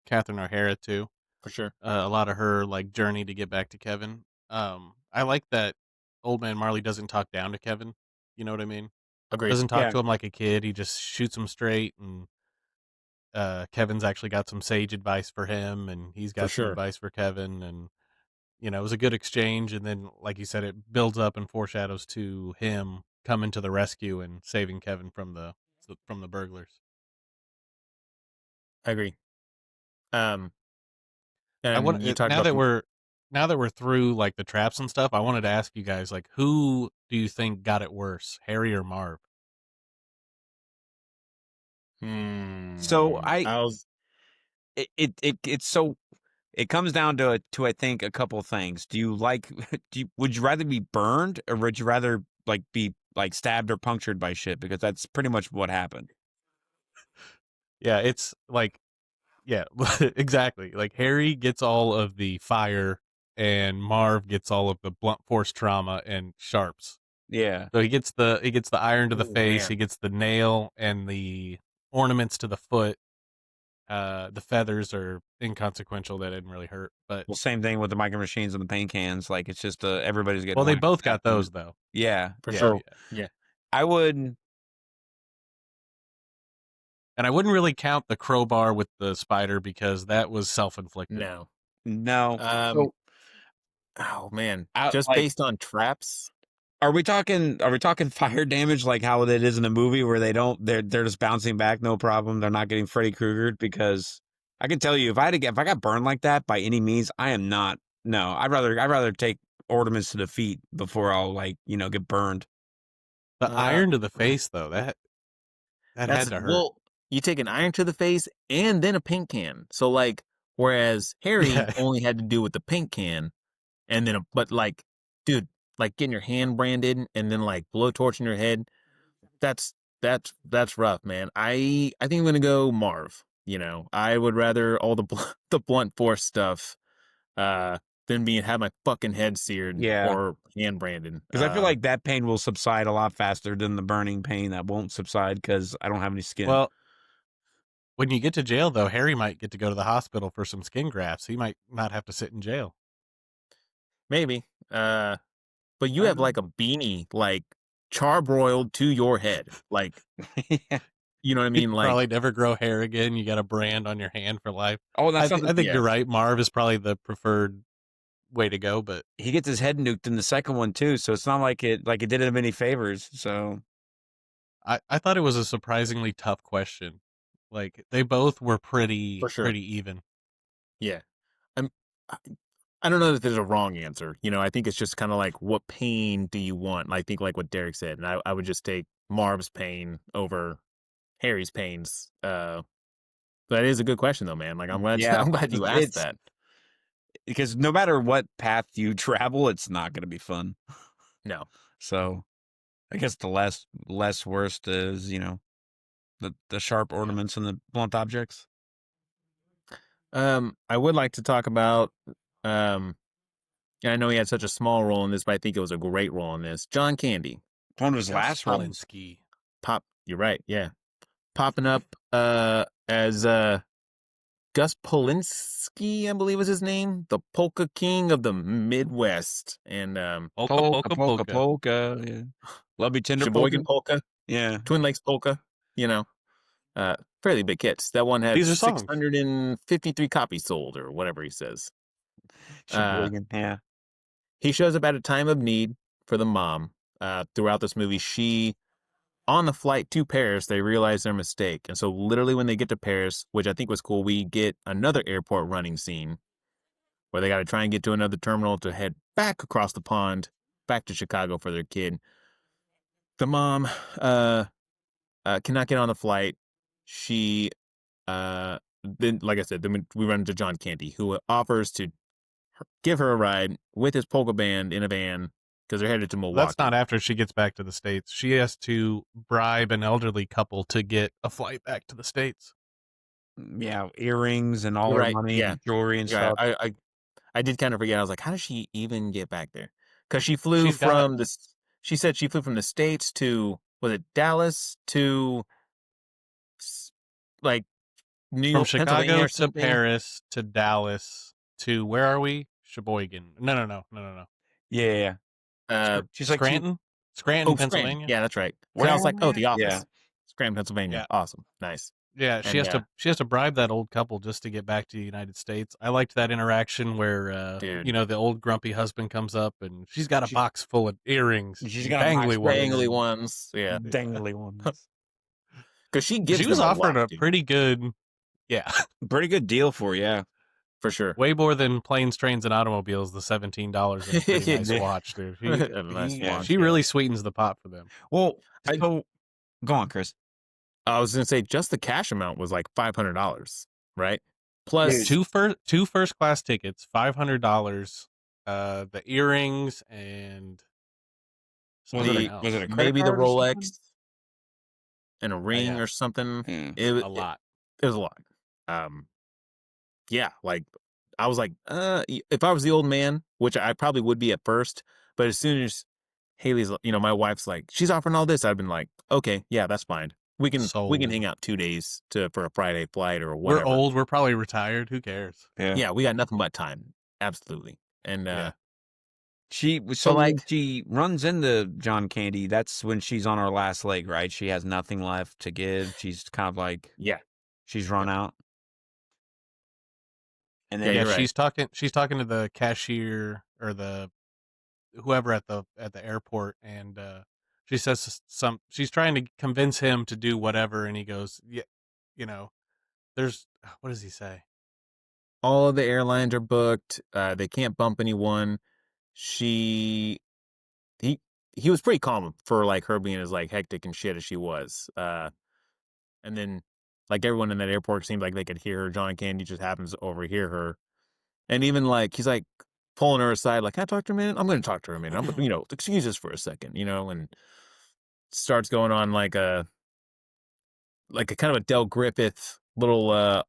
[SPEAKER 2] Catherine O'Hara too.
[SPEAKER 1] For sure.
[SPEAKER 2] A lot of her like journey to get back to Kevin. I like that old man Marley doesn't talk down to Kevin. You know what I mean?
[SPEAKER 1] Agreed.
[SPEAKER 2] Doesn't talk
[SPEAKER 3] Yeah.
[SPEAKER 2] to him like a kid. He just shoots him straight. And Kevin's actually got some sage advice for him, and he's
[SPEAKER 1] For
[SPEAKER 2] got some
[SPEAKER 1] sure.
[SPEAKER 2] advice for Kevin. And it was a good exchange. And then, like you said, it builds up and foreshadows to him coming to the rescue and saving Kevin from the burglars.
[SPEAKER 1] I agree.
[SPEAKER 2] I
[SPEAKER 1] And
[SPEAKER 2] want
[SPEAKER 1] you talked
[SPEAKER 2] now
[SPEAKER 1] about
[SPEAKER 2] that
[SPEAKER 1] the
[SPEAKER 2] we're through like the traps and stuff. I wanted to ask you guys like, who do you think got it worse, Harry or Marv?
[SPEAKER 3] So
[SPEAKER 1] I was
[SPEAKER 3] it's so it comes down to I think a couple things. Do you like would you rather be burned or would you rather like be like stabbed or punctured by shit? Because that's pretty much what happened.
[SPEAKER 2] Yeah, it's like yeah, exactly. Like Harry gets all of the fire, and Marv gets all of the blunt force trauma and sharps.
[SPEAKER 3] Yeah.
[SPEAKER 2] So he gets the iron to the
[SPEAKER 1] oh
[SPEAKER 2] face,
[SPEAKER 1] man.
[SPEAKER 2] he gets the nail and the ornaments to the foot. The feathers are inconsequential; that didn't really hurt. But
[SPEAKER 3] Well, same thing with the micro machines and the paint cans. Like it's just everybody's getting
[SPEAKER 2] well, they
[SPEAKER 3] whacked
[SPEAKER 2] both
[SPEAKER 3] at that
[SPEAKER 2] got
[SPEAKER 3] point.
[SPEAKER 2] those though.
[SPEAKER 3] Yeah.
[SPEAKER 1] For
[SPEAKER 2] Yeah,
[SPEAKER 1] sure.
[SPEAKER 3] So
[SPEAKER 2] yeah.
[SPEAKER 1] Yeah.
[SPEAKER 3] I would.
[SPEAKER 2] And I wouldn't really count the crowbar with the spider because that was self-inflicted.
[SPEAKER 1] No.
[SPEAKER 3] No.
[SPEAKER 1] Um
[SPEAKER 3] So
[SPEAKER 1] oh man.
[SPEAKER 3] I
[SPEAKER 1] Just
[SPEAKER 3] like.
[SPEAKER 1] based on traps?
[SPEAKER 3] Are we talking? Are we talking fire damage like how it is in the movie where they're just bouncing back, no problem. They're not getting Freddy Krueger because I can tell you if I got burned like that by any means, I am not. No, I'd rather take ornaments to the feet before I'll get burned.
[SPEAKER 2] The
[SPEAKER 1] Uh
[SPEAKER 2] iron to the face though, that
[SPEAKER 1] that's
[SPEAKER 2] had to hurt.
[SPEAKER 1] well, you take an iron to the face and then a paint can. So like whereas Harry
[SPEAKER 2] Yeah.
[SPEAKER 1] only had to do with the paint can and then but like dude, like getting your hand branded and then like blowtorch in your head, that's that's rough, man. I think I'm gonna go Marv. I would rather all the the blunt force stuff uh than have my fucking head seared
[SPEAKER 3] Yeah,
[SPEAKER 1] or hand branded.
[SPEAKER 3] because I feel like that pain will subside a lot faster than the burning pain that won't subside because I don't have any skin.
[SPEAKER 2] Well, when you get to jail though, Harry might get to go to the hospital for some skin grafts. He might not have to sit in jail.
[SPEAKER 1] Maybe. But you
[SPEAKER 3] I
[SPEAKER 1] have
[SPEAKER 3] don't
[SPEAKER 1] like a beanie like charbroiled to your head. Like,
[SPEAKER 3] know. Yeah.
[SPEAKER 1] you know what I
[SPEAKER 2] You
[SPEAKER 1] mean? Like,
[SPEAKER 2] probably never grow hair again. You got a brand on your hand for life.
[SPEAKER 3] Oh,
[SPEAKER 2] I
[SPEAKER 3] that's
[SPEAKER 2] think
[SPEAKER 3] something.
[SPEAKER 2] I think
[SPEAKER 1] yeah,
[SPEAKER 2] you're right. Marv is probably the preferred way to go, but
[SPEAKER 3] He gets his head nuked in the second one too, so it's not like it did him any favors. So
[SPEAKER 2] I thought it was a surprisingly tough question. Like they both were
[SPEAKER 1] for
[SPEAKER 2] pretty
[SPEAKER 1] sure.
[SPEAKER 2] pretty even.
[SPEAKER 1] Yeah. I'm I I don't know that there's a wrong answer. I think it's just kind of like what pain do you want? I think like what Derek said, and I would just take Marv's pain over Harry's pains. That is a good question though, man. Like I'm glad
[SPEAKER 3] yeah,
[SPEAKER 1] I'm glad you asked
[SPEAKER 3] it's
[SPEAKER 1] that.
[SPEAKER 3] because no matter what path you travel, it's not going to be fun.
[SPEAKER 1] No.
[SPEAKER 3] So I guess the less worst is the sharp
[SPEAKER 2] Yeah.
[SPEAKER 3] ornaments and the blunt objects.
[SPEAKER 1] I would like to talk about um and I know he had such a small role in this, but I think it was a great role in this. John Candy.
[SPEAKER 3] One of his
[SPEAKER 2] Gus
[SPEAKER 3] last roles.
[SPEAKER 2] Polinski.
[SPEAKER 1] You're right, yeah. Popping up as Gus Polinski, I believe was his name, the polka king of the Midwest. And
[SPEAKER 2] Polka polka polka.
[SPEAKER 3] Polka. Yeah. Love you tender polka.
[SPEAKER 1] Sheboygan polka,
[SPEAKER 3] Yeah.
[SPEAKER 1] Twin Lakes polka, you know. Fairly big hits. That one had
[SPEAKER 2] These are songs.
[SPEAKER 1] 653 copies sold or whatever he says.
[SPEAKER 3] Sheboygan. Yeah.
[SPEAKER 1] He shows up at a time of need for the mom. Throughout this movie, on the flight to Paris, they realize their mistake. And so literally when they get to Paris, which I think was cool, we get another airport running scene where they got to try and get to another terminal to head back across the pond, back to Chicago for their kid. The mom cannot get on the flight. She, then, like I said, then we run into John Candy, who offers to give her a ride with his polka band in a van because they're headed to Milwaukee.
[SPEAKER 2] That's not after she gets back to the States. She has to bribe an elderly couple to get a flight back to the States.
[SPEAKER 3] Yeah. Earrings and all
[SPEAKER 1] You're
[SPEAKER 3] her
[SPEAKER 1] right,
[SPEAKER 3] money,
[SPEAKER 1] yeah.
[SPEAKER 3] jewelry and
[SPEAKER 1] Yeah,
[SPEAKER 3] stuff.
[SPEAKER 1] I did kind of forget. I was like, how does she even get back there? Because she flew
[SPEAKER 2] She's got
[SPEAKER 1] from this. she said she flew from the States to, was it Dallas to like New
[SPEAKER 2] From
[SPEAKER 1] York, Pennsylvania
[SPEAKER 2] Chicago
[SPEAKER 1] or
[SPEAKER 2] to
[SPEAKER 1] something?
[SPEAKER 2] Paris to Dallas to where are we? Sheboygan. No.
[SPEAKER 3] Yeah.
[SPEAKER 1] Uh,
[SPEAKER 3] She's like,
[SPEAKER 2] Scranton? Scranton,
[SPEAKER 1] Scranton.
[SPEAKER 2] Pennsylvania.
[SPEAKER 1] Yeah, that's right. Because I was
[SPEAKER 3] where?
[SPEAKER 1] like, oh, The
[SPEAKER 3] Yeah.
[SPEAKER 1] Office. Scranton, Pennsylvania.
[SPEAKER 2] Yeah.
[SPEAKER 1] Awesome. Nice.
[SPEAKER 2] Yeah, she
[SPEAKER 1] And
[SPEAKER 2] has to bribe that old couple just to get back to the United States. I liked that interaction where
[SPEAKER 1] dude,
[SPEAKER 2] the old grumpy husband comes up and she's got a box full of earrings,
[SPEAKER 3] She's
[SPEAKER 2] and
[SPEAKER 3] got a box
[SPEAKER 2] dangly
[SPEAKER 3] full of
[SPEAKER 2] ones.
[SPEAKER 1] dangly
[SPEAKER 3] earrings.
[SPEAKER 1] ones. Yeah.
[SPEAKER 3] Dangly ones.
[SPEAKER 1] Because she gives
[SPEAKER 2] She was
[SPEAKER 1] them a
[SPEAKER 2] offered
[SPEAKER 1] lot,
[SPEAKER 2] a
[SPEAKER 1] dude,
[SPEAKER 2] pretty good, yeah,
[SPEAKER 3] Pretty good deal for you.
[SPEAKER 1] for sure.
[SPEAKER 2] way more than planes, trains, and automobiles. The $17 and a pretty nice
[SPEAKER 3] Yeah.
[SPEAKER 2] watch, dude.
[SPEAKER 1] A nice
[SPEAKER 3] Yeah.
[SPEAKER 1] watch,
[SPEAKER 2] She
[SPEAKER 1] yeah.
[SPEAKER 2] really sweetens the pot for them.
[SPEAKER 3] Well,
[SPEAKER 1] I-
[SPEAKER 3] so go on, Chris.
[SPEAKER 1] I was gonna say just the cash amount was like $500, right? Plus,
[SPEAKER 2] Two first class tickets, $500. The earrings and something else.
[SPEAKER 3] Was it a credit
[SPEAKER 1] maybe the
[SPEAKER 3] card or something?
[SPEAKER 1] Rolex and a ring
[SPEAKER 2] yeah.
[SPEAKER 1] or something.
[SPEAKER 3] Yeah.
[SPEAKER 2] A lot.
[SPEAKER 1] It was a lot. Yeah, like I was like, if I was the old man, which I probably would be at first, but as soon as Haley's, my wife's like, she's offering all this, I've been like, okay, yeah, that's fine. We can
[SPEAKER 2] Sold.
[SPEAKER 1] hang out 2 days for a Friday flight or
[SPEAKER 2] We're
[SPEAKER 1] whatever.
[SPEAKER 2] old. We're probably retired. Who cares?
[SPEAKER 1] Yeah, we got nothing but time. Absolutely. And
[SPEAKER 2] Yeah.
[SPEAKER 3] So
[SPEAKER 1] like-
[SPEAKER 3] when she runs into John Candy, that's when she's on her last leg, right? She has nothing left to give. She's kind of like,
[SPEAKER 1] yeah,
[SPEAKER 3] she's run out. And then
[SPEAKER 1] Yeah,
[SPEAKER 2] Yeah,
[SPEAKER 1] you're right.
[SPEAKER 2] she's talking to the cashier or the whoever at the airport, and she says she's trying to convince him to do whatever, and he goes, yeah, there's what does he say?
[SPEAKER 1] all of the airlines are booked. They can't bump anyone. He was pretty calm for like her being as like hectic and shit as she was. And then like everyone in that airport seemed like they could hear her. John Candy just happens to overhear her. And even like he's like pulling her aside, like, can I talk to her a minute? I'm gonna talk to her a minute. I'm excuse us for a second, and starts going on like a kind of a Del Griffith little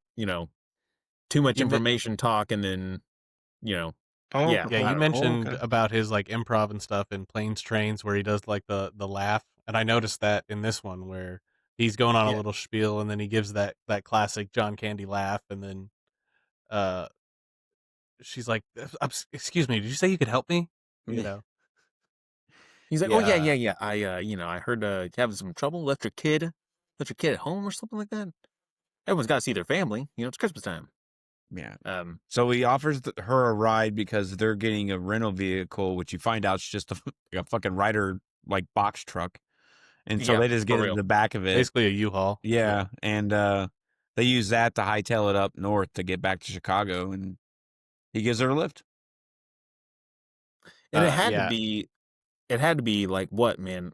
[SPEAKER 1] too much
[SPEAKER 2] You men-
[SPEAKER 1] information talk, and then yeah.
[SPEAKER 2] Yeah,
[SPEAKER 1] I
[SPEAKER 2] you
[SPEAKER 1] don't know.
[SPEAKER 2] mentioned
[SPEAKER 3] okay.
[SPEAKER 2] about his like improv and stuff in Planes, Trains, where he does like the laugh, and I noticed that in this one where he's going on a
[SPEAKER 1] Yeah.
[SPEAKER 2] little spiel, and then he gives that classic John Candy laugh, and then uh she's like, "Excuse me, did you say you could help me?" You know,
[SPEAKER 1] He's like,
[SPEAKER 2] Yeah.
[SPEAKER 1] oh yeah. I heard you having some trouble. Left your kid at home or something like that. Everyone's got to see their family. It's Christmas time.
[SPEAKER 3] Yeah.
[SPEAKER 1] Um,
[SPEAKER 3] So he offers her a ride because they're getting a rental vehicle, which you find out is just a fucking Ryder like box truck. And so
[SPEAKER 1] Yeah,
[SPEAKER 3] they just
[SPEAKER 1] for
[SPEAKER 3] get
[SPEAKER 1] real.
[SPEAKER 3] in the back of it.
[SPEAKER 2] basically a U-Haul.
[SPEAKER 3] Yeah. And they use that to hightail it up north to get back to Chicago. And he gives her a lift.
[SPEAKER 1] and it had
[SPEAKER 2] yeah.
[SPEAKER 1] to be like what, man?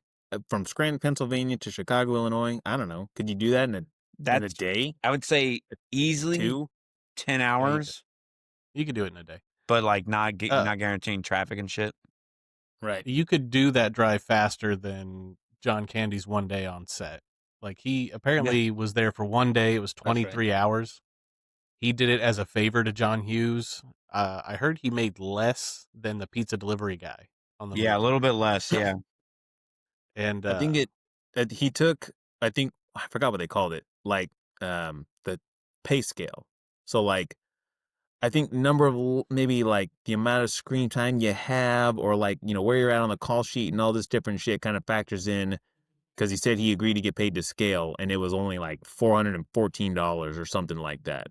[SPEAKER 1] From Scranton, Pennsylvania to Chicago, Illinois. I don't know. Could you do that in a day?
[SPEAKER 3] I would say easily
[SPEAKER 1] 2?
[SPEAKER 3] 10 hours,
[SPEAKER 2] You could do it in a day.
[SPEAKER 3] but like not guaranteeing traffic and shit.
[SPEAKER 1] Right.
[SPEAKER 2] You could do that drive faster than John Candy's one day on set. Like he apparently was there for one day. It was 23 hours. He did it as a favor to John Hughes. I heard he made less than the pizza delivery guy on the
[SPEAKER 3] Yeah, a
[SPEAKER 2] movie.
[SPEAKER 3] little bit less. Yeah.
[SPEAKER 2] And
[SPEAKER 1] I think he took. I think I forgot what they called it. Like the pay scale. So like, I think number of maybe like the amount of screen time you have, or like where you're at on the call sheet and all this different shit kind of factors in. Because he said he agreed to get paid to scale, and it was only like $414 or something like that.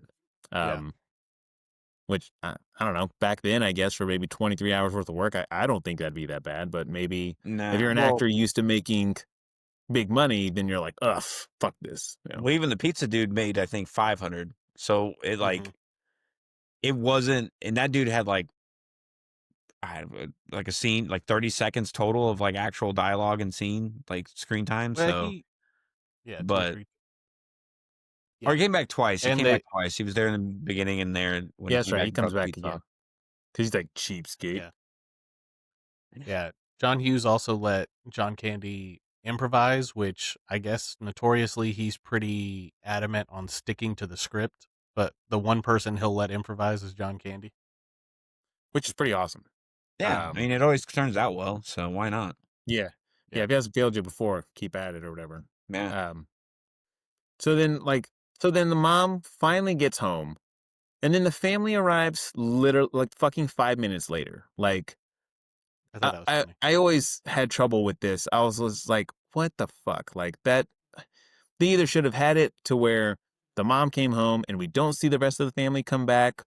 [SPEAKER 1] Which I don't know. Back then, I guess for maybe 23 hours worth of work, I don't think that'd be that bad. But maybe if you're an actor used to making big money, then you're like, ugh, fuck this.
[SPEAKER 3] Well, even the pizza dude made, I think, 500. So it like, it wasn't, and that dude had like, like a scene, like 30 seconds total of like actual dialogue and scene, like screen time.
[SPEAKER 2] well,
[SPEAKER 3] So,
[SPEAKER 2] yeah,
[SPEAKER 3] but,
[SPEAKER 2] 23.
[SPEAKER 3] or he came back twice. He
[SPEAKER 2] And
[SPEAKER 3] came
[SPEAKER 2] they-
[SPEAKER 3] back twice. He was there in the beginning and there when
[SPEAKER 1] Yeah, that's right. He comes
[SPEAKER 3] brought the
[SPEAKER 1] back
[SPEAKER 3] pizza.
[SPEAKER 1] again. Because he's like cheapskate.
[SPEAKER 2] Yeah. Yeah. John Hughes also let John Candy improvise, which I guess notoriously he's pretty adamant on sticking to the script. But the one person he'll let improvise is John Candy.
[SPEAKER 1] Which is pretty awesome.
[SPEAKER 3] Yeah, I mean, it always turns out well, so why not?
[SPEAKER 1] Yeah. Yeah, if he hasn't failed you before, keep at it or whatever.
[SPEAKER 3] Yeah.
[SPEAKER 1] So then, the mom finally gets home, and then the family arrives literally like fucking 5 minutes later. Like,
[SPEAKER 2] I thought that was funny.
[SPEAKER 1] I always had trouble with this. I was just like, what the fuck? Like that. They either should have had it to where the mom came home and we don't see the rest of the family come back,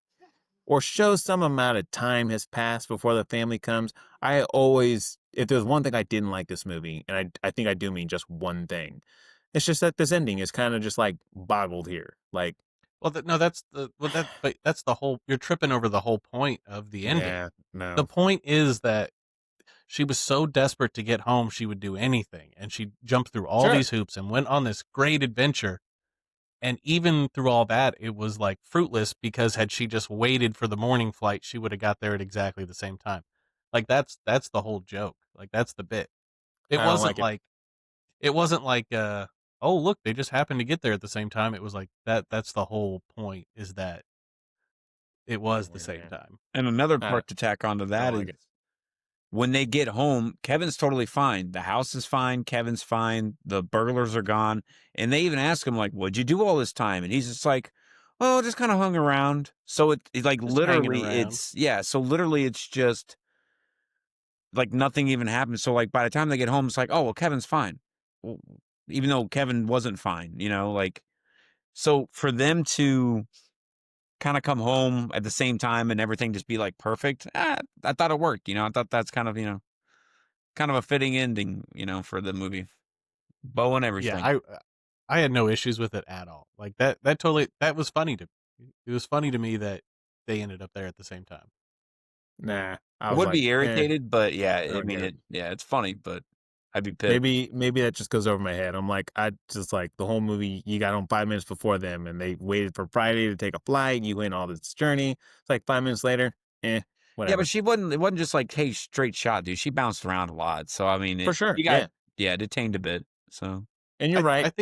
[SPEAKER 1] or show some amount of time has passed before the family comes. I always, if there's one thing I didn't like this movie, and I think I do mean just one thing, it's just that this ending is kind of just like boggled here. Like,
[SPEAKER 2] Well, no, that's the but that's the whole. You're tripping over the whole point of the ending.
[SPEAKER 1] yeah,
[SPEAKER 2] The
[SPEAKER 1] no,
[SPEAKER 2] point is that she was so desperate to get home, she would do anything, and she jumped through all
[SPEAKER 1] sure,
[SPEAKER 2] these hoops and went on this great adventure. And even through all that, it was like fruitless because had she just waited for the morning flight, she would have got there at exactly the same time. Like that's the whole joke. Like that's the bit. It
[SPEAKER 1] I don't
[SPEAKER 2] wasn't
[SPEAKER 1] like it.
[SPEAKER 2] like it wasn't like oh look, they just happened to get there at the same time. It was like that's the whole point is that it was the same
[SPEAKER 1] Yeah,
[SPEAKER 2] time.
[SPEAKER 3] And another
[SPEAKER 1] I
[SPEAKER 3] part to tack onto
[SPEAKER 1] I
[SPEAKER 3] that
[SPEAKER 1] don't
[SPEAKER 3] is
[SPEAKER 1] like it.
[SPEAKER 3] when they get home, Kevin's totally fine. The house is fine. Kevin's fine. The burglars are gone. And they even ask him, like, what'd you do all this time? And he's just like, oh, just kind of hung around. So it's like
[SPEAKER 2] Just hanging
[SPEAKER 3] literally,
[SPEAKER 2] around.
[SPEAKER 3] so literally it's just like nothing even happened. So like by the time they get home, it's like, oh, well, Kevin's fine. Well, even though Kevin wasn't fine, like, so for them to kind of come home at the same time and everything just be like perfect, I thought it worked. I thought that's kind of, kind of a fitting ending, for the movie. Bow and
[SPEAKER 2] Yeah,
[SPEAKER 3] everything.
[SPEAKER 2] I had no issues with it at all. Like that totally that was funny to it was funny to me that they ended up there at the same time.
[SPEAKER 1] Nah, I
[SPEAKER 3] I
[SPEAKER 1] was
[SPEAKER 3] would
[SPEAKER 1] like,
[SPEAKER 3] be irritated, but yeah,
[SPEAKER 1] I
[SPEAKER 3] I
[SPEAKER 1] don't
[SPEAKER 3] mean,
[SPEAKER 1] get it.
[SPEAKER 3] it's funny, but I'd be pissed.
[SPEAKER 1] Maybe that just goes over my head. I'm like, I just like the whole movie. You got home 5 minutes before them, and they waited for Friday to take a flight. You went all this journey. It's like 5 minutes later,
[SPEAKER 3] Yeah,
[SPEAKER 1] whatever.
[SPEAKER 3] but it wasn't just like, hey, straight shot, dude. She bounced around a lot. So, I mean,
[SPEAKER 1] For sure,
[SPEAKER 3] you got,
[SPEAKER 1] yeah.
[SPEAKER 3] yeah, detained a bit. So,
[SPEAKER 1] And you're right.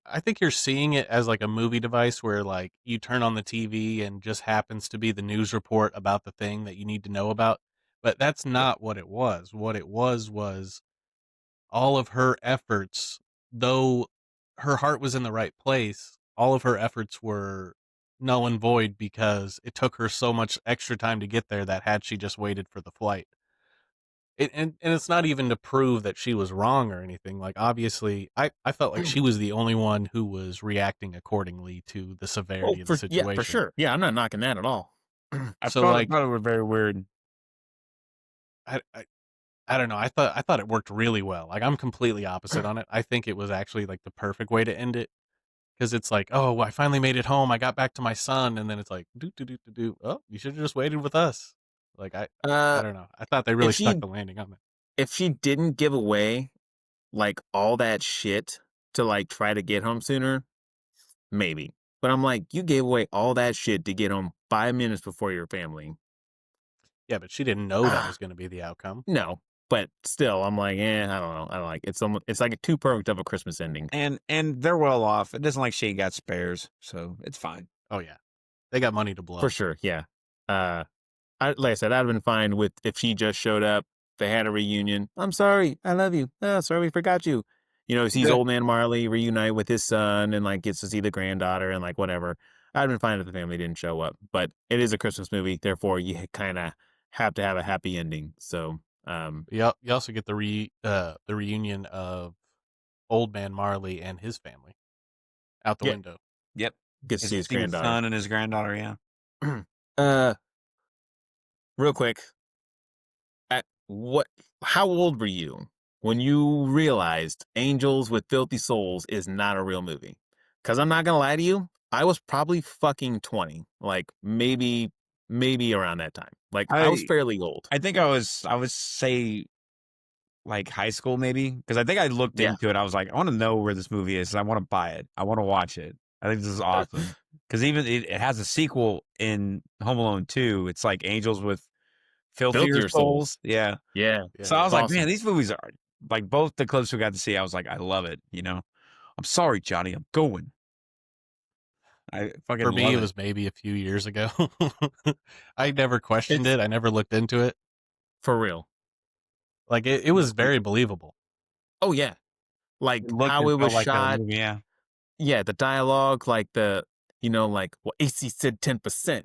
[SPEAKER 2] I think you're seeing it as like a movie device where like you turn on the TV and just happens to be the news report about the thing that you need to know about. But that's
[SPEAKER 1] Yeah.
[SPEAKER 2] not what it was. What it was all of her efforts, though her heart was in the right place, all of her efforts were null and void because it took her so much extra time to get there that had she just waited for the flight. And it's not even to prove that she was wrong or anything. Like obviously, I felt like she was the only one who was reacting accordingly to the
[SPEAKER 1] Oh,
[SPEAKER 2] severity of the
[SPEAKER 1] for
[SPEAKER 2] situation.
[SPEAKER 1] sure. Yeah, I'm not knocking that at all.
[SPEAKER 3] I
[SPEAKER 2] So
[SPEAKER 3] thought,
[SPEAKER 2] like
[SPEAKER 3] it was very weird.
[SPEAKER 2] I, I I don't know. I thought it worked really well. Like I'm completely opposite on it. I think it was actually like the perfect way to end it because it's like, oh, I finally made it home. I got back to my son, and then it's like, do do do do do. Oh, you should have just waited with us. Like I
[SPEAKER 1] uh,
[SPEAKER 2] don't know. I thought they really
[SPEAKER 1] if
[SPEAKER 2] stuck
[SPEAKER 1] she
[SPEAKER 2] the landing on it.
[SPEAKER 1] if she didn't give away like all that shit to like try to get home sooner, maybe. But I'm like, you gave away all that shit to get home 5 minutes before your family.
[SPEAKER 2] Yeah, but she didn't know that was going to be the outcome.
[SPEAKER 1] No, but still, I'm like, I don't know. I don't like it. It's like a too perfect of a Christmas ending.
[SPEAKER 3] And they're well off. It doesn't like she got spares. So, it's fine.
[SPEAKER 2] Oh yeah, they got money to
[SPEAKER 1] For
[SPEAKER 2] blow.
[SPEAKER 1] sure, yeah. Like I said, I'd have been fine with if she just showed up, they had a reunion. I'm sorry, I love you. Oh, sorry we forgot you. Sees
[SPEAKER 3] Yeah.
[SPEAKER 1] old man Marley reunite with his son and like gets to see the granddaughter and like whatever. I'd been fine if the family didn't show up. But it is a Christmas movie, therefore you kind of have to have a happy ending. So,
[SPEAKER 2] You also get the reunion of Old Man Marley and his family out the
[SPEAKER 1] yeah,
[SPEAKER 2] window.
[SPEAKER 3] Yep.
[SPEAKER 1] gets to
[SPEAKER 3] Gets
[SPEAKER 1] see
[SPEAKER 3] to
[SPEAKER 1] his
[SPEAKER 3] see his
[SPEAKER 1] granddaughter.
[SPEAKER 3] son and his granddaughter, yeah.
[SPEAKER 1] uh, Real quick, at what? How old were you when you realized Angels with Filthy Souls is not a real movie? Because I'm not gonna lie to you, I was probably fucking 20, like maybe around that time. Like I was
[SPEAKER 3] I
[SPEAKER 1] fairly old.
[SPEAKER 3] I think I would say like high school maybe because I think I looked
[SPEAKER 1] Yeah.
[SPEAKER 3] into it. I was like, I want to know where this movie is. I want to buy it. I want to watch it. I think this is awesome because even it has a sequel in Home Alone 2. It's like Angels with Filthier
[SPEAKER 1] Filthier
[SPEAKER 3] Souls.
[SPEAKER 1] Souls.
[SPEAKER 3] Yeah.
[SPEAKER 1] Yeah,
[SPEAKER 2] Yeah,
[SPEAKER 3] So I
[SPEAKER 2] yeah.
[SPEAKER 3] was
[SPEAKER 1] it's
[SPEAKER 3] like, man,
[SPEAKER 1] awesome.
[SPEAKER 3] these movies are like both the clips we got to see. I was like, I love it. I'm sorry, Johnny. I'm going. I fucking
[SPEAKER 2] For me,
[SPEAKER 3] love
[SPEAKER 2] it
[SPEAKER 3] it.
[SPEAKER 2] was maybe a few years ago. I never questioned
[SPEAKER 1] It's
[SPEAKER 2] it. I never looked into it.
[SPEAKER 1] for real.
[SPEAKER 2] Like it was very believable.
[SPEAKER 1] Oh yeah, like
[SPEAKER 2] It looked
[SPEAKER 1] how
[SPEAKER 2] and
[SPEAKER 1] it was
[SPEAKER 2] felt like a
[SPEAKER 1] shot.
[SPEAKER 2] movie, yeah.
[SPEAKER 1] Yeah, the dialogue, like like, well, AC said 10%.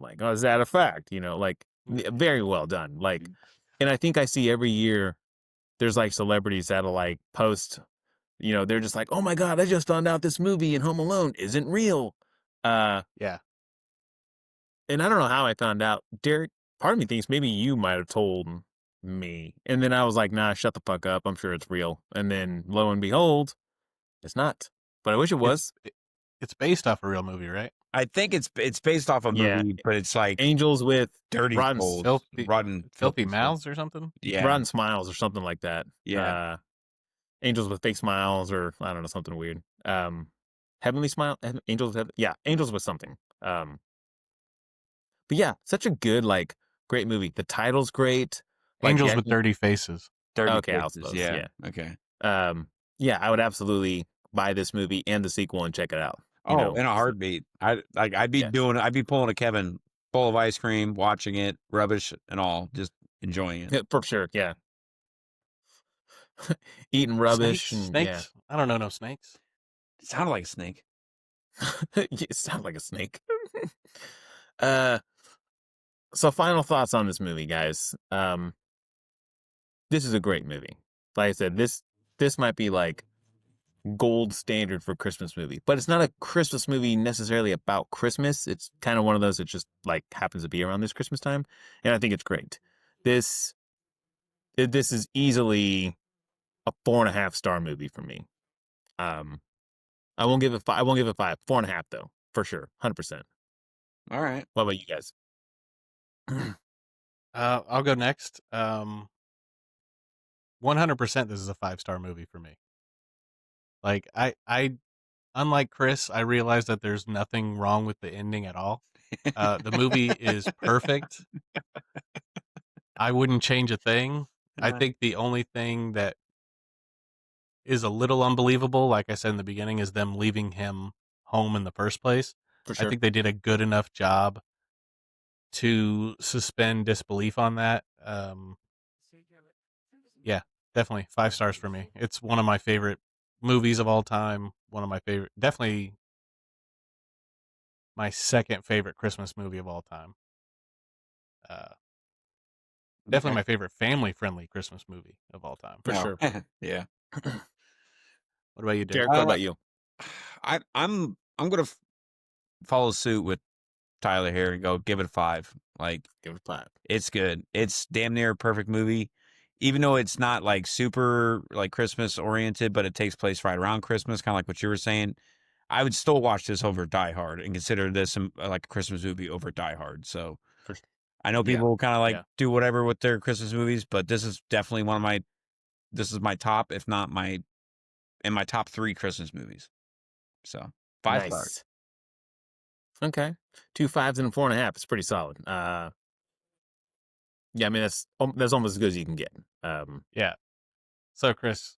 [SPEAKER 1] Like, oh, is that a fact? Like, very well done. Like, and I think I see every year there's like celebrities that'll like post, they're just like, oh my God, I just found out this movie in Home Alone isn't real. Uh,
[SPEAKER 2] Yeah.
[SPEAKER 1] and I don't know how I found out. Derek, part of me thinks maybe you might have told me. And then I was like, nah, shut the fuck up. I'm sure it's real. And then lo and behold, it's not. But I wish it
[SPEAKER 2] It's
[SPEAKER 1] was.
[SPEAKER 2] it's based off a real movie, right?
[SPEAKER 3] I think it's based off a
[SPEAKER 1] Yeah.
[SPEAKER 3] movie, but it's like
[SPEAKER 1] Angels with
[SPEAKER 3] dirty
[SPEAKER 1] rotten,
[SPEAKER 3] souls,
[SPEAKER 2] Filthy
[SPEAKER 3] rotten,
[SPEAKER 2] Filthy
[SPEAKER 3] souls.
[SPEAKER 2] Mouths or something?
[SPEAKER 3] Yeah,
[SPEAKER 1] rotten smiles or something like that.
[SPEAKER 3] yeah.
[SPEAKER 1] Angels with fake smiles or I don't know, something weird. Heavenly smile, angels with yeah, angels with something. But yeah, such a good, like, great movie. The title's great. Like the
[SPEAKER 2] Angels with
[SPEAKER 1] acting.
[SPEAKER 2] Dirty Faces.
[SPEAKER 3] Dirty
[SPEAKER 1] Okay, I'll
[SPEAKER 3] faces.
[SPEAKER 1] suppose.
[SPEAKER 3] Yeah.
[SPEAKER 1] Yeah.
[SPEAKER 3] Okay.
[SPEAKER 1] Yeah, I would absolutely buy this movie and the sequel and check it out.
[SPEAKER 3] Oh, in a heartbeat. I'd be
[SPEAKER 1] Yeah.
[SPEAKER 3] I'd be pulling a Kevin bowl of ice cream, watching it, rubbish and all, just enjoying it.
[SPEAKER 1] Yeah, for sure. Yeah. Eating rubbish and yeah.
[SPEAKER 2] Snakes? I don't know no snakes.
[SPEAKER 3] It sounded like a snake.
[SPEAKER 1] It sounds like a snake. uh, so final thoughts on this movie, guys. This is a great movie. Like I said, this might be like gold standard for Christmas movie, but it's not a Christmas movie necessarily about Christmas. It's kind of one of those that just like happens to be around this Christmas time, and I think it's great. This this is easily a 4.5 star movie for me. Um, I won't give it five. I won't give it five. 4.5 though, for sure, 100%.
[SPEAKER 3] All right.
[SPEAKER 1] What about you guys?
[SPEAKER 2] I'll go next. 100% this is a 5-star movie for me. Like I unlike Chris, I realize that there's nothing wrong with the ending at all. The movie is perfect. I wouldn't change a thing. I think the only thing that is a little unbelievable, like I said in the beginning, is them leaving him home in the first place.
[SPEAKER 1] For
[SPEAKER 2] I
[SPEAKER 1] sure.
[SPEAKER 2] think they did a good enough job to suspend disbelief on that. Yeah, definitely 5 stars for me. It's one of my favorite movies of all time. One of my favorite, definitely my second favorite Christmas movie of all time. Definitely
[SPEAKER 3] Okay.
[SPEAKER 2] my favorite family-friendly Christmas movie of all time.
[SPEAKER 1] For
[SPEAKER 3] No.
[SPEAKER 1] sure.
[SPEAKER 3] Yeah.
[SPEAKER 2] What about you, Derek?
[SPEAKER 1] Derek, what about you?
[SPEAKER 3] I'm gonna follow suit with Tyler here and go give it a 5. Like,
[SPEAKER 1] Give it a 5.
[SPEAKER 3] it's good. It's damn near a perfect movie, even though it's not like super like Christmas oriented, but it takes place right around Christmas, kind of like what you were saying. I would still watch this over Die Hard and consider this like a Christmas movie over Die Hard. So
[SPEAKER 1] For
[SPEAKER 3] I know
[SPEAKER 1] Yeah.
[SPEAKER 3] people kind of like
[SPEAKER 2] Yeah.
[SPEAKER 3] do whatever with their Christmas movies, but this is definitely this is my top, if not in my top 3 Christmas movies. So 5 stars.
[SPEAKER 1] Nice. Okay. 2 5s and a 4.5. It's pretty solid. Yeah, I mean that's almost as good as you can get.
[SPEAKER 2] Yeah. So, Chris,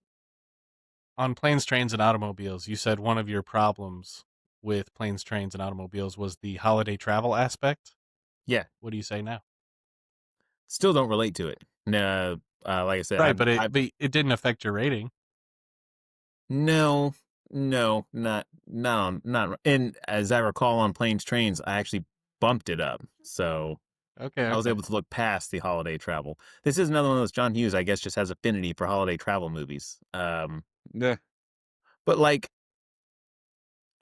[SPEAKER 2] on Planes, Trains, and Automobiles, you said one of your problems with Planes, Trains, and Automobiles was the holiday travel aspect.
[SPEAKER 1] Yeah.
[SPEAKER 2] What do you say now?
[SPEAKER 1] Still don't relate to it. No, like I said,
[SPEAKER 2] Right, but it didn't affect your rating.
[SPEAKER 1] no, not. And as I recall on Planes Trains, I actually bumped it up, so
[SPEAKER 2] Okay.
[SPEAKER 1] I was able to look past the holiday travel. This is another one of those John Hughes, I guess, just has affinity for holiday travel movies.
[SPEAKER 3] Yeah.
[SPEAKER 1] But like,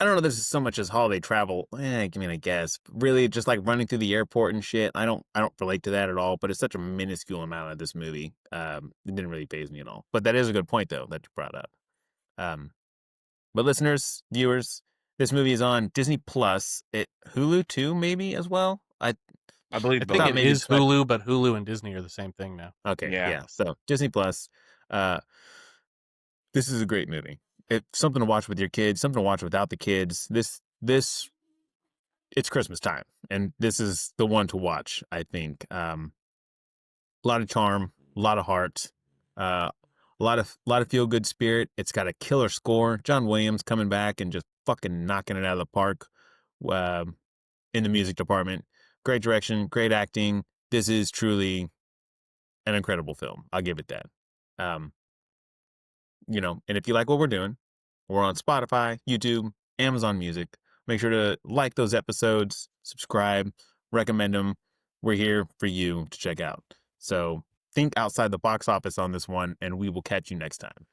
[SPEAKER 1] I don't know. This is so much as holiday travel. I mean, I guess really just like running through the airport and shit. I don't relate to that at all. But it's such a minuscule amount of this movie. It didn't really faze me at all. But that is a good point though that you brought up. Um, but listeners, viewers, this movie is on Disney Plus. Hulu too, maybe as well.
[SPEAKER 3] I believe
[SPEAKER 2] I
[SPEAKER 3] both.
[SPEAKER 2] think it
[SPEAKER 1] maybe
[SPEAKER 2] is
[SPEAKER 1] spec-
[SPEAKER 2] Hulu, but Hulu and Disney are the same thing now.
[SPEAKER 1] Okay,
[SPEAKER 3] Yeah.
[SPEAKER 1] yeah. So Disney Plus. This is a great movie. It's something to watch with your kids. Something to watch without the kids. It's Christmas time, and this is the one to watch. I think. A lot of charm, a lot of heart, a lot of feel good spirit. It's got a killer score. John Williams coming back and just fucking knocking it out of the park. In the music department, great direction, great acting. This is truly an incredible film. I'll give it that. And if you like what we're doing, we're on Spotify, YouTube, Amazon Music. Make sure to like those episodes, subscribe, recommend them. We're here for you to check out. So think outside the box office on this one, and we will catch you next time.